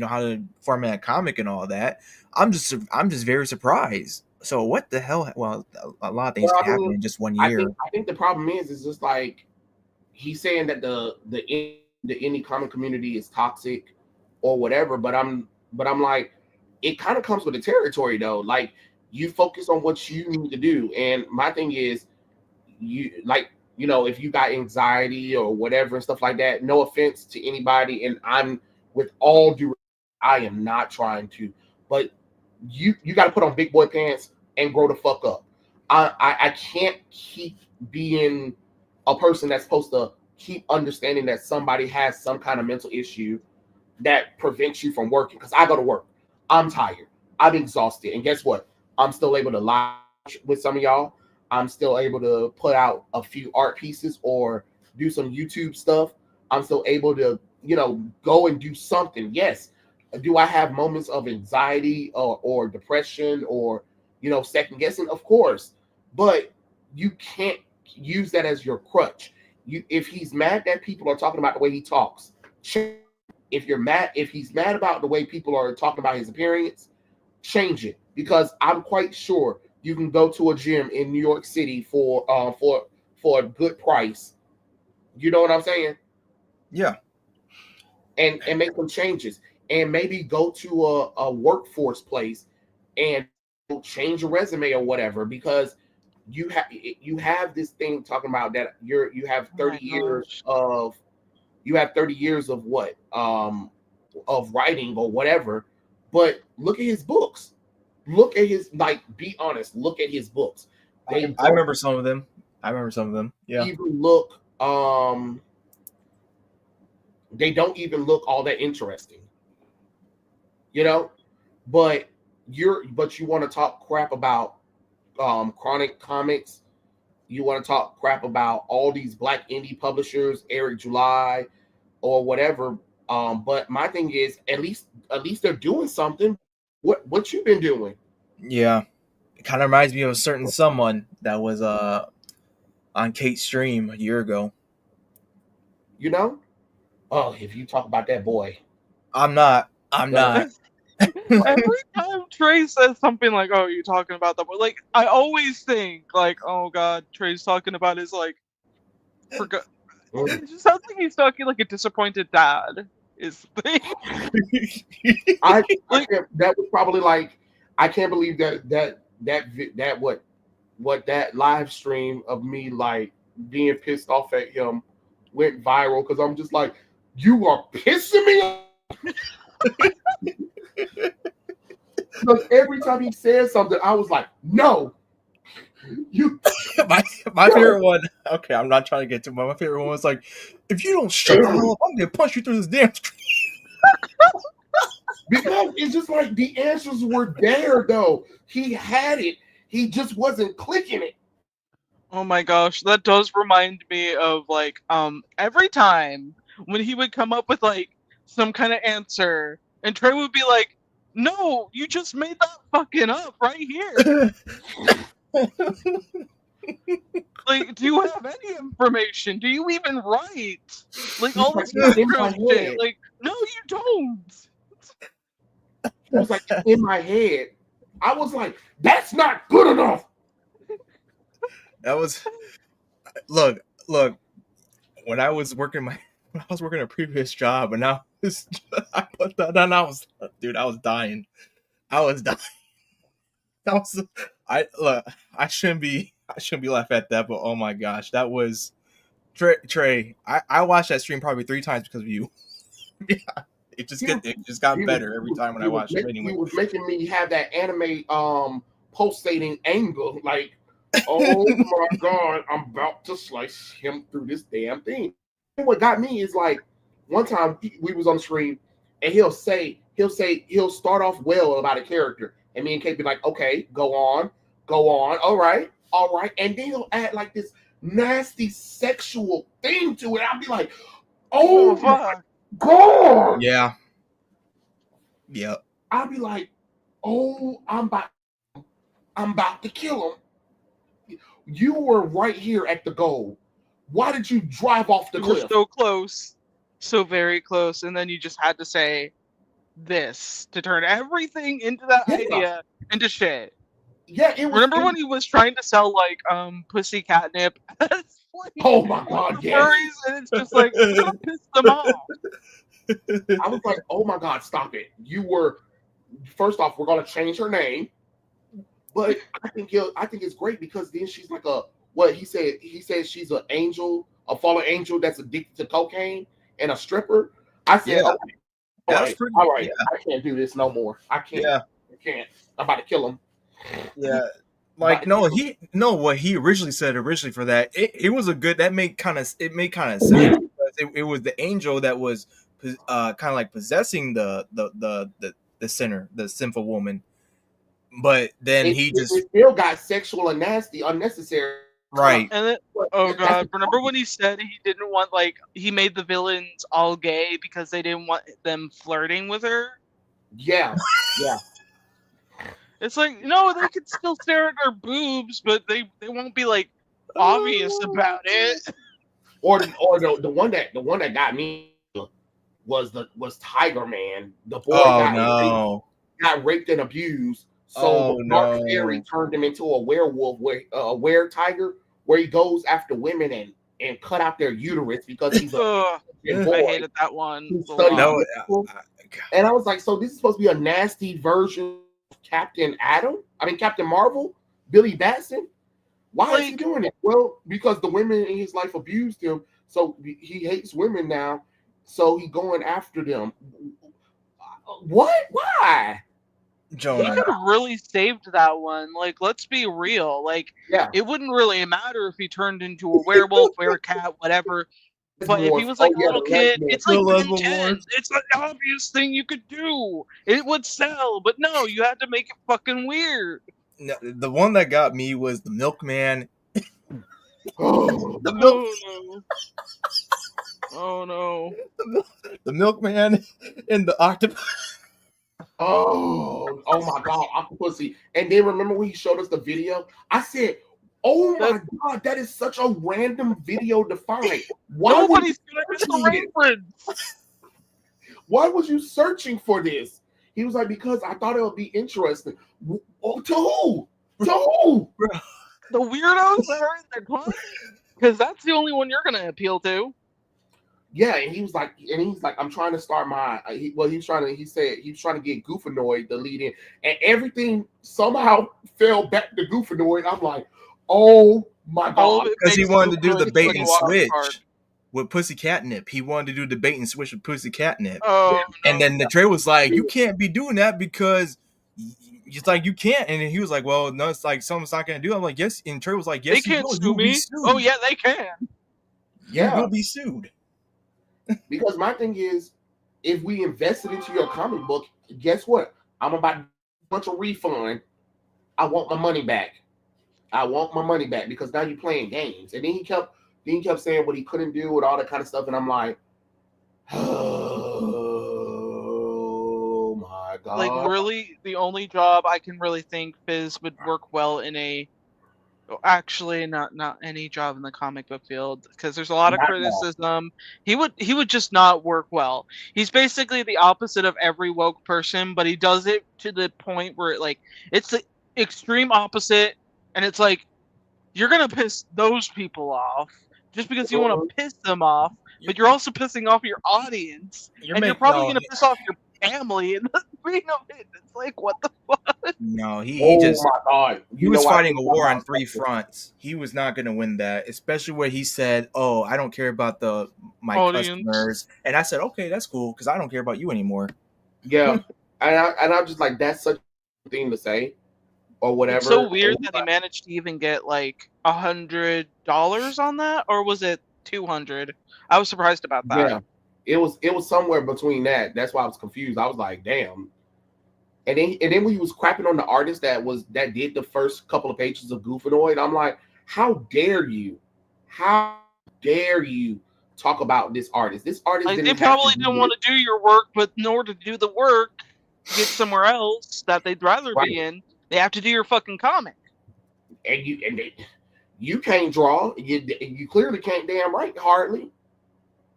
how to format a comic and all that. I'm just very surprised. So what the hell? Well, a lot of things can happen in just 1 year. I think the problem is just like, he's saying that the indie comic community is toxic or whatever, but I'm like, it kind of comes with the territory though. Like, you focus on what you need to do, and my thing is, if you got anxiety or whatever and stuff like that, no offense to anybody, and I'm with all due, I am not trying to, but you got to put on big boy pants and grow the fuck up. I can't keep being a person that's supposed to keep understanding that somebody has some kind of mental issue that prevents you from working. Because I go to work, I'm tired, I'm exhausted, and guess what? I'm still able to live with some of y'all. I'm still able to put out a few art pieces or do some YouTube stuff. I'm still able to, go and do something. Yes. Do I have moments of anxiety or depression or, second guessing? Of course. But you can't use that as your crutch. If he's mad that people are talking about the way he talks, If you're mad, if he's mad about the way people are talking about his appearance, change it, because I'm quite sure you can go to a gym in New York City for a good price. You know what I'm saying? Yeah. And make some changes, and maybe go to a workforce place and change your resume or whatever, because you have this thing talking about that you have 30 years of what of writing or whatever. But look at his books. Look at his, like, be honest, look at his books. I remember some of them. Yeah. Even look they don't even look all that interesting. You know? But you want to talk crap about Chronic Comics. You want to talk crap about all these black indie publishers, Eric July or whatever. But my thing is, at least they're doing something. What you been doing? Yeah. It kind of reminds me of a certain someone that was on Kate's stream a year ago. You know? Oh, if you talk about that boy. I'm not. Every time Trey says something like, "Oh, you're talking about that," like, I always think like, "Oh God, Trey's talking about his like." It just sounds like he's talking like a disappointed dad. Is the thing. That was probably like, I can't believe that live stream of me like being pissed off at him went viral, because I'm just like, you are pissing me off. Because every time he said something, I was like, no. You my favorite one. Okay, I'm not trying to get to my favorite one was like, if you don't shut the hell up, I'm gonna punch you through this damn screen. Because it's just like the answers were there though. He had it. He just wasn't clicking it. Oh my gosh, that does remind me of like every time when he would come up with like some kind of answer, and Trey would be like, "No, you just made that fucking up right here." Like, do you have any information? Do you even write? Like all this background shit. Like, no, you don't. It was like in my head. I was like, that's not good enough. That was look. When I was working a previous job, and now I put that on. I was dying. I shouldn't be laughing at that, but oh my gosh, that was Trey. I watched that stream probably 3 times because of you. Yeah, it just got better every time when I watched it. Anyway, he was making me have that anime pulsating anger, like, oh my god, I'm about to slice him through this damn thing. And what got me is like, one time we was on the stream, and he'll start off well about a character, and me and Kate be like, okay, go on, all right, and then he'll add like this nasty sexual thing to it. I'll be like, oh my god. Yeah. Yep. I'll be like, oh, I'm about to kill him. You were right here at the goal. Why did you drive off the cliff? So close. So very close. And then you just had to say this to turn everything into that idea into shit. Yeah, remember when he was trying to sell like pussy catnip? Oh my god, yes. Furries, and it's just like, it's gonna piss them off. I was like, oh my god, stop it. You were, first off, we're gonna change her name. But I think it's great, because then she's like he said she's an angel, a fallen angel that's addicted to cocaine and a stripper. I said, yeah. Okay, all right, yeah. I can't do this no more. I can't. Yeah. I can't. I'm about to kill him. Yeah. Like what he originally said for that, it was a good, it made kind of sense, because it was the angel that was kind of like possessing the sinner, the sinful woman. But then it still got sexual and nasty, unnecessary. Right. And then, oh god, remember when he said he didn't want, like, he made the villains all gay because they didn't want them flirting with her? Yeah. Yeah. It's like, no, they could still stare at her boobs, but they won't be like obvious about it. Or the one that got me, was Tiger Man. The boy Oh got raped and abused. So Oh, the dark no. fairy turned him into a werewolf, where a were tiger, where he goes after women and cut out their uterus because he's a Ugh, boy. I hated that one. who a studies lot. miracles. And I was like, so this is supposed to be a nasty version of Captain Marvel, Billy Batson. Why is he doing it? Well, because the women in his life abused him, so he hates women now. So he going after them. What? Why? He Jonah. could have really saved that one. Like, let's be real. Like, Yeah. it wouldn't really matter if he turned into a werewolf, werecat, whatever. But if he was like a little kid, it's like Ben 10. It's an obvious thing you could do. It would sell, but no, you had to make it fucking weird. No, the one that got me was the milkman. The Oh no. Oh no. The milkman and the octopus. Oh my God, Octopussy. And then remember when he showed us the video? I said, oh my God, that is such a random video to find. Nobody's gonna miss the reference. Why was you searching for this? He was like, because I thought it would be interesting. Oh, to who? To who? The weirdos that are in their class? Because that's the only one you're gonna appeal to. Yeah, and he was like, I'm trying to start my. He was trying to get Goofanoid the lead in, and everything somehow fell back to Goofanoid. I'm like, oh my God, because he wanted to do the bait and switch with Pussy Catnip. He wanted to do the bait and switch with Pussy Catnip. Oh, and then the Trey was like, you can't be doing that because it's like you can't. And then he was like, well, no, it's like someone's not going to do it. I'm like, yes. And Trey was like, yes, they can't sue me. Oh yeah, they can. Yeah, you will be sued. Because my thing is, if we invested into your comic book, guess what? I'm about to do a bunch of refund. I want my money back. Because now you're playing games. And then he kept saying what he couldn't do and all that kind of stuff. And I'm like, oh my God. Like, really, the only job I can really think Fizz would work well in a. Actually, not any job in the comic book field, because there's a lot of criticism. He would just not work well. He's basically the opposite of every woke person, but he does it to the point where it's the extreme opposite, and it's like you're gonna piss those people off just because you want to piss them off, but you're also pissing off your audience, and you're probably gonna piss off your family and the queen of it. It's like, what the fuck? No, he my God. He was fighting a war on 3 fronts. He was not going to win that, especially where he said, "Oh, I don't care about my customers," and I said, "Okay, that's cool because I don't care about you anymore." Yeah, and I'm just like, that's such a thing to say, or whatever. It's so weird that he managed to even get like $100 on that, or was it 200? I was surprised about that. Yeah, it was somewhere between that. That's why I was confused. I was like, damn. And then when he was crapping on the artist that did the first couple of pages of Goofanoid, I'm like, how dare you? How dare you talk about this artist? This artist they probably didn't want to do your work, but in order to do the work, to get somewhere else that they'd rather be in, they have to do your fucking comic. And you can't draw. You clearly can't damn write hardly.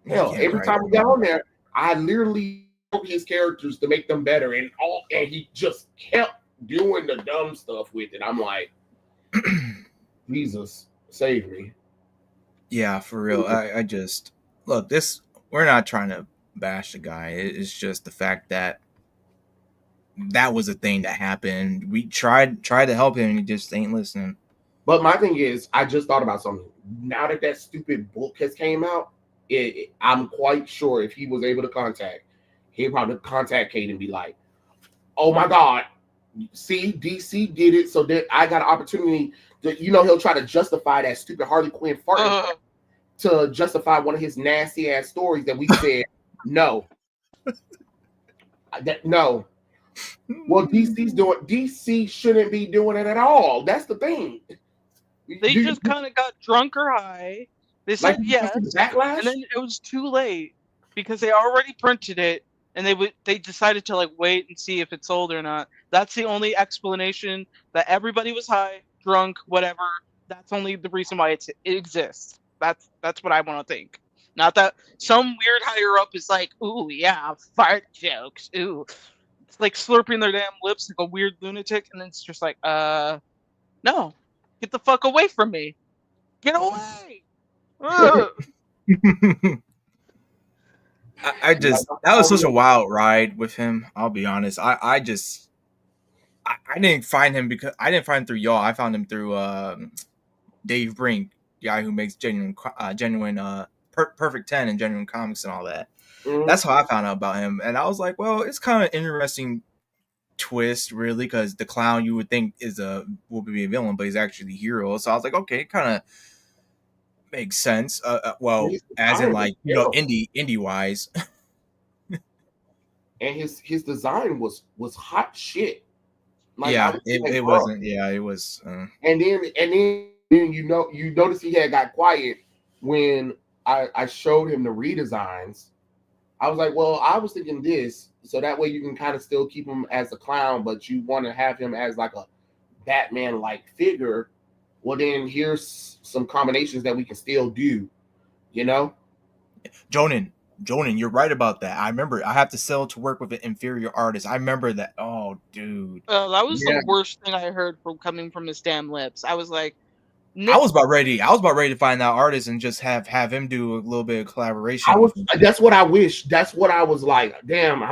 Hell, every time we got on there, I literally his characters to make them better, and he just kept doing the dumb stuff with it. I'm like, Jesus, save me. Yeah, for real. I just look, we're not trying to bash the guy. It's just the fact that was a thing that happened. We tried to help him, and he just ain't listening. But my thing is, I just thought about something. Now that stupid book has came out, I'm quite sure if he was able to contact, he'd probably contact Kate and be like, oh my God, see, DC did it, so that I got an opportunity to, he'll try to justify that stupid Harley Quinn fart to justify one of his nasty ass stories that we said no. No. Well, DC shouldn't be doing it at all. That's the thing. They just kind of got drunk or high. They said yes, backlash? And then it was too late because they already printed it, and they decided to wait and see if it sold or not. That's the only explanation, that everybody was high, drunk, whatever. That's only the reason why it exists. That's what I want to think. Not that some weird higher up is like, ooh, yeah, fart jokes. Ooh. It's like slurping their damn lips like a weird lunatic, and it's just like, no. Get the fuck away from me. Get away! Ugh. I just that was such a wild ride with him. I'll be honest. I didn't find him because I didn't find him through y'all. I found him through Dave Brink, the guy who makes Perfect 10 and genuine comics and all that. Mhm. That's how I found out about him, and I was like, well, it's kind of interesting twist, really, because the clown you would think will be a villain, but he's actually the hero. So I was like, okay, it kind of makes sense. Well, as in like indie wise. And his design was hot shit. Like, yeah, it wasn't. Yeah, it was. And then you notice he had got quiet when I showed him the redesigns. I was like, well, I was thinking this, so that way you can kind of still keep him as a clown, but you want to have him as like a Batman-like figure. Well, then here's some combinations that we can still do, you know? Jonan, you're right about that. I remember I have to sell to work with an inferior artist. I remember that. Oh, dude. That was the worst thing I heard coming from his damn lips. I was like, I was about ready to find that artist and just have him do a little bit of collaboration. That's what I wish. That's what I was like. Damn,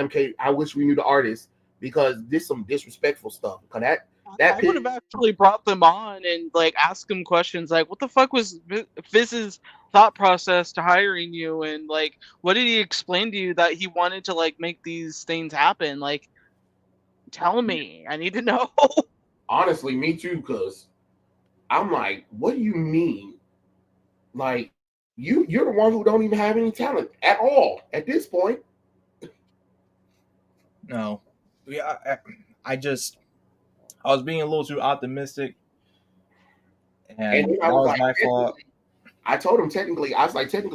Kate, I wish we knew the artist, because this some disrespectful stuff. Because I would have actually brought them on and like asked them questions like, what the fuck was Fizz's thought process to hiring you, and like, what did he explain to you that he wanted to like make these things happen? Like, tell me, I need to know. Honestly, me too, because I'm like, what do you mean? Like, you're the one who don't even have any talent at all at this point. No, yeah, I was being a little too optimistic, and that was my fault. I told him technically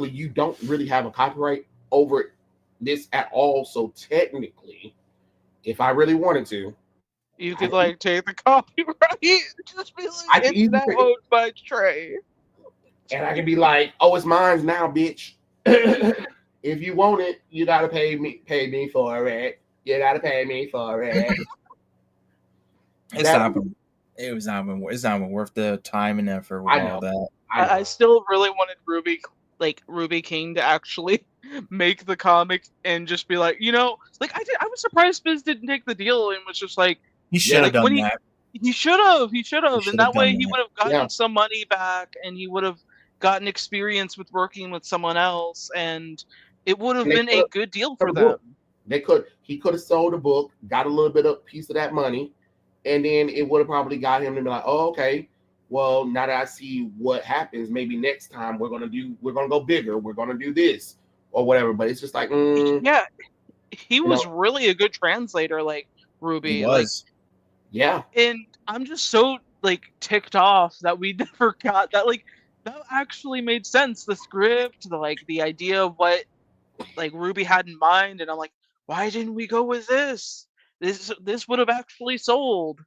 you don't really have a copyright over this at all. So technically, if I really wanted to, you could like take the copyright, just be like, it's now owned by Trey, and I can be like, oh, it's mine now, bitch. If you want it, you gotta pay me for it. You gotta pay me for it. It's not even worth the time and effort with all that. I still really wanted Ruby King to actually make the comic and just be like, you know, like I was surprised Biz didn't take the deal and was just like, he should have done that. He should have, and that way he would have gotten some money back, and he would have gotten experience with working with someone else, and it would have been a good deal for them. He could have sold a book, got a little bit of piece of that money, and then it would have probably got him to be like, oh, okay, well, now that I see what happens, maybe next time we're gonna go bigger, we're gonna do this or whatever. But it's just like, yeah, he was really a good translator, like Ruby. He was. Yeah. And I'm just so like ticked off that we never got that. Like, that actually made sense. The script, the idea of what like Ruby had in mind, and I'm like, why didn't we go with this? This would have actually sold.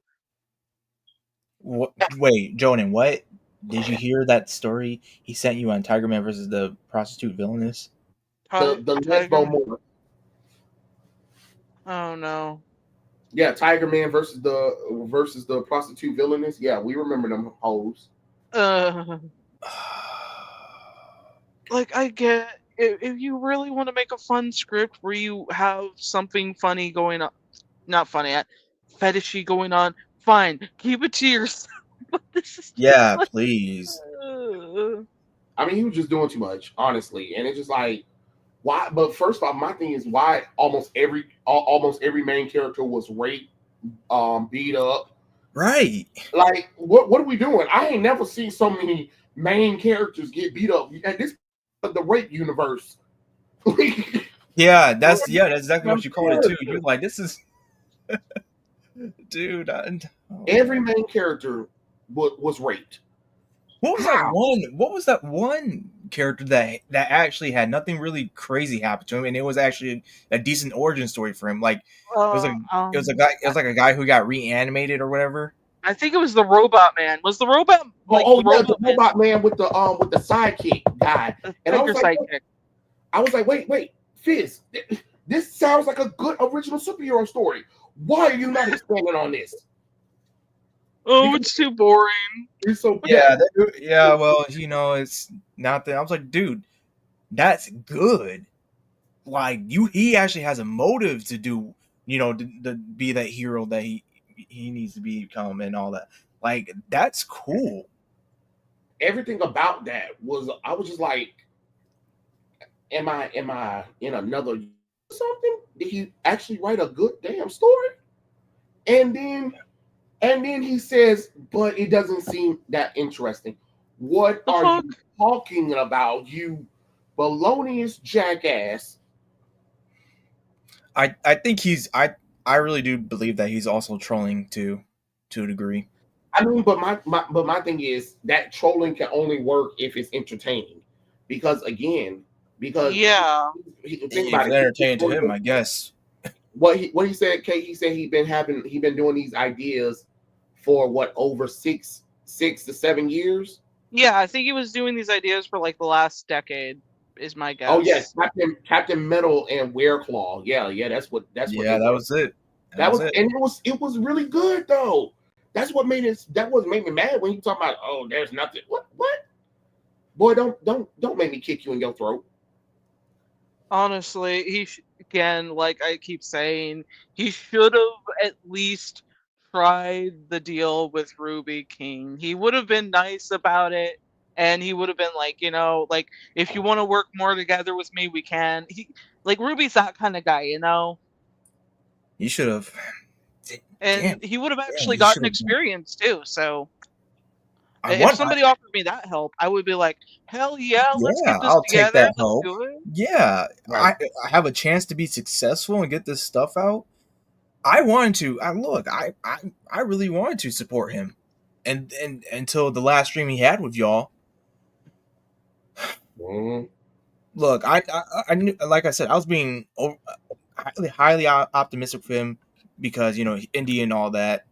Wait, Jonan, what? Did you hear that story he sent you on Tiger Man versus the prostitute villainess? The lesbo more. Oh no. Yeah, Tiger Man versus the prostitute villainess. Yeah, we remember them hoes. Like, I get if you really want to make a fun script where you have something funny going on, not funny, fetishy going on, fine, keep it to yourself. But this is please. I mean, he was just doing too much, honestly, and it's just like, why? But first off, my thing is why almost every main character was raped, beat up. Right. Like, what are we doing? I ain't never seen so many main characters get beat up. And this is the rape universe. that's exactly what you call it too. You're like, this is, dude. Every main character was raped. What was that one character that actually had nothing really crazy happen to him, and it was actually a decent origin story for him? Like, it was like a guy who got reanimated or whatever. I think it was the Robot Man. Was the Robot like Oh, the yeah, the Robot Man, robot man with the sidekick guy. the And Thinker sidekick? I was like, wait, Fizz, this sounds like a good original superhero story. Why are you not expanding on this? Oh, Because it's too boring. it's so Yeah, yeah. Well, it's not that. I was like, dude, that's good. Like he actually has a motive to do, to be that hero that he needs to become and all that. Like that's cool. everything about that was, I was just like, am I in another something? Did he actually write a good damn story? And then he says, but it doesn't seem that interesting. What The are fuck? you talking about, you baloneyous jackass? I think I really do believe that he's also trolling to a degree. I mean, but my thing is that trolling can only work if it's entertaining, because again, because Yeah. think If about it's it. entertaining to him, I guess. What he said, Kate. He said he been doing these ideas for what, over 6 to 7 years. Yeah, I think he was doing these ideas for like the last decade, is my guess. Oh yes, Captain Metal and Wereclaw. Yeah, that's what Yeah, they that were. was it. That was it. And it was really good though. That's what made it. That was made me mad when you talk about, oh, there's nothing. What? Boy, don't make me kick you in your throat. Honestly, again, like I keep saying, he should have at least tried the deal with Ruby King. He would have been nice about it, and he would have been like, like, if you want to work more together with me, we can. Like Ruby's that kind of guy, You should have. Damn, and he would have actually you should gotten have. experience too. So I if want. somebody offered me that help, I would be like, hell yeah, let's Yeah, get this I'll take together. that Let's help. do it. Yeah, Right. I have a chance to be successful and get this stuff out. I wanted to. I really wanted to support him, and until the last stream he had with y'all. Mm-hmm. Look, I knew, like I said, I was being highly optimistic for him because India and all that.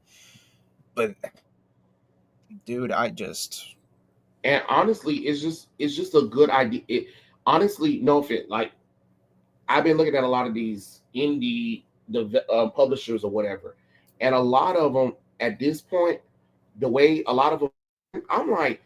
But dude, And honestly, it's just a good idea. Honestly, no offense. Like, I've been looking at a lot of these indie publishers or whatever, and a lot of them at this point, the way a lot of them, I'm like,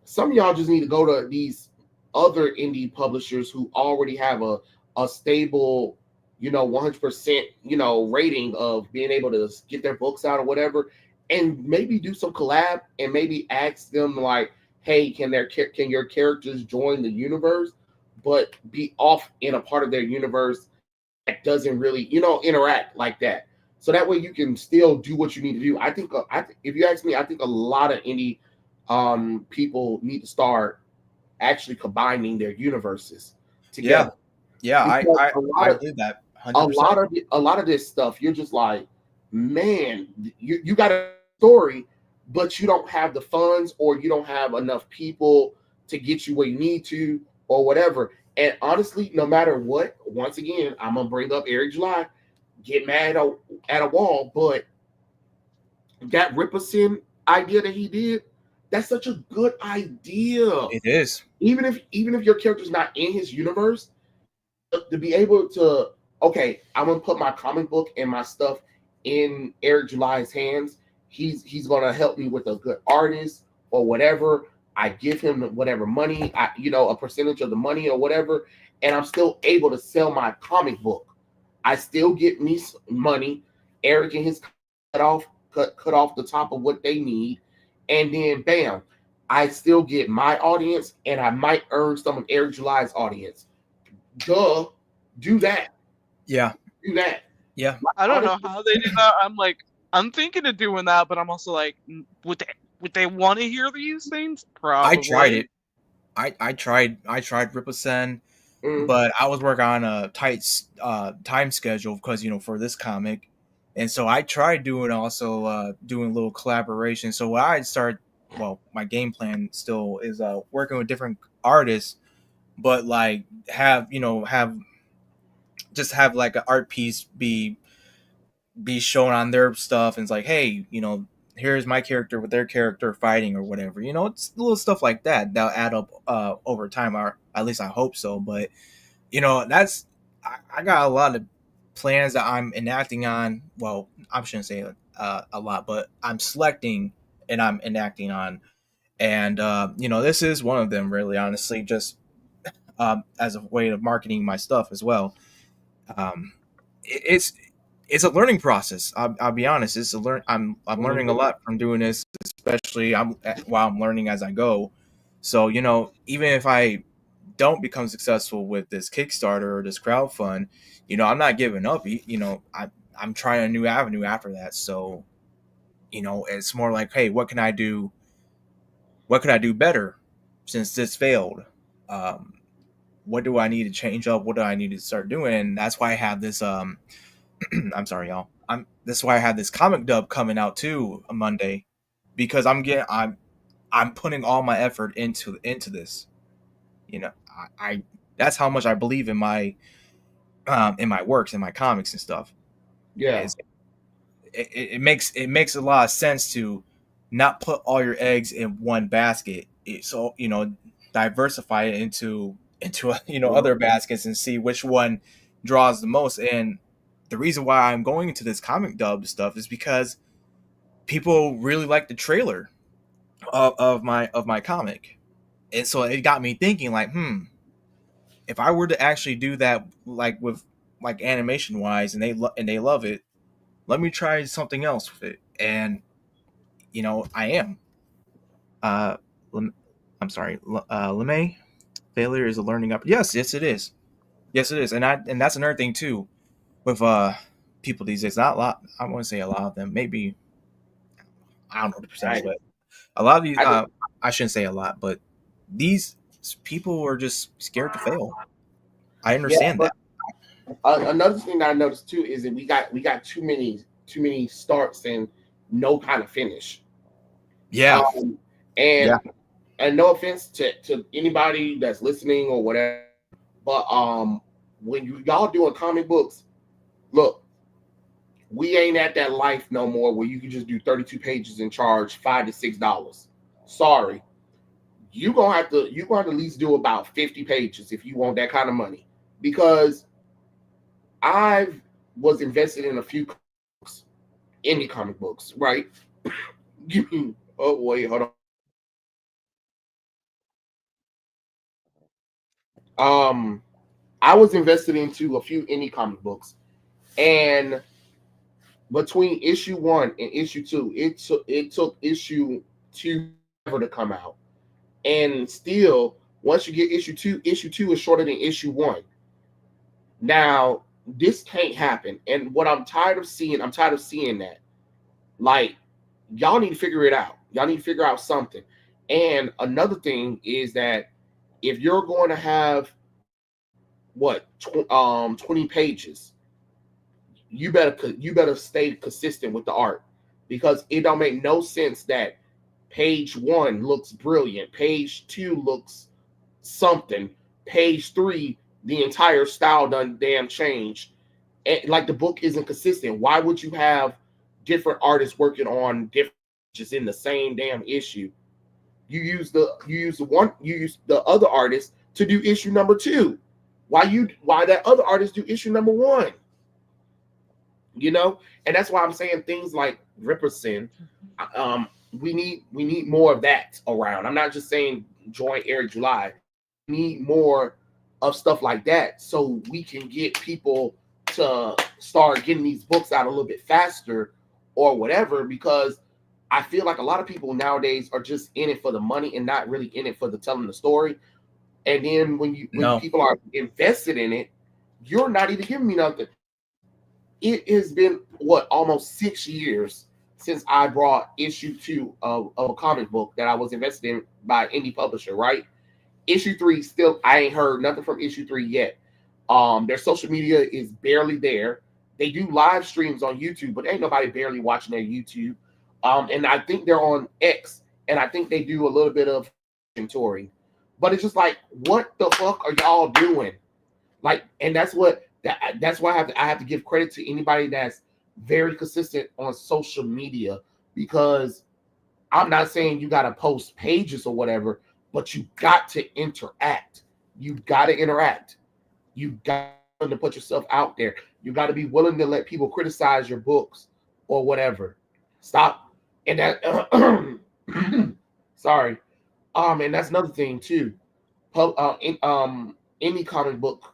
some of y'all just need to go to these other indie publishers who already have a stable, 100%, rating of being able to get their books out or whatever, and maybe do some collab and maybe ask them like, hey, can your characters join the universe, but be off in a part of their universe that doesn't really, interact like that. So that way you can still do what you need to do. I think, if you ask me, I think a lot of indie people need to start actually combining their universes together. Yeah, Because I believe that 100%. a lot of this stuff, you're just like, man, you got a story, but you don't have the funds, or you don't have enough people to get you where you need to, or whatever. And honestly, no matter what, once again, I'm gonna bring up Eric July, get mad at a wall, but that Ripperson idea that he did, that's such a good idea. It is. Even if your character's not in his universe, to be able to, okay, I'm gonna put my comic book and my stuff in Eric July's hands. He's gonna help me with a good artist or whatever. I give him whatever money, a percentage of the money or whatever, and I'm still able to sell my comic book. I still get me some money. Eric and his cut off the top of what they need, and then bam, I still get my audience, and I might earn some of Eric July's audience. Duh, do that. Yeah. Do that. Yeah. I don't know how they did that. I'm thinking of doing that, but I'm also like, would they want to hear these things? Probably. I tried it. I tried Ripperson, but I was working on a tight time schedule because for this comic, and so I tried doing a little collaboration. So what I started, my game plan still is working with different artists, but like have like an art piece be shown on their stuff, and it's like, hey, here's my character with their character fighting or whatever. You know, it's little stuff like that that'll add up over time, or at least I hope so. But you know, I got a lot of plans that I'm enacting on. Well, I shouldn't say a lot, but I'm selecting and I'm enacting on. And you know, this is one of them. Really, honestly, just as a way of marketing my stuff as well. Um, it's a learning process. I'll be honest. It's a learn. I'm learning a lot from doing this, especially while I'm learning as I go. So you know, even if I don't become successful with this Kickstarter or this crowdfund, you know, I'm not giving up. You know, I'm trying a new avenue after that. So you know, it's more like, hey, what can I do? What could I do better since this failed? What do I need to change up? What do I need to start doing? And that's why I have this. I'm sorry, y'all. That's why I have this comic dub coming out too on Monday, because I'm putting all my effort into this. You know, I that's how much I believe in my works, in my comics and stuff. Yeah. It makes a lot of sense to not put all your eggs in one basket. So you know, diversify it into you know, other baskets and see which one draws the most. And the reason why I'm going into this comic dub stuff is because people really like the trailer of my comic, and so it got me thinking like, if I were to actually do that, like with like animation wise, and they love it, let me try something else with it. And you know, I am. Uh, I'm sorry, LeMay. Failure is a learning up. Yes, it is. Yes, it is. And that's another thing too with people these days. Not a lot. I want to say a lot of them. Maybe I don't know the percentage, but a lot of these. I shouldn't say a lot, but these people are just scared to fail. I understand that. Another thing that I noticed too is that we got too many starts and no kind of finish. Yeah. And no offense to anybody that's listening or whatever, but when y'all doing comic books, look, we ain't at that life no more where you can just do 32 pages and charge $5 to $6. Sorry, you're gonna have to at least do about 50 pages if you want that kind of money, because I was invested in a few indie comic books, right? Oh wait, hold on. I was invested into a few indie comic books, and between issue 1 and issue 2, it took issue 2 ever to come out, and still, once you get issue 2 is shorter than issue 1. Now, this can't happen, and what I'm tired of seeing that. Like, y'all need to figure it out. Y'all need to figure out something. And another thing is that if you're going to have 20 pages, you better stay consistent with the art, because it don't make no sense that page 1 looks brilliant, page 2 looks something, page 3 the entire style done damn changed. And like, the book isn't consistent. Why would you have different artists working on different just in the same damn issue? You use the other artist to do issue number 2. Why that other artist do issue number 1? You know, and that's why I'm saying things like Ripperson. We need more of that around. I'm not just saying join Eric July. We need more of stuff like that so we can get people to start getting these books out a little bit faster or whatever, because I feel like a lot of people nowadays are just in it for the money and not really in it for the telling the story. And then when people are invested in it, you're not even giving me nothing. It has been almost 6 years since I brought issue 2 of a comic book that I was invested in by indie publisher, right? Issue 3 still, I ain't heard nothing from issue 3 yet. Their social media is barely there. They do live streams on YouTube, but ain't nobody barely watching their YouTube. And I think they're on X, and I think they do a little bit of touring. But it's just like, what the fuck are y'all doing? Like, and that's why I have to give credit to anybody that's very consistent on social media, because I'm not saying you got to post pages or whatever, but you got to interact. You got to interact. You got to put yourself out there. You got to be willing to let people criticize your books or whatever. Stop. And that, sorry. And that's another thing too. Any comic book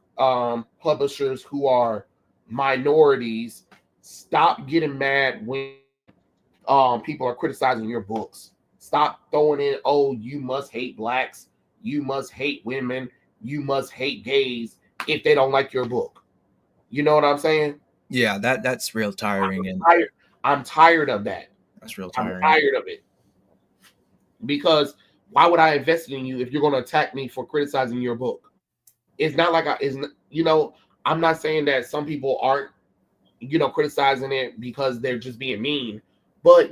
publishers who are minorities, stop getting mad when people are criticizing your books. Stop throwing in, oh, you must hate blacks, you must hate women, you must hate gays if they don't like your book. You know what I'm saying? Yeah, that's real tiring. I'm tired of that. That's real tiring. I'm tired of it. Because why would I invest in you if you're going to attack me for criticizing your book? It's not like I'm not saying that some people aren't, criticizing it because they're just being mean, but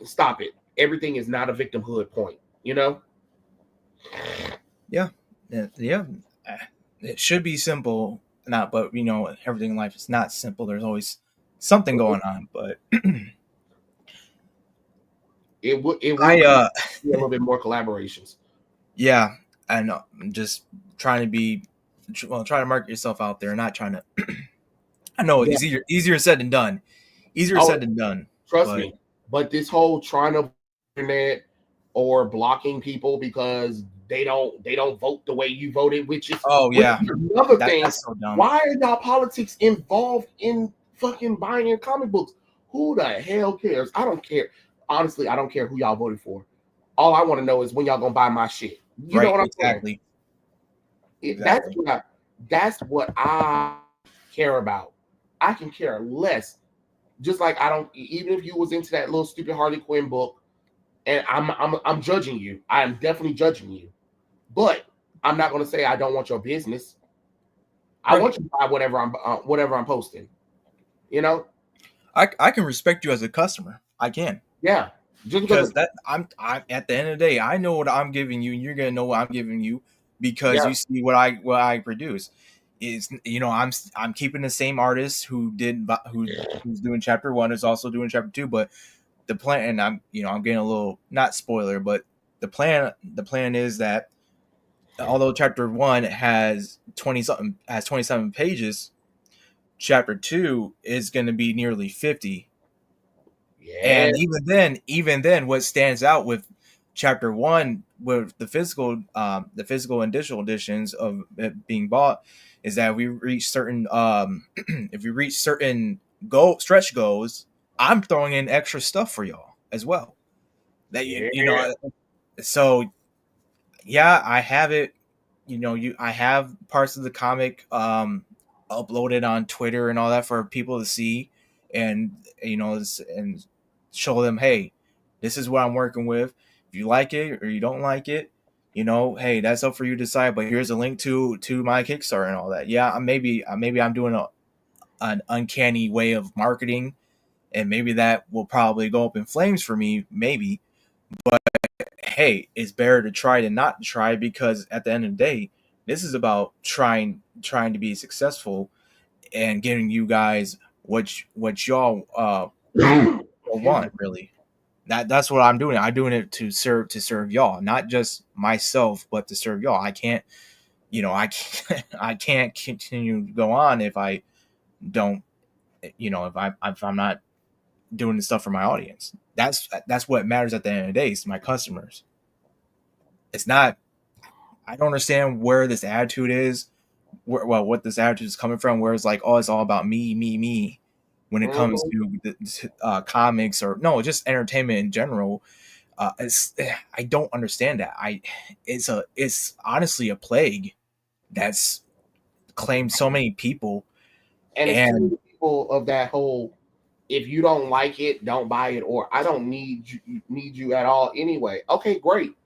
stop it. Everything is not a victimhood point, Yeah. It should be simple, but everything in life is not simple. There's always something going on, but it would be a little bit more collaborations. Yeah, I know. I'm just trying to market yourself out there, not trying to. I know it's easier said than done. Said than done. Trust me. But this whole trying to internet or blocking people because they don't vote the way you voted, which is another thing. That's so dumb. Why are y'all politics involved in fucking buying comic books? Who the hell cares? I don't care. Honestly, I don't care who y'all voted for. All I want to know is when y'all gonna buy my shit. You know what I'm saying? That's what I care about. I can care less. Just like I don't, even if you was into that little stupid Harley Quinn book, and I'm judging you. I am definitely judging you, but I'm not going to say I don't want your business. I want you to buy whatever I'm posting. I can respect you as a customer. I can. Yeah, just because I'm at the end of the day, I know what I'm giving you, and you're gonna know what I'm giving you because you see what I produce. Is I'm keeping the same artist who's doing chapter 1 is also doing chapter 2, but the plan, and I'm getting a little, not spoiler, but the plan is that although chapter 1 has 27 pages, chapter 2 is going to be nearly 50. Yeah. And even then what stands out with chapter 1 with the physical and digital editions of it being bought is that we reach certain if we reach certain stretch goals, I'm throwing in extra stuff for y'all as well. That so I have it. I have parts of the comic uploaded on Twitter and all that for people to see, and and show them, hey, this is what I'm working with. If you like it or you don't like it, hey, that's up for you to decide. But here's a link to my Kickstarter and all that. Yeah, maybe I'm doing an uncanny way of marketing, and maybe that will probably go up in flames for me, maybe. But hey, it's better to try than not to try, because at the end of the day, this is about trying to be successful and getting you guys what y'all want, really. That's what I'm doing. I'm doing it to serve y'all, not just myself, but to serve y'all. I can't continue to go on if I don't, if I'm not doing the stuff for my audience. That's what matters at the end of the day. It's my customers. It's not. I don't understand where this attitude is. What this attitude is coming from. Where it's like, oh, it's all about me. When it comes to the comics or just entertainment in general, I don't understand that. It's honestly a plague that's claimed so many people, and people of that whole, if you don't like it, don't buy it, or I don't need you at all anyway. Okay, great.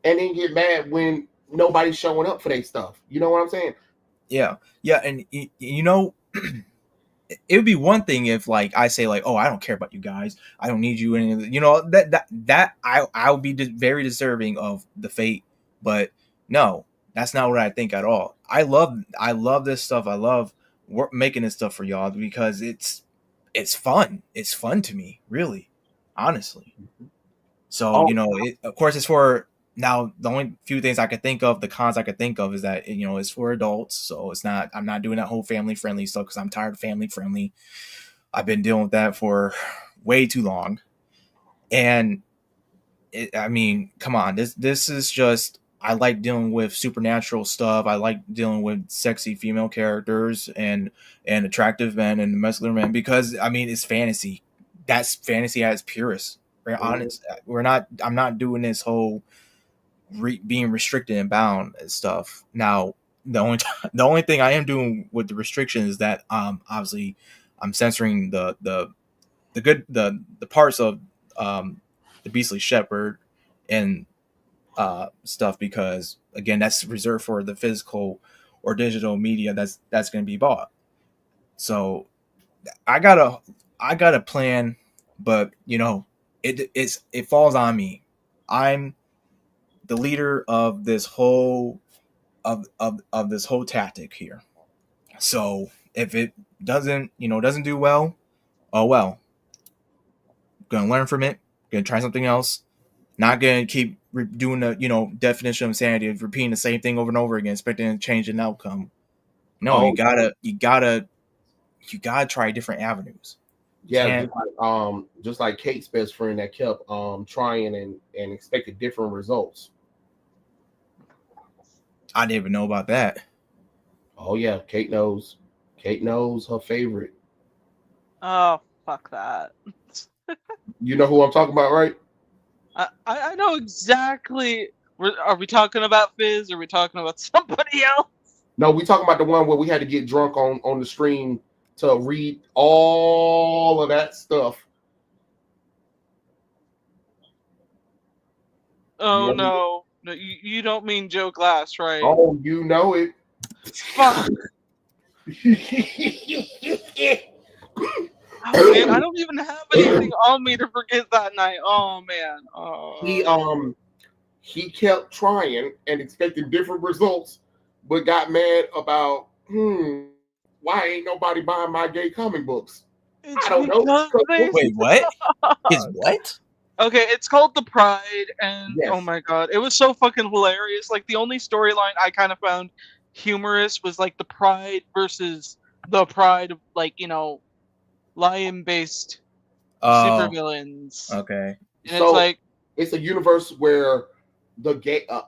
And then get mad when nobody's showing up for their stuff. You know what I'm saying? Yeah, and it would be one thing if I say oh, I don't care about you guys, I don't need you, and that I would be very deserving of the fate. But no, that's not what I think at all. I love this stuff. I love making this stuff for y'all because it's it's fun. It's fun to me, really, honestly. So, Oh, you know, of course, it's for now. The only few things I could think of, the cons I could think of, is that, you know, it's for adults. So it's not. I'm not doing that whole family friendly stuff because I'm tired of family friendly. I've been dealing with that for way too long, and I mean, come on, this is just. I like dealing with supernatural stuff. I like dealing with sexy female characters and attractive men and muscular men because, I mean, it's fantasy. That's fantasy at its purest. We're honest. We're not. I'm not doing this whole being restricted and bound and stuff. Now, the only thing I am doing with the restriction is that obviously I'm censoring the parts of the Beastly Shepherd and stuff because, again, that's reserved for the physical or digital media that's going to be bought. So I got a plan, but you know, it falls on me. I'm the leader of this whole of this whole tactic here. So if it doesn't do well, oh well. Gonna learn from it. Gonna try something else. Not gonna keep doing the definition of insanity of repeating the same thing over and over again, expecting to change an outcome. No, oh, you gotta try different avenues. yeah, Can't just like Kate's best friend that kept trying and expected different results. I didn't even know about that. Oh yeah, Kate knows. Kate knows her favorite. Oh, fuck that. You know who I'm talking about, right? I know exactly. Are we talking about Fizz? Or are we talking about somebody else? No, we talking about the one where we had to get drunk on the stream to read all of that stuff. Oh no, no, you don't mean Joe Glass, right? Oh, you know it. Fuck. Oh man, I don't even have anything on me to forget that night. Oh man. He kept trying and expected different results, but got mad about why ain't nobody buying my gay comic books? It's I don't know. Wait, what? Is what? Okay, it's called The Pride, and Yes. oh my god, it was so fucking hilarious. Like, the only storyline I kind of found humorous was like the Pride versus the Pride of, like, lion-based supervillains. Okay. And so, it's like, it's a universe where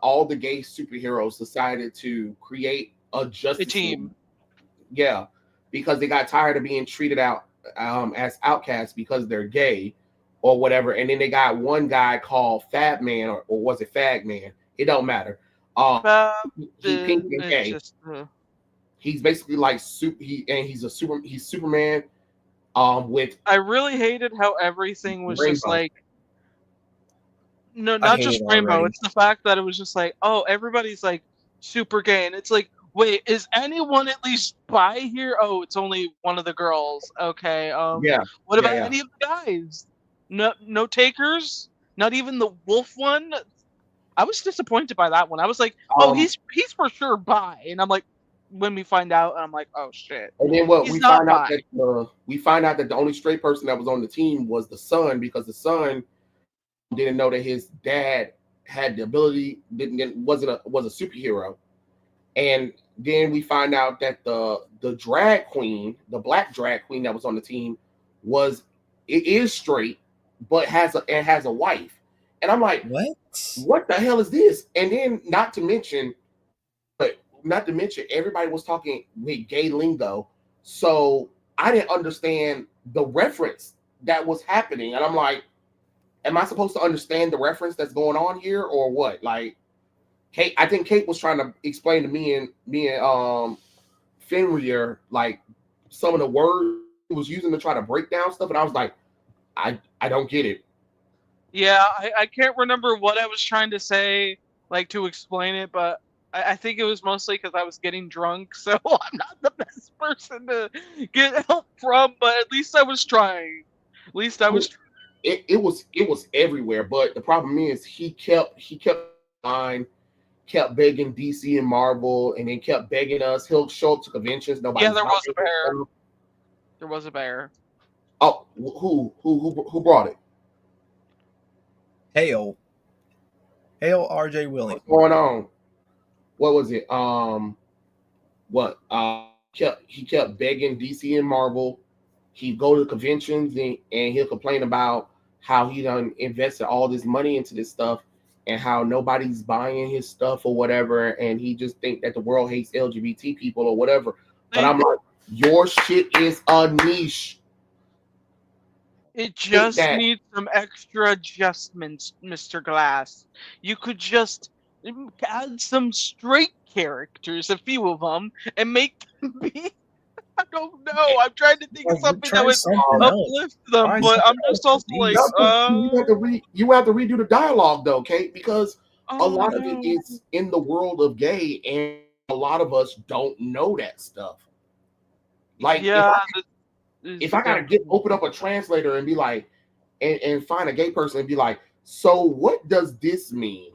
all the gay superheroes decided to create a justice team. League. Yeah, because they got tired of being treated out as outcasts because they're gay or whatever. And then they got one guy called Fab Man, or was it Fag Man? It don't matter. He pink and gay. He's basically like he's Superman. With I really hated how everything was rainbow. Just like, no, not just rainbow. Already. It's the fact that it was just like, oh, everybody's like super gay, and it's like, wait, is anyone at least bi here? Oh, it's only one of the girls. Okay. Yeah. What about any of the guys? No takers. Not even the wolf one. I was disappointed by that one. I was like, oh, he's for sure bi, and I'm like, when we find out, I'm like, oh shit. And then we find out that the only straight person that was on the team was the son, because the son didn't know that his dad had the ability, was a superhero. And then we find out that the drag queen, the black drag queen that was on the team, is straight, but has a wife. And I'm like, what the hell is this? And then not to mention everybody was talking with gay lingo. So I didn't understand the reference that was happening. And I'm like, am I supposed to understand the reference that's going on here or what? Like, Kate, I think Kate was trying to explain to me and Fenrir, like, some of the words he was using to try to break down stuff. And I was like, I don't get it. Yeah, I can't remember what I was trying to say, like, to explain it, but I think it was mostly because I was getting drunk, so I'm not the best person to get help from, but at least I was trying. At least I was. It was everywhere, but the problem is he kept line, kept begging DC and Marvel, and then kept begging us. He'll show up to conventions. Nobody. Yeah, there was a bear. There was a bear. Oh, who brought it? Hail RJ Williams. What's going on? What was it? What? He kept begging DC and Marvel. He'd go to conventions and he'll complain about how he done invested all this money into this stuff and how nobody's buying his stuff or whatever, and he just think that the world hates LGBT people or whatever. But I'm like, your shit is a niche. It just needs some extra adjustments, Mr. Glass. You could just add some straight characters, a few of them, and make them be. I don't know. I'm trying to think of something that would uplift them, but I'm just also like, you have to redo the dialogue though, Kate, because a lot of it is in the world of gay, and a lot of us don't know that stuff. Like, yeah, if I gotta open up a translator and be like, and find a gay person and be like, so what does this mean?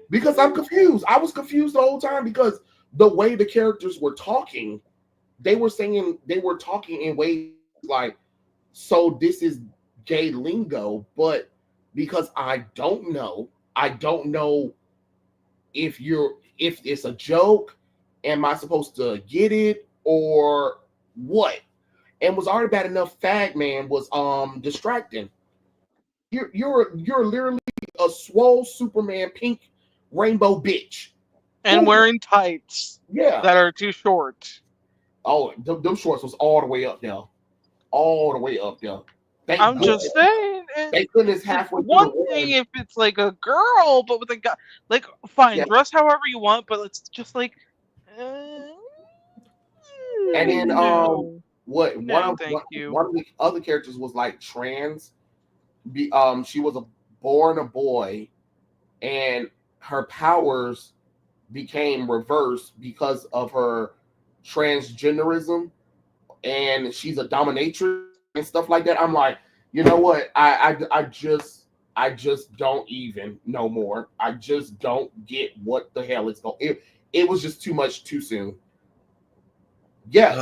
Because I'm confused. I was confused the whole time because the way the characters were talking, they were talking in ways like, so this is gay lingo, but because I don't know if it's a joke, am I supposed to get it or what? And was already bad enough. Fag Man was distracting. You're literally a swole Superman pink rainbow bitch. And wearing tights. Yeah. That are too short. Oh, them shorts was all the way up there. All the way up there. I'm just saying. Thank goodness halfway through one thing if it's like a girl, but with a guy, like, fine, dress however you want, but it's just like. And then one of the other characters was like trans. She was born a boy, and her powers became reversed because of her transgenderism, and she's a dominatrix and stuff like that. I'm like, you know what? I just don't even no more. I just don't get what the hell is going. It was just too much too soon. Yeah,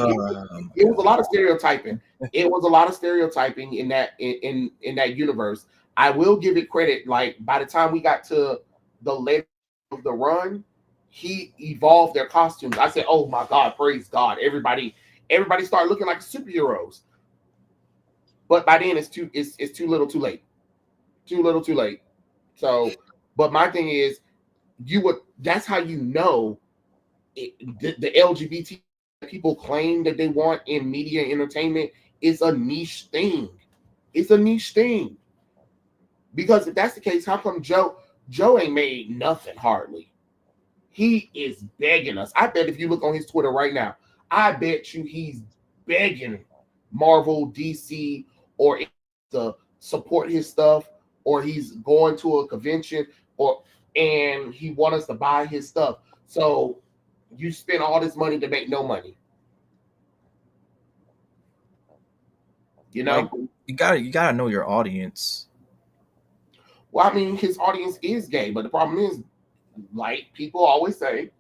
it was a lot of stereotyping. It was a lot of stereotyping in that universe. I will give it credit. Like, by the time we got to the later of the run, he evolved their costumes. I said, "Oh my God, praise God!" Everybody started looking like superheroes. But by then, it's too little, too late. Too little, too late. So, but my thing is, that's how you know the LGBT people claim that they want in media and entertainment is a niche thing. It's a niche thing. Because if that's the case, how come Joe ain't made nothing hardly? He is begging us. I bet if you look on his Twitter right now, I bet you he's begging Marvel, DC, or to support his stuff, or he's going to a convention, and he wants us to buy his stuff. So you spend all this money to make no money. You know, like, you gotta know your audience. Well, I mean, his audience is gay, but the problem is, like people always say,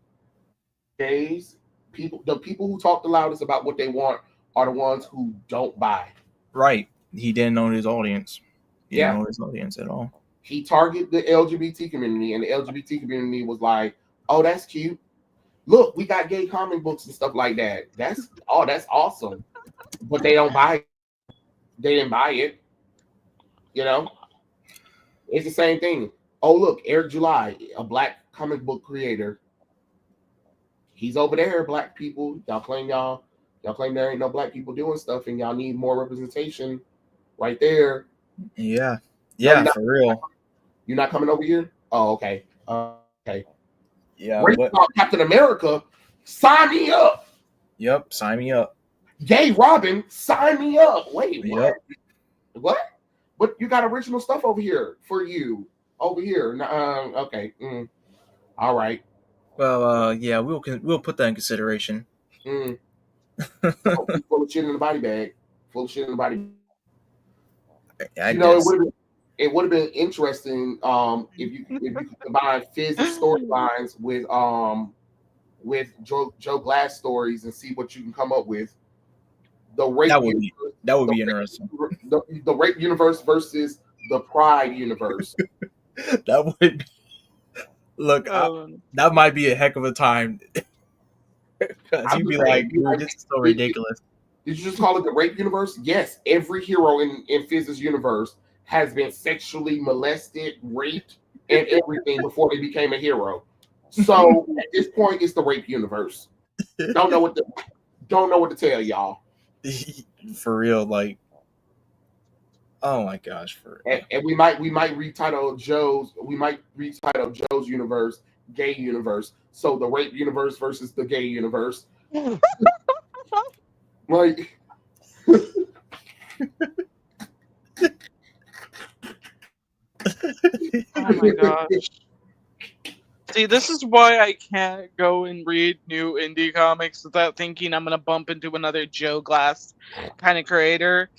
the people who talk the loudest about what they want are the ones who don't buy. Right. He didn't know his audience. He didn't know his audience at all. He targeted the LGBT community, and the LGBT community was like, "Oh, that's cute. Look, we got gay comic books and stuff like that. That's awesome." But they don't buy it. They didn't buy it. You know, it's the same thing. Oh, look, Eric July, a black comic book creator. He's over there, black people. Y'all claim there ain't no black people doing stuff, and y'all need more representation right there. Yeah. Yeah, no, for real. You're not coming over here? Oh, okay. Okay. Yeah. Captain America, sign me up. Yep, sign me up. Gay Robin, sign me up. Wait, what? Yep. What? But you got original stuff over here for you. Over here. Okay. All right. Well, yeah, we'll put that in consideration. Full of shit in the body bag. Full of shit in the body. It would have been interesting if you combine Fizz's storylines with Joe Glass stories and see what you can come up with. the rape That would universe, be interesting. the rape universe versus the Pride universe. That would be, look. That might be a heck of a time. Because you'd be like, dude, this is so ridiculous. Did you just call it the rape universe? Yes, every hero in Fizz's universe has been sexually molested, raped, and everything before they became a hero. So at this point, it's the rape universe. Don't know what to tell y'all. For real, like, oh my gosh, and we might retitle Joe's universe gay universe. So the rape universe versus the gay universe. Like, oh my gosh. See, this is why I can't go and read new indie comics without thinking I'm gonna bump into another Joe Glass kind of creator.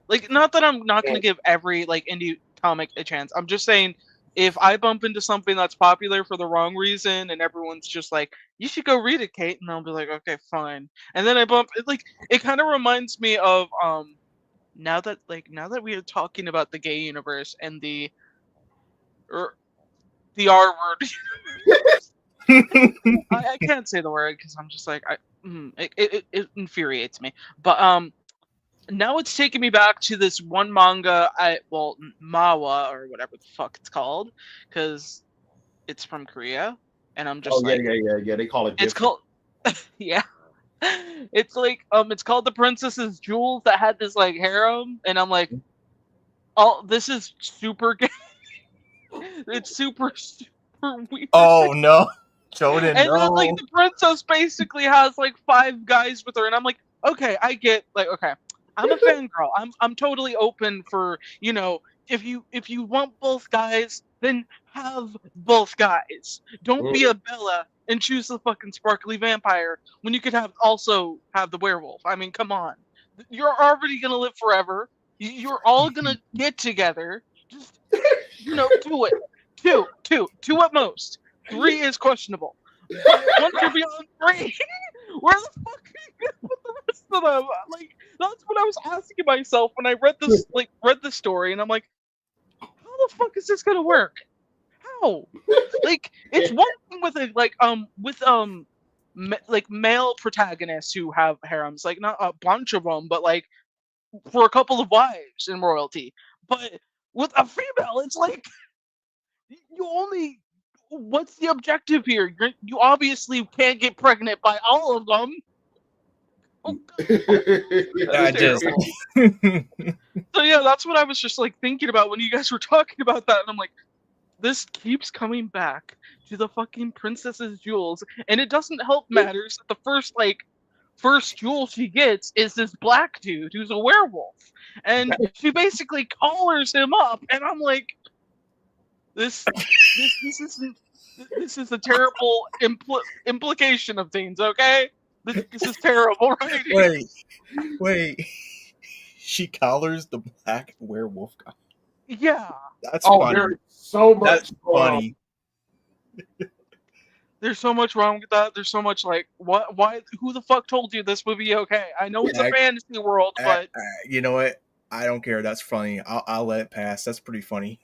Like, not that I'm not gonna give every like indie comic a chance. I'm just saying, if I bump into something that's popular for the wrong reason and everyone's just like, you should go read it, Kate, and I'll be like, okay, fine. And then I bump it, like, it kind of reminds me of now that we are talking about the gay universe and the R word. I can't say the word because I'm just like, it infuriates me. But now it's taking me back to this one manga, Mawa or whatever the fuck it's called, because it's from Korea, and I'm just yeah. They call it. It's called, yeah. It's like it's called The Princess's Jewels that had this like harem, and I'm like, oh, this is super gay. It's super weird. Oh no, Jordan. And then like the princess basically has like 5 guys with her, and I'm like, okay, I get, like, okay, I'm a fangirl. I'm totally open for, you know, if you want both guys, then have both guys. Don't be a Bella and choose the fucking sparkly vampire when you could also have the werewolf. I mean, come on. You're already gonna live forever. You're all gonna get together. Just, you know, do it. Two at most. 3 is questionable. But once you're beyond 3, where the fuck are you gonna put the rest of them? Like, that's what I was asking myself when I read the story, and I'm like, how the fuck is this gonna work? How? Like, it's one thing with like male protagonists who have harems, like not a bunch of them, but like for a couple of wives in royalty. But with a female, it's like, you only, what's the objective here? You obviously can't get pregnant by all of them. Oh, so yeah, that's what I was just like thinking about when you guys were talking about that, and I'm like, this keeps coming back to the fucking Princess's Jewels, and it doesn't help matters that the first jewel she gets is this black dude who's a werewolf, and she basically collars him up, and I'm like, this is a terrible implication of things, okay? This is terrible, right? Wait. She collars the black werewolf guy. Yeah. That's funny. There's so much. That's funny. There's so much wrong with that. There's so much like, what? Why? Who the fuck told you this would be okay? I know it's a fantasy world, but you know what? I don't care. That's funny. I'll let it pass. That's pretty funny.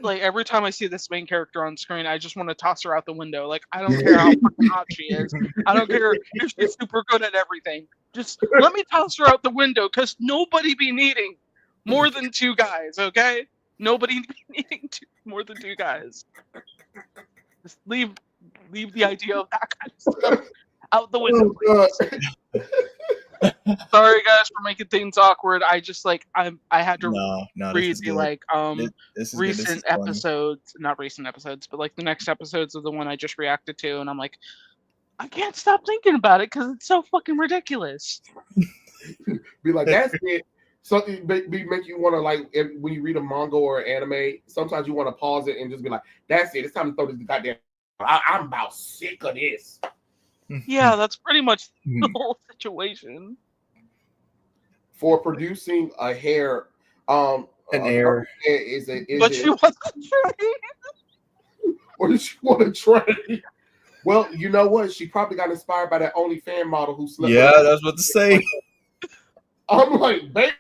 Like, every time I see this main character on screen, I just want to toss her out the window. Like, I don't care how fucking hot she is. I don't care if she's super good at everything. Just let me toss her out the window, because nobody be needing more than 2 guys, okay? Nobody be needing more than 2 guys. Just leave the idea of that kind of stuff out the window, please. Sorry guys for making things awkward. I just like I had to read the like recent episodes, not recent episodes, but like the next episodes of the one I just reacted to, and I'm like, I can't stop thinking about it because it's so fucking ridiculous. Be like, that's it. So it make you want to, like, when you read a manga or anime, sometimes you want to pause it and just be like, that's it. It's time to throw this goddamn. I'm about sick of this. Yeah, that's pretty much the whole situation. For producing a hair, an hair is but she wants to trade. Or does she want to trade? Well, you know what? She probably got inspired by that OnlyFans model who slept. Yeah, with that's what to say. I'm like, babe.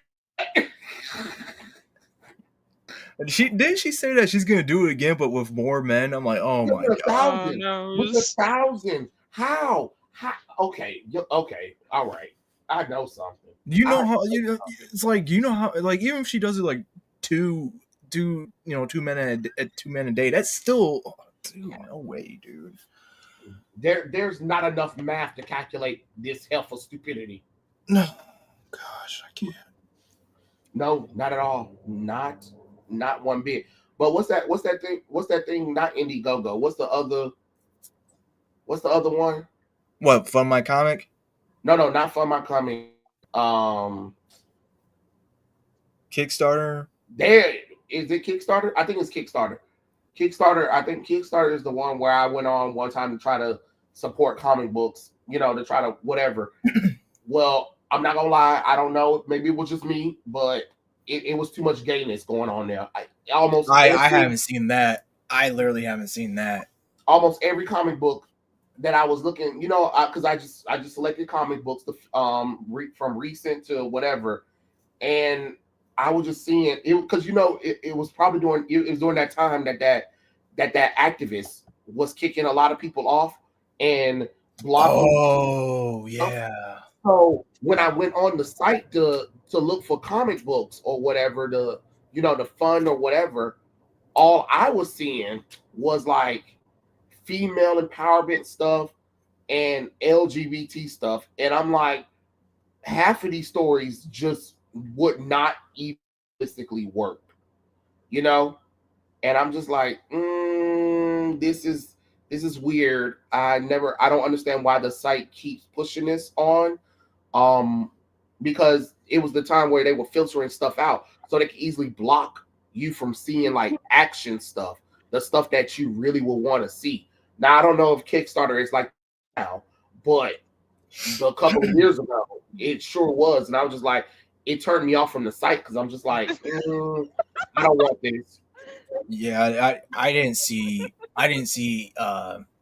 Didn't she say that she's gonna do it again, but with more men? I'm like, oh my With god. a no. with 1,000. How? Okay. Okay. All right. I know something. You know how it's like how like even if she does it like two men a day, that's still dude, no way, dude. There's not enough math to calculate this helpful stupidity. No, gosh, I can't. No, not at all. Not one bit. But what's that thing? What's that thing? Not Indiegogo. What's the other one? What, Fund My Comic? No, not Fund My Comic. Kickstarter. There is it. Kickstarter. I think it's Kickstarter. I think Kickstarter is the one where I went on one time to try to support comic books. To try to whatever. Well, I'm not gonna lie. I don't know. Maybe it was just me, but it was too much gayness going on there. I haven't seen that. I literally haven't seen that. Almost every comic book that I was looking, because I just selected comic books from recent to whatever, and I was just seeing it because it was probably during that time that activist was kicking a lot of people off and blocking. Oh yeah. So when I went on the site to look for comic books or whatever, the fund or whatever, all I was seeing was like female empowerment stuff and LGBT stuff. And I'm like, half of these stories just would not even realistically work, And I'm just like, this is weird. I don't understand why the site keeps pushing this on. Because it was the time where they were filtering stuff out so they could easily block you from seeing like action stuff, the stuff that you really will want to see. Now, I don't know if Kickstarter is like now, but a couple of years ago, it sure was. And I was just like, it turned me off from the site because I'm just like, I don't want this. Yeah, I didn't see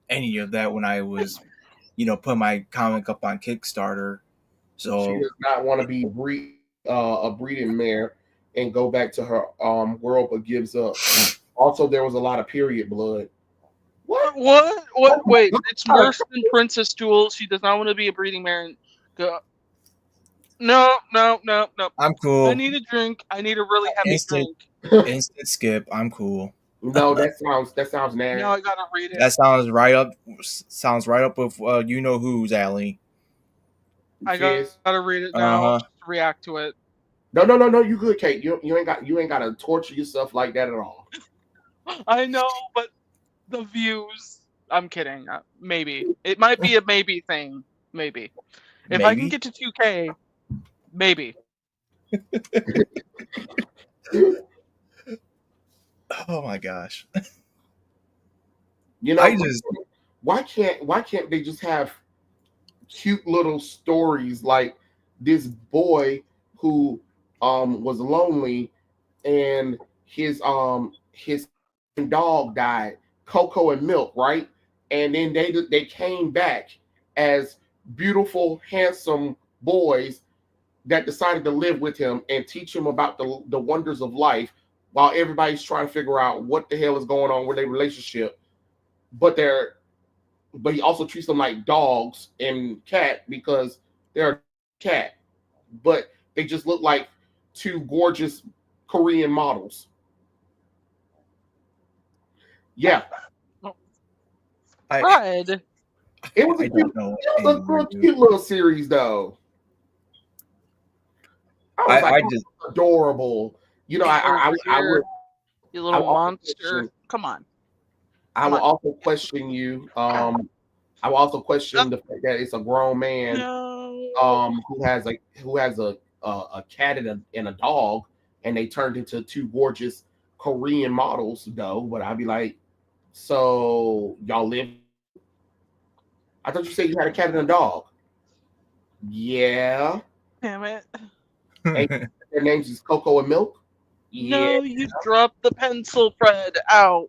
any of that when I was, putting my comic up on Kickstarter. So she does not want to be a breeding mare and go back to her world, but gives up. Also, there was a lot of period blood. What? Wait, it's worse than Princess Duel. She does not want to be a breeding mare. No. I'm cool. I need a drink. I need a really heavy drink. Instant skip. I'm cool. No, that sounds nasty. Now I gotta read it. That sounds right up with you know who's, Allie. I gotta read it now. Just to react to it. No, you good, Kate. You ain't got to torture yourself like that at all. I know, but the views. I'm kidding. Maybe it might be a maybe thing. Maybe if I can get to 2K, maybe. Oh my gosh. Why can't they just have cute little stories like this boy who was lonely and his dog died, Cocoa and Milk, right? And then they came back as beautiful, handsome boys that decided to live with him and teach him about the wonders of life while everybody's trying to figure out what the hell is going on with their relationship. But he also treats them like dogs and cat because they're a cat. But they just look like two gorgeous Korean models. Yeah. Fred. It was a cute little series, though. I just adorable. I would. You little monster! Come on. I will also question you. I will also question the fact that it's a grown man who has a cat and a dog, and they turned into two gorgeous Korean models, though. But I'd be like, so y'all live? I thought you said you had a cat and a dog. Yeah. Damn it. And their names is Cocoa and Milk. No, you dropped the pencil, Fred. Out.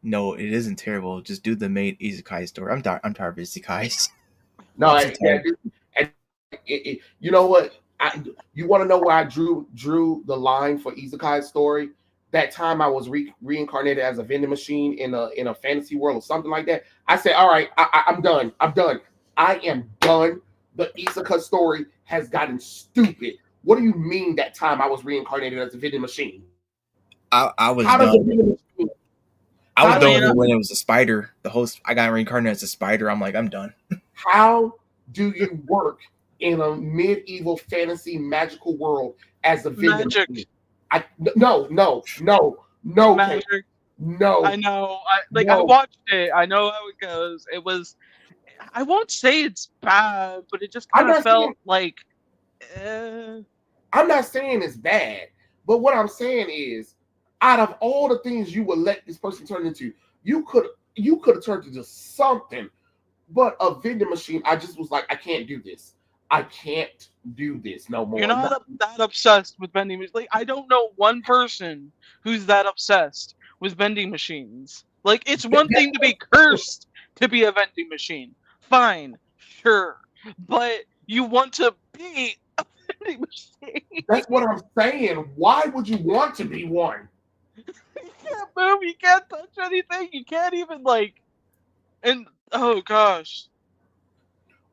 No, it isn't terrible. Just do the main isekai story. I'm tired of isekais. No, I'm so tired. you know what? You want to know where I drew the line for Isekai's story? That time I was reincarnated as a vending machine in a fantasy world or something like that. I said, all right, I'm done. I am done. The Isekai story has gotten stupid. What do you mean that time I was reincarnated as a vending machine? I was How does done. a vending machine? I was How done does- with it when it was a spider. The host, I got reincarnated as a spider. I'm like, I'm done. How do you work in a medieval fantasy magical world as a vending Magic. machine? No, Magic. no. I know. I No. watched it. I know how it goes. It was. I won't say it's bad, but it just kind of felt like. I'm not saying it's bad, but what I'm saying is, out of all the things you would let this person turn into, you could have turned into something. But a vending machine, I just was like, I can't do this. I can't do this no more. You're not that obsessed with vending machines. Like, I don't know one person who's that obsessed with vending machines. Like, it's one thing to be cursed to be a vending machine. Fine, sure. But you want to be a vending machine. That's what I'm saying. Why would you want to be one? You can't move, you can't touch anything, you can't even, like... And, oh gosh.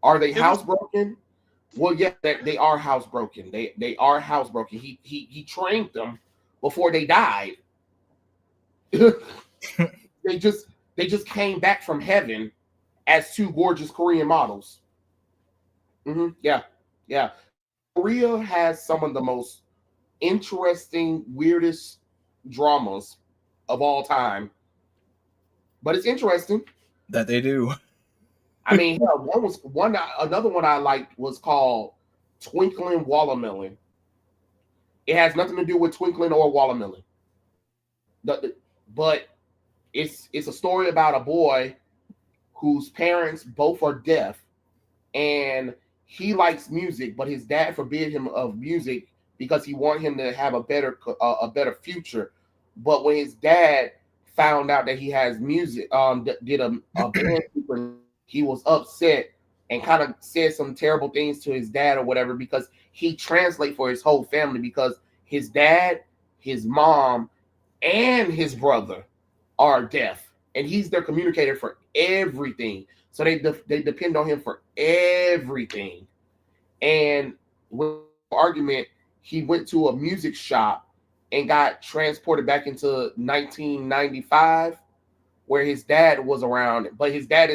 Are they housebroken? Well, yeah, they are housebroken. They are housebroken. He trained them before they died. they just came back from heaven as two gorgeous Korean models. Yeah. Korea has some of the most interesting, weirdest dramas of all time. But it's interesting that they do. I mean, another one I liked was called Twinkling Watermelon. It has nothing to do with twinkling or watermelon. But it's a story about a boy whose parents both are deaf, and he likes music, but his dad forbid him of music because he wanted him to have a better future. But when his dad found out that he has music, did a band, he was upset and kind of said some terrible things to his dad or whatever, because he translates for his whole family, because his dad, his mom, and his brother are deaf, and he's their communicator for everything. So they depend on him for everything. And with the argument, he went to a music shop and got transported back into 1995, where his dad was around, but his dad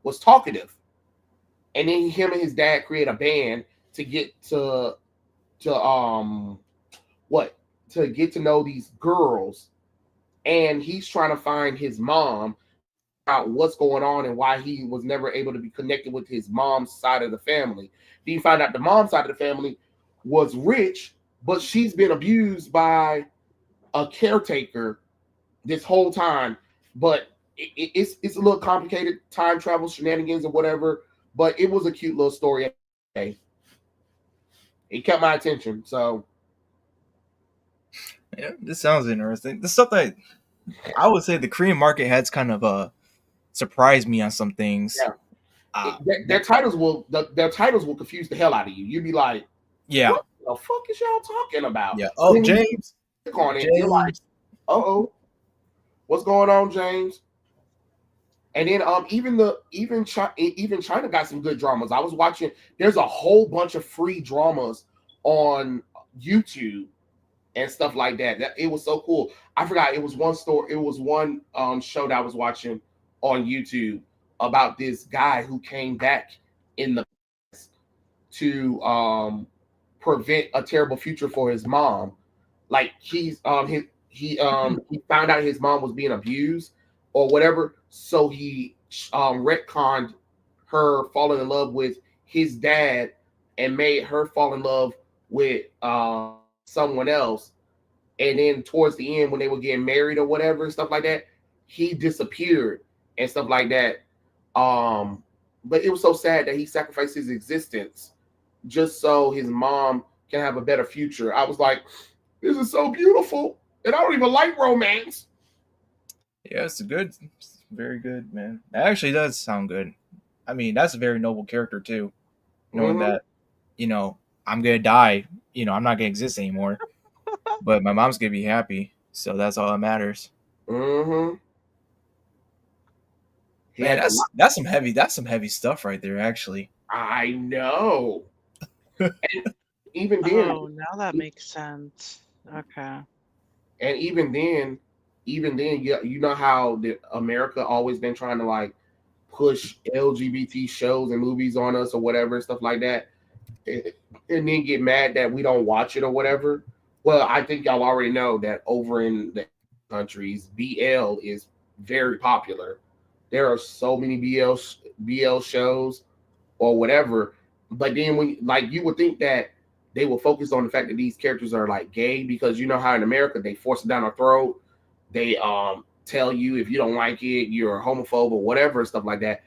was talkative. And then him and his dad create a band to get to get to know these girls. And he's trying to find his mom, out what's going on and why he was never able to be connected with his mom's side of the family. Then you find out the mom's side of the family was rich, but she's been abused by a caretaker this whole time. But it's a little complicated, time travel shenanigans or whatever. But it was a cute little story. It kept my attention. So yeah, this sounds interesting. The stuff that I would say the Korean market has kind of surprised me on some things. Yeah. Their titles will confuse the hell out of you. You'd be like, yeah, what the fuck is y'all talking about? Yeah. Oh, James. Click on it. You're like, what's going on, James? And then even China got some good dramas. I was watching. There's a whole bunch of free dramas on YouTube and stuff like that. It was so cool. I forgot. It was one show that I was watching on YouTube about this guy who came back in the past to prevent a terrible future for his mom. Like he found out his mom was being abused or whatever, so he retconned her falling in love with his dad and made her fall in love with someone else. And then towards the end, when they were getting married or whatever and stuff like that, he disappeared and stuff like that. But it was so sad that he sacrificed his existence just so his mom can have a better future. I was like, this is so beautiful. And I don't even like romance. Yeah, it's very good, man. That actually does sound good. I mean, that's a very noble character too, knowing Mm-hmm. that, you know, I'm gonna die. You know, I'm not gonna exist anymore, but my mom's gonna be happy. So that's all that matters. Mm-hmm. He Man, had to. that's some heavy stuff right there, actually. I know. And even then, Oh, now that makes sense. Okay. and even then, you know how America always been trying to like push LGBT shows and movies on us or whatever stuff like that, and then get mad that we don't watch it or whatever. Well, I think y'all already know that over in the countries, BL is very popular. There are so many BL shows or whatever. But then when like you would think that they will focus on the fact that these characters are like gay because you know how in America they force it down our throat. They tell you if you don't like it, you're a homophobe or whatever and stuff like that.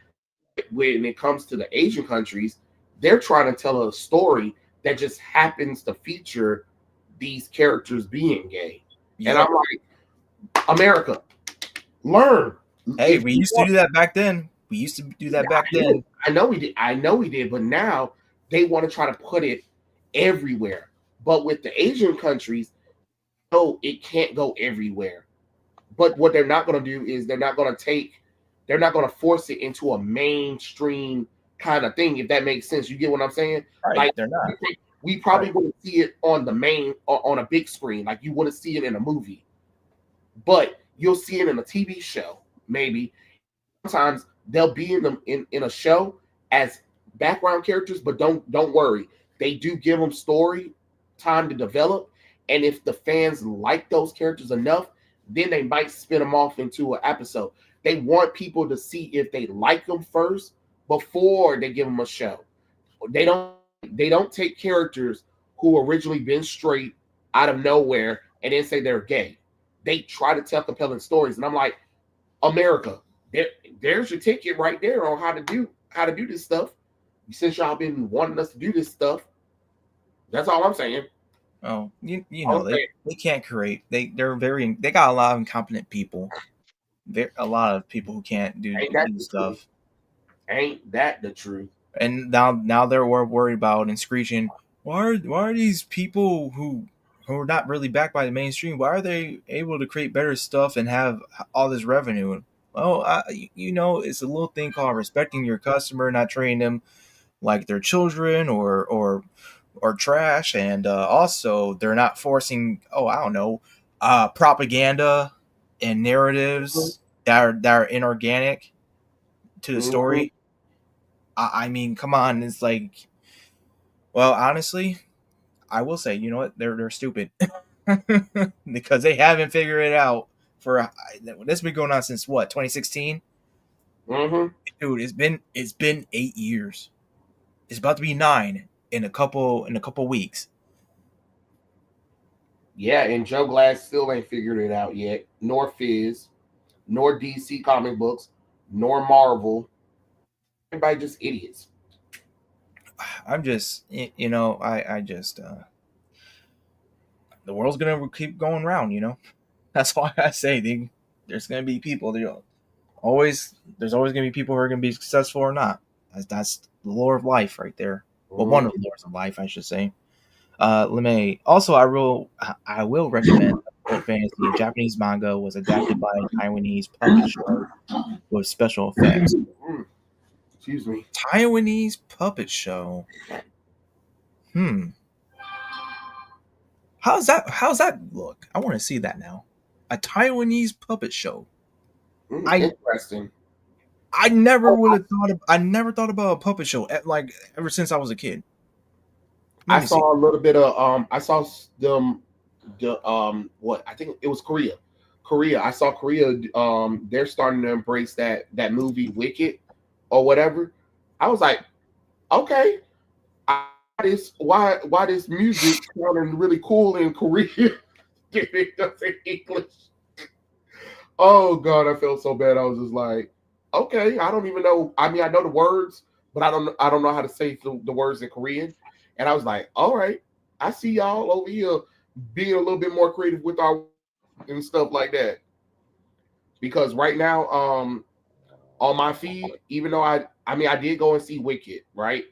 When it comes to the Asian countries, they're trying to tell a story that just happens to feature these characters being gay. And Yep. I'm like, America, learn. Hey, If we you used to want, do that back then. We used to do that back then. I know we did. I know we did. But now they want to try to put it everywhere. But with the Asian countries, no, it can't go everywhere. But what they're not going to do is they're not going to force it into a mainstream kind of thing. If that makes sense, you get what I'm saying? Right, Like they're not. we probably Right. wouldn't see it on the main on a big screen, like you wouldn't see it in a movie, but you'll see it in a TV show, maybe. Sometimes they'll be in a show as background characters, but don't worry, they do give them story time to develop, and if the fans like those characters enough, then they might spin them off into an episode. They want people to see if they like them first before they give them a show. They don't they don't take characters who originally been straight out of nowhere and then say they're gay. They try to tell compelling stories, and I'm like, America, there, there's your ticket right there on how to do this stuff. Since y'all been wanting us to do this stuff, that's all I'm saying. Oh, you All know I'm saying. they can't create. They got a lot of incompetent people. A lot of people who can't Ain't that do the truth? stuff. Ain't that the truth? And now they're worried about and screeching. Why are these people who are not really backed by the mainstream? Why are they able to create better stuff and have all this revenue? Well, you know, it's a little thing called respecting your customer, not treating them like they're children or trash, and also they're not forcing. Oh, I don't know, propaganda and narratives that are inorganic to the Mm-hmm. story. I mean, come on, it's like, well, honestly, I will say, you know what, they're stupid because they haven't figured it out for this has been going on since what 2016, Mm-hmm. dude. It's been 8 years. It's about to be 9 in a couple weeks. Yeah, and Joe Glass still ain't figured it out yet, nor Fizz, nor DC comic books, nor Marvel. Everybody just idiots. I'm just, you know, I just the world's gonna keep going round, you know. That's why I say there's gonna be people. There's always gonna be people who are gonna be successful or not. That's the lore of life right there. Well, one Mm-hmm. of the lores of life, I should say. Lemay. Also, I will recommend Adult Fantasy. A Japanese manga was adapted by a Taiwanese puppet show with special effects. Excuse me. Taiwanese puppet show. Hmm. How's that look? I want to see that now. A Taiwanese puppet show. I Interesting. I never would have thought of. I never thought about a puppet show like ever since I was a kid. Let I me see. saw a little bit of I saw them the what I think it was Korea. Korea. I saw Korea they're starting to embrace that movie Wicked or whatever. I was like, okay, why this music sounding really cool in Korea? It doesn't English. Oh god, I felt so bad. I was just like, okay, I don't even know. I mean, I know the words, but I don't know how to say the words in Korean. And I was like, all right, I see y'all over here being a little bit more creative with our and stuff like that. because right now, on my feed, even though I did go and see Wicked, right?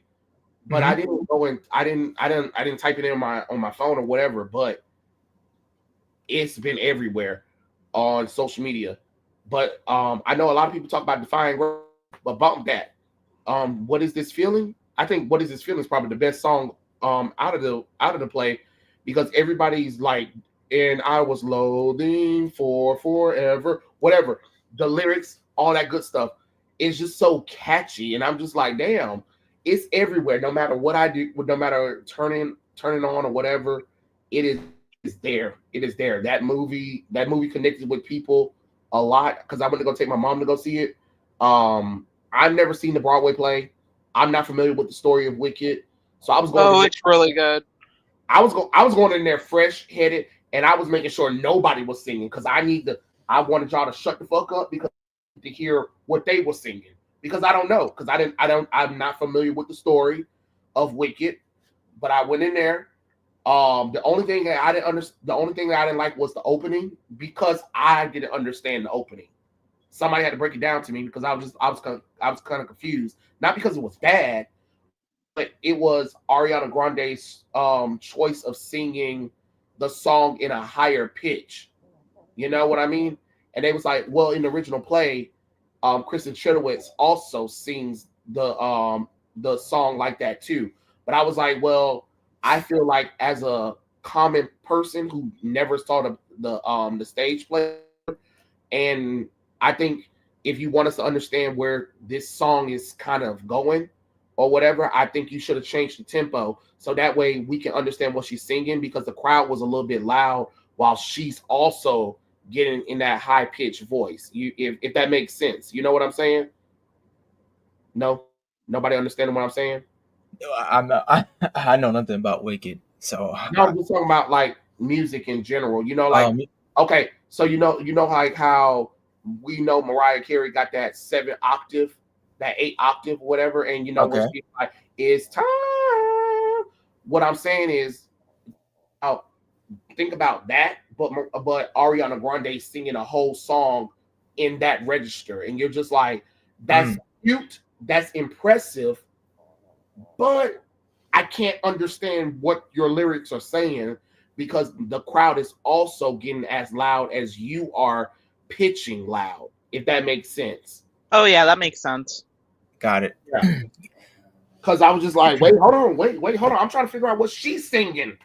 But I didn't go and I didn't type it in on my phone or whatever, but it's been everywhere on social media. But I know a lot of people talk about Defying Gravity, but bump that. What is this feeling? I think What Is This Feeling is probably the best song out of the play, because everybody's like, and I was loathing for forever, whatever. The lyrics, all that good stuff, is just so catchy, and I'm just like, damn, it's everywhere. No matter what I do, no matter turning on or whatever, it is there. It is there. That movie connected with people a lot, because I went to go take my mom to go see it. I've never seen the Broadway play. I'm not familiar with the story of Wicked, so I was going. Oh, it's really good. I was going in there fresh headed, and I was making sure nobody was singing, because I wanted y'all to shut the fuck up, because to hear what they were singing, because I don't know, because I'm not familiar with the story of Wicked, but I went in there. The only thing that I didn't like was the opening, because I didn't understand the opening. Somebody had to break it down to me, because I was kind of confused. Not because it was bad, but it was Ariana Grande's choice of singing the song in a higher pitch. You know what I mean? And they was like, well, in the original play, Kristen Chenoweth also sings the song like that too. But I was like, well, I feel like, as a common person who never saw the stage play, and I think if you want us to understand where this song is kind of going or whatever, I think you should have changed the tempo, so that way we can understand what she's singing, because the crowd was a little bit loud while she's also getting in that high pitched voice. If that makes sense, you know what I'm saying? No, nobody understanding what I'm saying? I know nothing about Wicked, so No, I'm just talking about like music in general. You know, like okay, so you know like how we know Mariah Carey got that 7 octave, that 8 octave, whatever, and you know where she's like, it's time. What I'm saying is, think about that, but Ariana Grande singing a whole song in that register, and you're just like, that's cute, that's impressive, but I can't understand what your lyrics are saying, because the crowd is also getting as loud as you are pitching loud, if that makes sense. Oh yeah, that makes sense. Got it. Yeah. Because I was just like, wait, hold on. I'm trying to figure out what she's singing.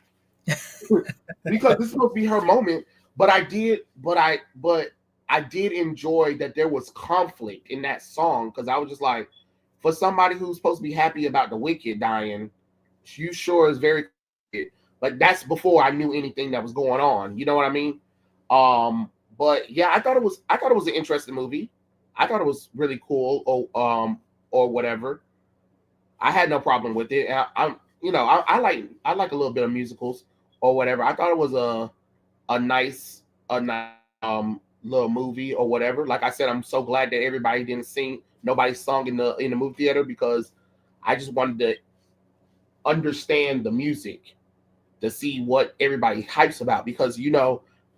Because this is supposed to be her moment. But I did enjoy that there was conflict in that song, because I was just like, for somebody who's supposed to be happy about the Wicked dying, you sure is very. But that's before I knew anything that was going on. You know what I mean? But yeah, I thought it was an interesting movie. I thought it was really cool, or whatever. I had no problem with it. I like a little bit of musicals or whatever. I thought it was a nice little movie or whatever. Like I said, I'm so glad that everybody didn't sing. Nobody sung in the movie theater, because I just wanted to understand the music to see what everybody hypes about, because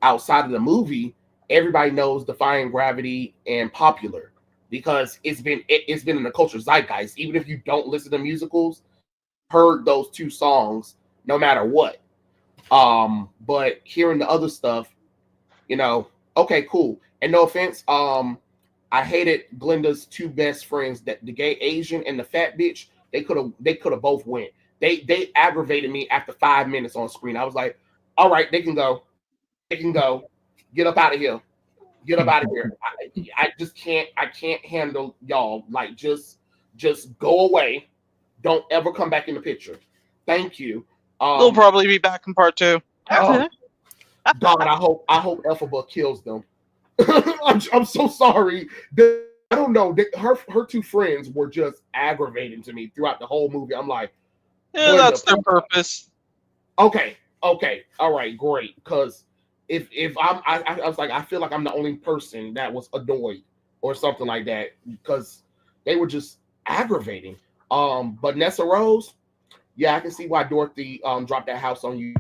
outside of the movie, everybody knows Defying Gravity and Popular, because it's been in the culture zeitgeist. Even if you don't listen to musicals, heard those 2 songs no matter what. But hearing the other stuff, okay, cool. And no offense, I hated Glenda's 2 best friends, that the gay Asian and the fat bitch. They could have both went. They aggravated me after 5 minutes on screen. I was like, all right, they can go. Get up out of here. I just can't. I can't handle y'all. Like, just go away. Don't ever come back in the picture. Thank you. They'll probably be back in part 2. God, I hope Elphaba kills them. I'm so sorry. I don't know. Her 2 friends were just aggravating to me throughout the whole movie. I'm like, yeah, that's their purpose. Okay, all right, great. Because if I was like, I feel like I'm the only person that was annoyed or something like that, because they were just aggravating. But Nessa Rose, yeah, I can see why Dorothy dropped that house on you.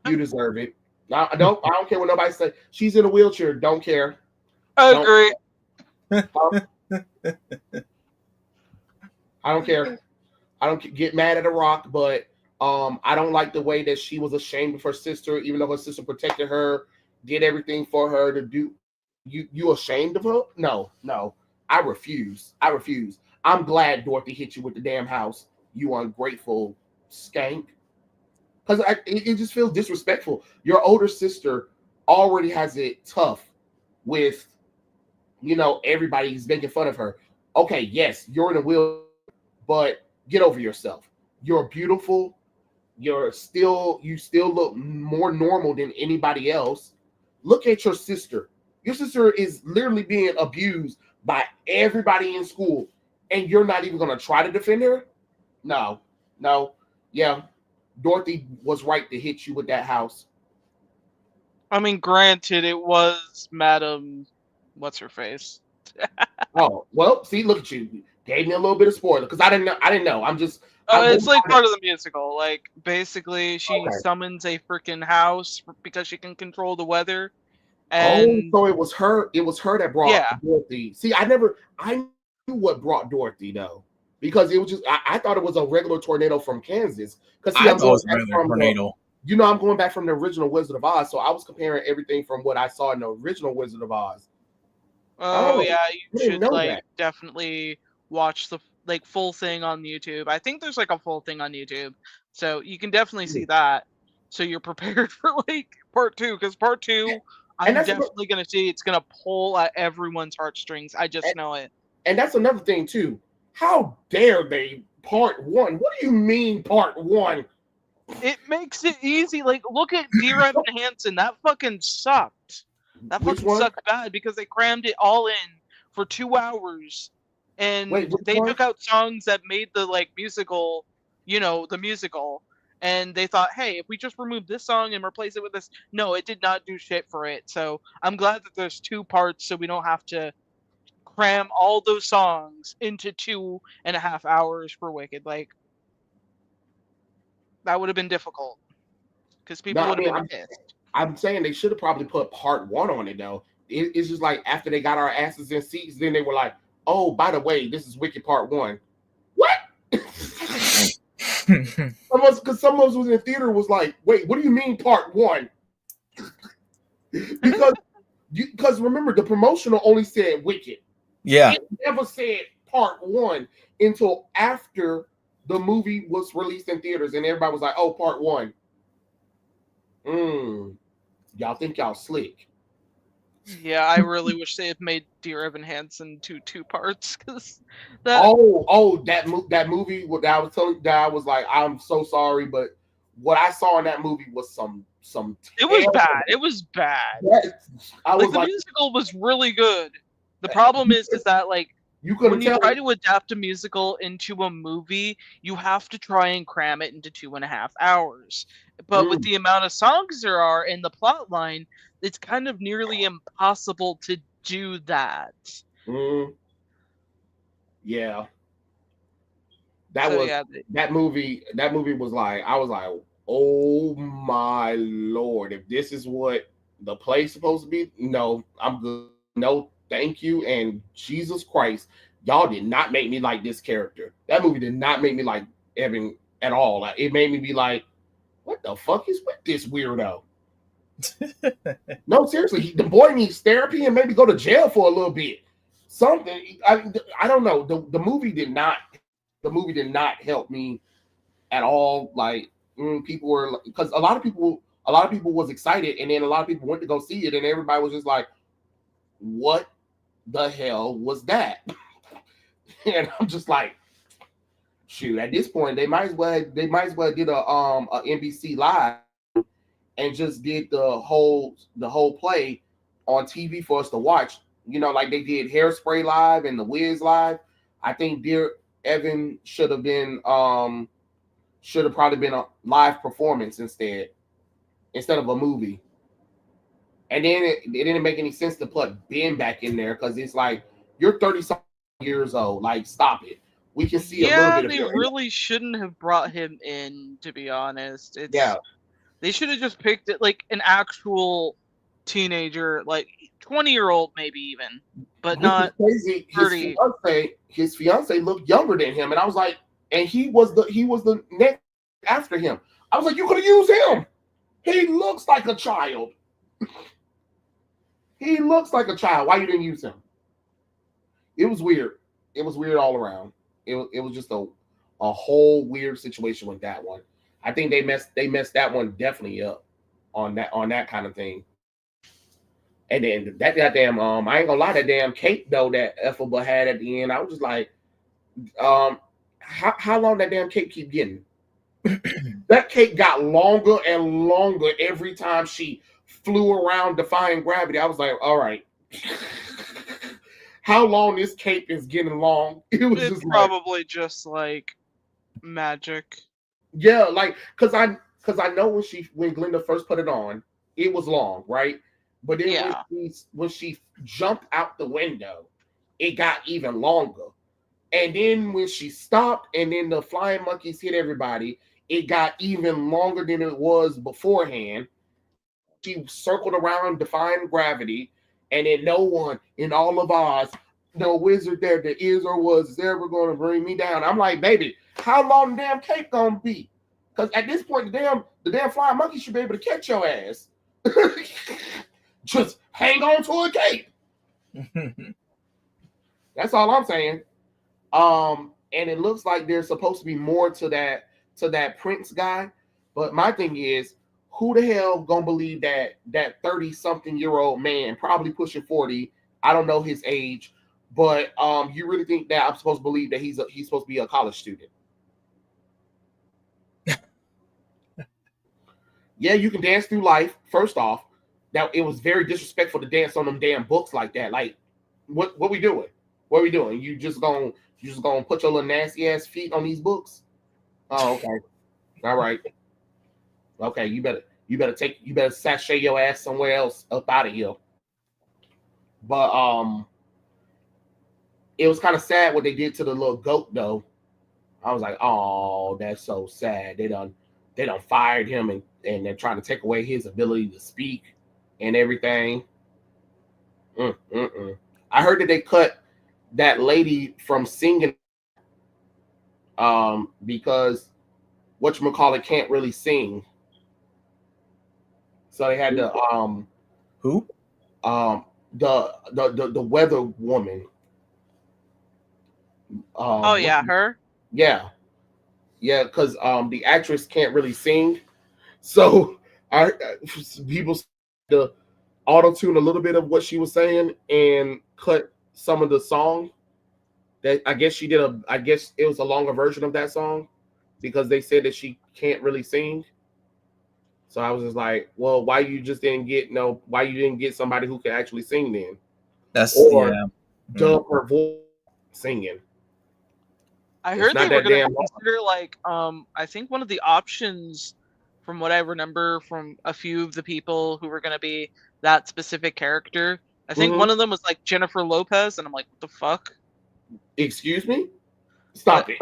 You deserve it. I don't care what nobody says. She's in a wheelchair. Don't care. I Don't agree. I don't care. I don't get mad at a rock, but I don't like the way that she was ashamed of her sister, even though her sister protected her, did everything for her to do. You ashamed of her? No. I refuse. I'm glad Dorothy hit you with the damn house, you ungrateful skank. Because it just feels disrespectful. Your older sister already has it tough with, everybody's making fun of her. Okay, yes, you're in a wheel, but get over yourself. You're beautiful. You still look more normal than anybody else. Look at your sister. Your sister is literally being abused by everybody in school, and you're not even going to try to defend her? No. Yeah, Dorothy was right to hit you with that house. I mean, granted, it was Madam, what's her face? Oh, well, see, look at you. Gave me a little bit of spoiler because I didn't know. It's like part of the musical. Like, basically, she Okay. summons a freaking house because she can control the weather. Oh, And so it was her that brought yeah, Dorothy. See, I knew what brought Dorothy though, because it was just I thought it was a regular tornado from Kansas. Because see, I thought it was a regular tornado. I'm going back from the original Wizard of Oz, so I was comparing everything from what I saw in the original Wizard of Oz. oh yeah, I you didn't should know like that. definitely watch the like full thing on YouTube. I think there's like a full thing on YouTube, so you can definitely see that. So you're prepared for like part two, because part two, And I'm that's definitely gonna see it's gonna pull at everyone's heartstrings. I just know it. and that's another thing too. How dare they part one? What do you mean part one? It makes it easy. Like, look at Dear Evan Hansen. That fucking sucked. That Which fucking one? sucked bad because they crammed it all in for 2 hours, and Wait, which they one? took out songs that made the like musical, the musical, and they thought, hey, if we just remove this song and replace it with this, no, it did not do shit for it. So I'm glad that there's two parts, so we don't have to cram all those songs into 2.5 hours for Wicked. Like, that would have been difficult because No, people would have been pissed. I'm saying they should have probably put part one on it though. It's just like after they got our asses in seats, then they were like, "Oh, by the way, this is Wicked Part 1." What? Because some of us was in the theater was like, "Wait, what do you mean Part 1?" because remember the promotional only said Wicked. Yeah. It never said Part 1 until after the movie was released in theaters, and everybody was like, "Oh, Part 1." Y'all think y'all slick? Yeah, I really wish they had made Dear Evan Hansen two parts, because that. That movie that I was telling that I was like, I'm so sorry, but what I saw in that movie was some. It was bad. It was bad. I was the musical was really good. The problem is that like you couldn't when you tell. try to adapt a musical into a movie, you have to try and cram it into 2.5 hours. But with the amount of songs there are in the plot line, it's kind of nearly impossible to do that. Yeah. That movie was like, I was like, oh my Lord, if this is what the play's supposed to be, no, I'm good. No, thank you. And Jesus Christ, y'all did not make me like this character. That movie did not make me like Evan at all. Like, it made me be like, what the fuck is with this weirdo? No, seriously, the boy needs therapy and maybe go to jail for a little bit. Something. I don't know. The movie did not help me at all. Like, people were, because a lot of people was excited, and then a lot of people went to go see it, and everybody was just like, what the hell was that? And I'm just like, shoot, at this point they might as well did a NBC Live and just did the whole play on TV for us to watch, like they did Hairspray Live and The Wiz Live. I think Dear Evan should have probably been a live performance instead of a movie. And then it didn't make any sense to put Ben back in there, because it's like, you're 30-something years old. Like, stop it. We can see a little bit of they really shouldn't have brought him in, to be honest. They should have just picked it like an actual teenager, like 20-year-old maybe even, but Which not is crazy. 30. His fiance looked younger than him, and I was like, and he was the next after him. I was like, you could have used him. He looks like a child. He looks like a child. Why you didn't use him? It was weird. It was weird all around. It was just a whole weird situation with that one. I think they messed that one definitely up on that kind of thing. And then that goddamn I ain't gonna lie, that damn cake though that Ethelba had at the end, I was just like, how long that damn cake keep getting? That cake got longer and longer every time she flew around defying gravity. I was like, all right. How long this cape is getting long? It's just probably just like magic. Yeah, like because I know when Glenda first put it on, it was long, right? But then when she jumped out the window, it got even longer. And then when she stopped and then the flying monkeys hit everybody, it got even longer than it was beforehand. She circled around defying gravity, and then no one in all of Oz, no wizard there that is or was ever going to bring me down. I'm like, baby, how long the damn cape gonna be? Because at this point, the damn flying monkey should be able to catch your ass. Just hang on to a cape. That's all I'm saying. And it looks like there's supposed to be more to that Prince guy. But my thing is, who the hell gonna believe that 30-something-year-old man, probably pushing 40, I don't know his age, but you really think that I'm supposed to believe that he's supposed to be a college student? Yeah, you can dance through life. First off, that it was very disrespectful to dance on them damn books like that. Like, what we doing? What are we doing? You just gonna put your little nasty ass feet on these books? Oh, okay. All right. Okay, you better sashay your ass somewhere else up out of here. But it was kind of sad what they did to the little goat though. I was like, oh, that's so sad. They done fired him and they're trying to take away his ability to speak and everything. I heard that they cut that lady from singing because whatchamacallit can't really sing. So they had to who? The weather woman. Her? Yeah, because the actress can't really sing, so people to auto tune a little bit of what she was saying and cut some of the song. That I guess it was a longer version of that song because they said that she can't really sing. So I was just like, well, why you didn't get somebody who can actually sing then? Dub her voice singing. I heard they were going to consider I think one of the options, from what I remember from a few of the people who were going to be that specific character, I think one of them was like Jennifer Lopez, and I'm like, what the fuck? Excuse me? Stop it.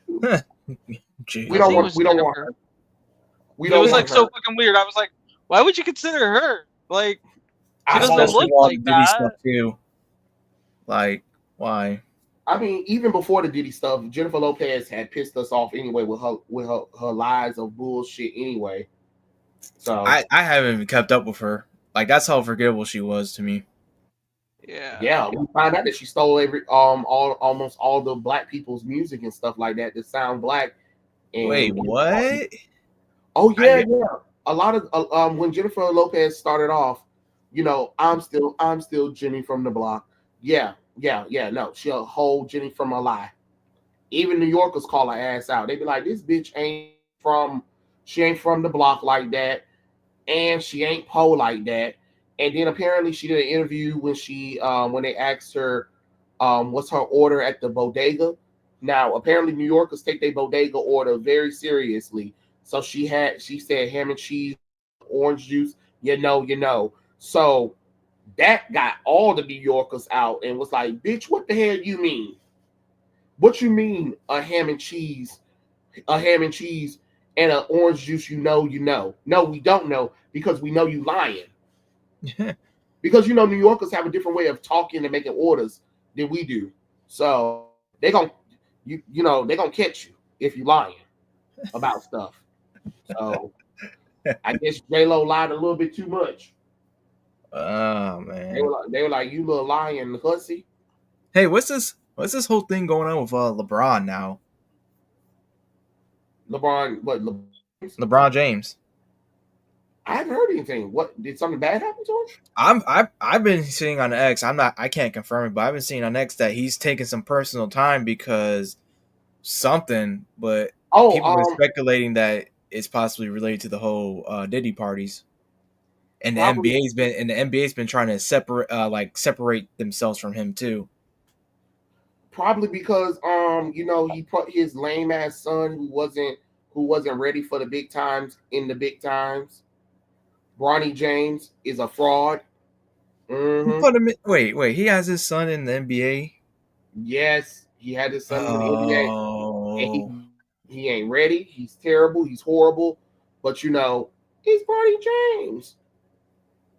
We don't want her. It was like so fucking weird. I was like, why would you consider her? Like, she doesn't look like that. Stuff too. Like, why? I mean, even before the Diddy stuff, Jennifer Lopez had pissed us off anyway with her lies of bullshit anyway. So I haven't even kept up with her. Like, that's how forgettable she was to me. Yeah. We found out that she stole almost all the black people's music and stuff like that sound black. And wait, what? Oh yeah. A lot of when Jennifer Lopez started off, I'm still Jenny from the block. Yeah. No, she'll hold Jenny from a lie. Even New Yorkers call her ass out. They be like, this bitch ain't from the block like that, and she ain't po like that. And then apparently she did an interview when they asked her what's her order at the bodega. Now apparently New Yorkers take their bodega order very seriously. So she said ham and cheese, orange juice, you know. So that got all the New Yorkers out and was like, bitch, what the hell you mean? What you mean a ham and cheese and an orange juice, you know? No, we don't know because we know you lying. Because New Yorkers have a different way of talking and making orders than we do. So they gonna they gonna catch you if you lying about stuff. So I guess J-Lo lied a little bit too much. Oh man. They were like, you little lying hussy. Hey, what's this whole thing going on with LeBron now? LeBron James. I haven't heard anything. What, did something bad happen to him? I've been seeing on X. I can't confirm it, but I've been seeing on X that he's taking some personal time because something. But people are speculating that it's possibly related to the whole Diddy parties, and the NBA's been trying to separate themselves from him too. Probably because he put his lame ass son who wasn't ready for the big times in the big times. Bronny James is a fraud. Mm-hmm. Wait, he has his son in the NBA? Yes, he had his son in the NBA. And he ain't ready. He's terrible. He's horrible. But he's Bronny James.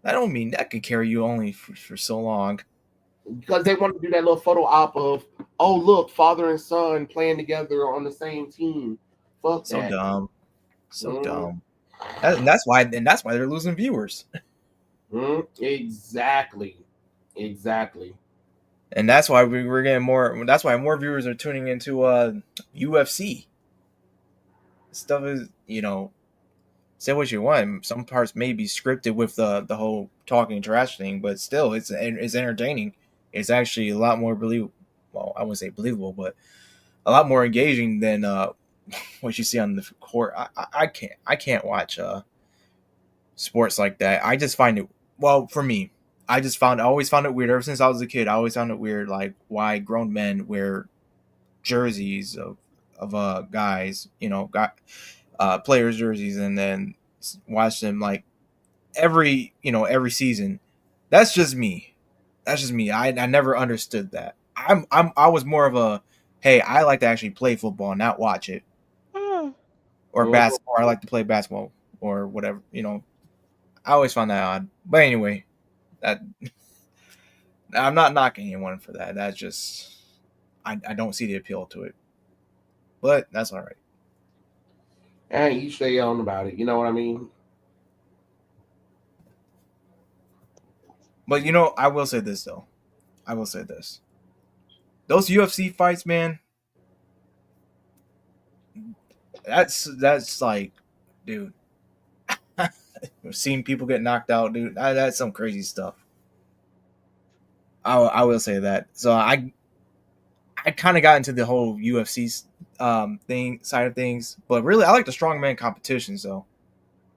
I don't mean that could carry you only for so long. Because they want to do that little photo op of, oh look, father and son playing together on the same team. Fuck so that. Dumb. So dumb. And that's why they're losing viewers. Exactly. And that's why we're getting more. That's why more viewers are tuning into UFC. Stuff is, say what you want. Some parts may be scripted with the whole talking trash thing, but still, it's entertaining. It's actually a lot more believable. Well, I wouldn't say believable, but a lot more engaging than what you see on the court. I can't watch sports like that. I just find it, well, for me, I always found it weird ever since I was a kid. I always found it weird, like, why grown men wear jerseys of guys, players' jerseys, and then watch them like every season. That's just me. I never understood that. I was more of a, hey, I like to actually play football, not watch it. Or basketball. Or I like to play basketball or whatever. I always found that odd. But anyway, I'm not knocking anyone for that. That's just, I don't see the appeal to it. But that's all right. And you stay on about it. You know what I mean? But I will say this though. Those UFC fights, man. That's like, dude. Seeing people get knocked out, dude. That's some crazy stuff. I will say that. So I kind of got into the whole UFC side of things, but really I like the strongman competitions. So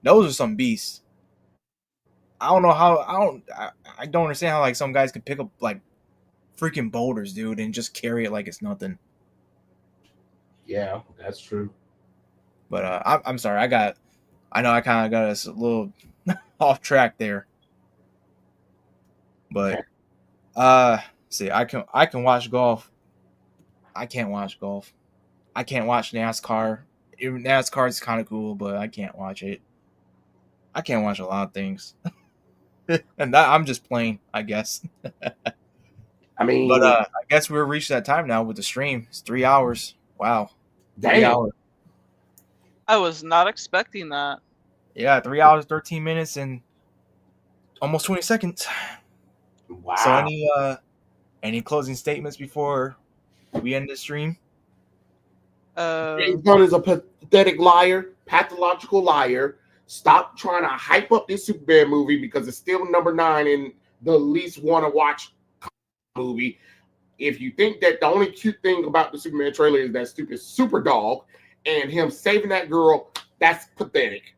those are some beasts. I don't know how I don't understand how like some guys can pick up like freaking boulders, dude, and just carry it like it's nothing. Yeah, that's true. But I'm sorry, I know I kind of got us a little off track there. But see, I can watch golf. I can't watch golf. I can't watch NASCAR. NASCAR is kind of cool, but I can't watch it. I can't watch a lot of things. And I'm just playing, I guess. I mean, but I guess we're reached that time now with the stream. It's 3 hours. Wow. Damn. 3 hours. I was not expecting that. Yeah, 3 hours, 13 minutes, and almost 20 seconds. Wow. So any closing statements before we end the stream? James Gunn is a pathetic liar, pathological liar. Stop trying to hype up this Superman movie because it's still number 9 in the least want to watch movie. If you think that the only cute thing about the Superman trailer is that stupid super dog and him saving that girl, that's pathetic.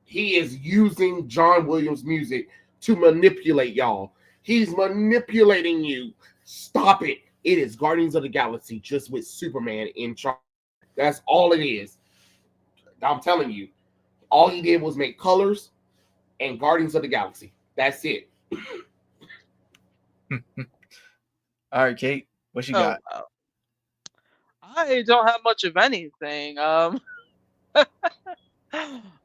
He is using John Williams music to manipulate y'all. He's manipulating you. Stop it. It is Guardians of the Galaxy just with Superman in charge. That's all it is. I'm telling you. All he did was make colors and Guardians of the Galaxy. That's it. All right, Kate, what you got? I don't have much of anything.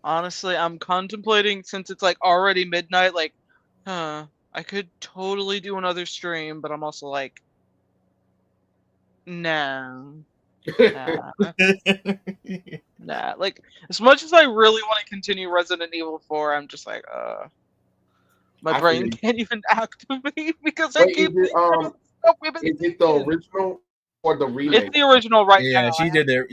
Honestly, I'm contemplating, since it's like already midnight, like Huh. I could totally do another stream, but I'm also like, no. Nah. Nah. Like, as much as I really want to continue Resident Evil 4, I'm just like, my I feel brain you. can't even activate because I Wait, keep thinking about stuff we've been is it the thinking. original or the It's remake? the original right Yeah, now.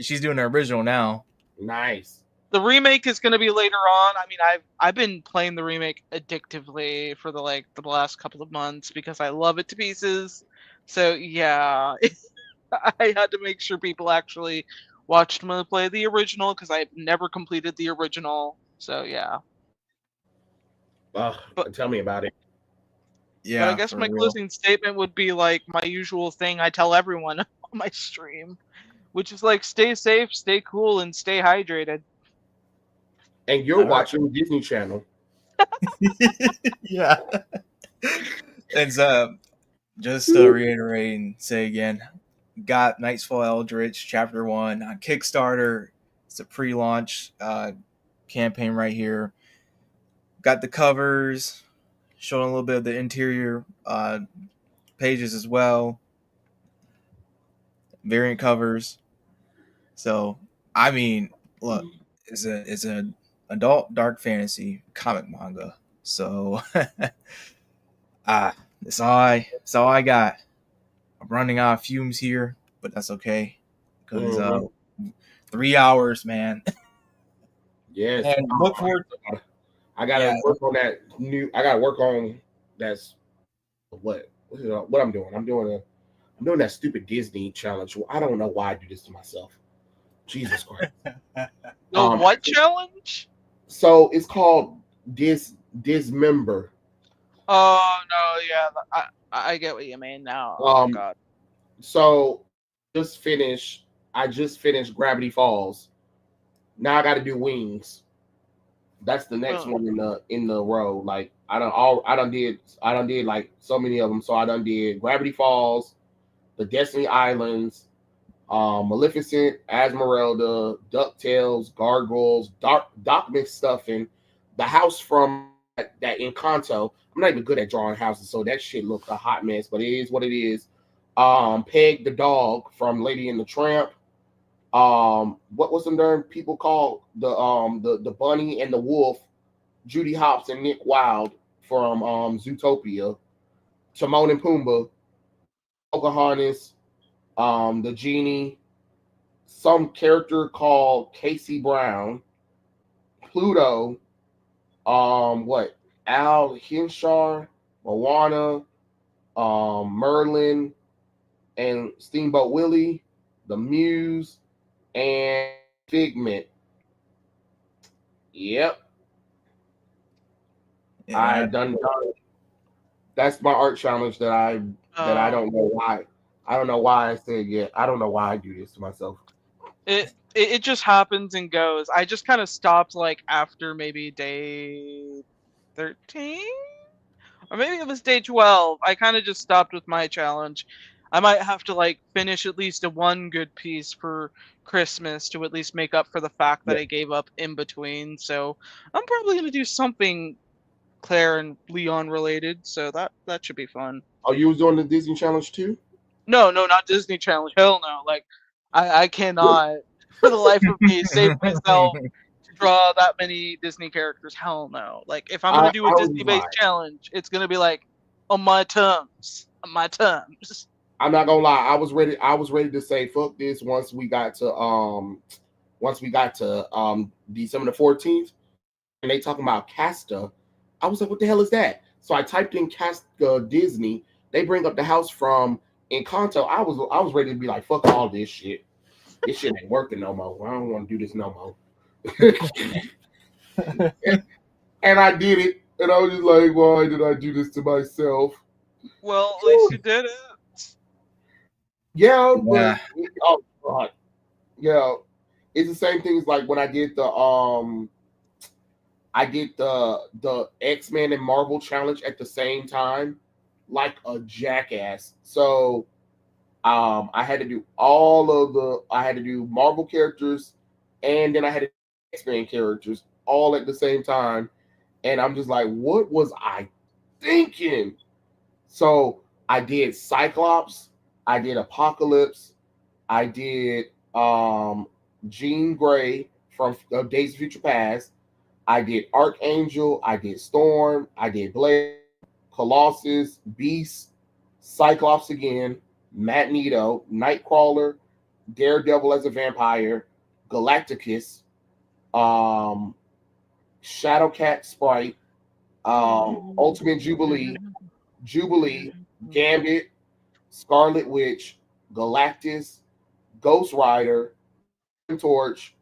she's doing the original now. Nice. The remake is going to be later on. I mean, I've been playing the remake addictively for the last couple of months because I love it to pieces. So yeah, I had to make sure people actually watched me play the original because I've never completed the original. So yeah, but Tell me about it. but I Yeah, guess for my real. closing statement would be like my usual thing I tell everyone on my stream, which is like stay safe, stay cool, and stay hydrated. And you're All right. watching Disney Channel. Yeah. And just to reiterate and say again, got Nightfall Eldritch Chapter 1 on Kickstarter. It's a pre-launch campaign right here. Got the covers, showing a little bit of the interior pages as well. Variant covers. So, I mean, look, it's an adult dark fantasy comic manga. So, that's all I got. I'm running out of fumes here, but that's okay because Mm-hmm. 3 hours, man. Yes. And look forward. I gotta Yeah, work on that new. I gotta work on that's what I'm doing. I'm doing that stupid Disney challenge. I don't know why I do this to myself. Jesus Christ. The what challenge? So it's called Dismember. Oh no, yeah, I get what you mean now. Oh god. So I just finished Gravity Falls. Now I got to do Wings. That's the next one in the row. Like I done did like so many of them. So I done did Gravity Falls, the Destiny Islands, Maleficent, Esmeralda, DuckTales, Gargoyles, Doc McStuffin, the house from that Encanto. I'm not even good at drawing houses, so that shit looks a hot mess, but it is what it is. Peg the dog from Lady and the Tramp. What was some darn people called the bunny and the wolf? Judy Hopps and Nick Wilde from Zootopia. Timon and Pumbaa, Pocahontas, the genie, some character called Casey Brown, Pluto, what Al Hinshaw, Moana, Merlin, and Steamboat Willie, the Muse, and Figment. Yep, yeah. I done. That's my art challenge that I don't know why. I don't know why I said yet. I don't know why I do this to myself. It just happens and goes. I just kind of stopped like after maybe day 13, or maybe it was day 12. I kind of just stopped with my challenge. I might have to like finish at least a one good piece for Christmas to at least make up for the fact that Yeah. I gave up in between. So I'm probably gonna do something Claire and Leon related. So that should be fun. Oh, you was doing the Disney challenge too? No, not Disney Challenge. Hell no. Like, I cannot, for the life of me, save myself to draw that many Disney characters. Hell no. Like, if I'm gonna do a I was Disney-based challenge, it's gonna be like on my terms. On my terms. I'm not gonna lie. I was ready to say fuck this once we got to December the 14th, and they talking about Casta. I was like, what the hell is that? So I typed in Casta Disney. They bring up the house from Encanto. I was ready to be like, fuck all this shit. This shit ain't working no more. I don't want to do this no more. and I did it, and I was just like, why did I do this to myself? Well, at least you did it. Yeah, but oh god, yeah, it's the same thing as like when I did the X-Men and Marvel challenge at the same time, like a jackass. So I had to do I had to do Marvel characters, and then I had to do X-Men characters all at the same time. And I'm just like, what was I thinking. So I did Cyclops, I did Apocalypse, I did Jean Grey from Days of Future Past, I did Archangel, I did Storm, I did Blade, Colossus, Beast, Cyclops again, Magneto, Nightcrawler, Daredevil as a vampire, Galacticus, um, Shadowcat Sprite, Ultimate Jubilee, Gambit, Scarlet Witch, Galactus, Ghost Rider, Torch,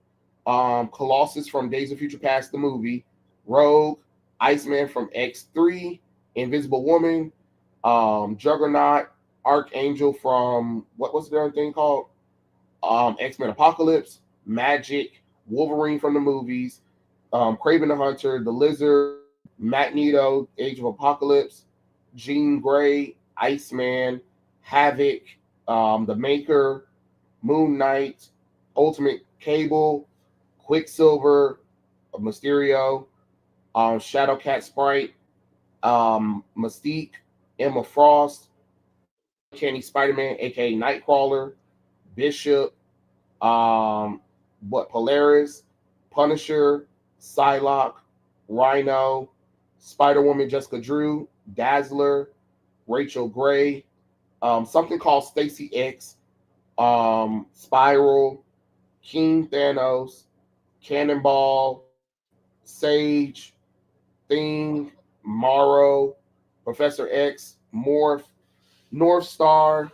Colossus from Days of Future Past the movie, Rogue, Iceman from X3, Invisible Woman, Juggernaut, Archangel from what was the other thing called? X-Men Apocalypse, Magic, Wolverine from the movies, Kraven the Hunter, the Lizard, Magneto, Age of Apocalypse, Jean Grey, Iceman, Havoc, the Maker, Moon Knight, Ultimate Cable, Quicksilver, Mysterio, Shadowcat Sprite, Mystique, Emma Frost, Kenny Spider-Man, aka Nightcrawler, Bishop, Polaris, Punisher, Psylocke, Rhino, Spider-Woman Jessica Drew, Dazzler, Rachel Gray, something called Stacy X, Spiral, King Thanos, Cannonball, Sage, Thing, Morrow, Professor X, Morph, North Star,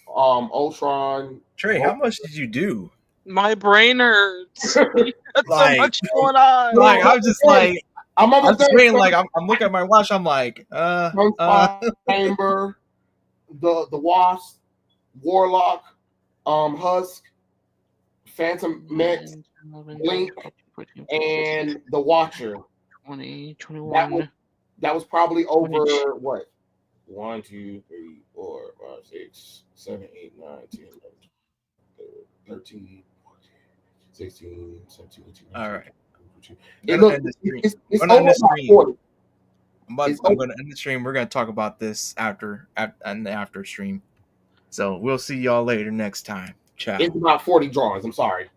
Ultron. Trey, how much did you do? My brain hurts. You got so Like- much going on. Like I'm just like I'm I'm almost just there. waiting. Like I'm looking at my watch. I'm like, Chamber, the Wasp, Warlock, Husk, Phantom Mex, Blink, and the Watcher. 20, 21. That was probably over what? 1, 2, 3, 4, 5, 6, 7, 8, 9, 10, 11, 13, 14, 16, 17, 18, 19, all right. 20. It's Gonna over end the about stream. 40. I'm going to end the stream. We're going to talk about this after stream. So we'll see y'all later next time. Ciao. It's about 40 drawings. I'm sorry.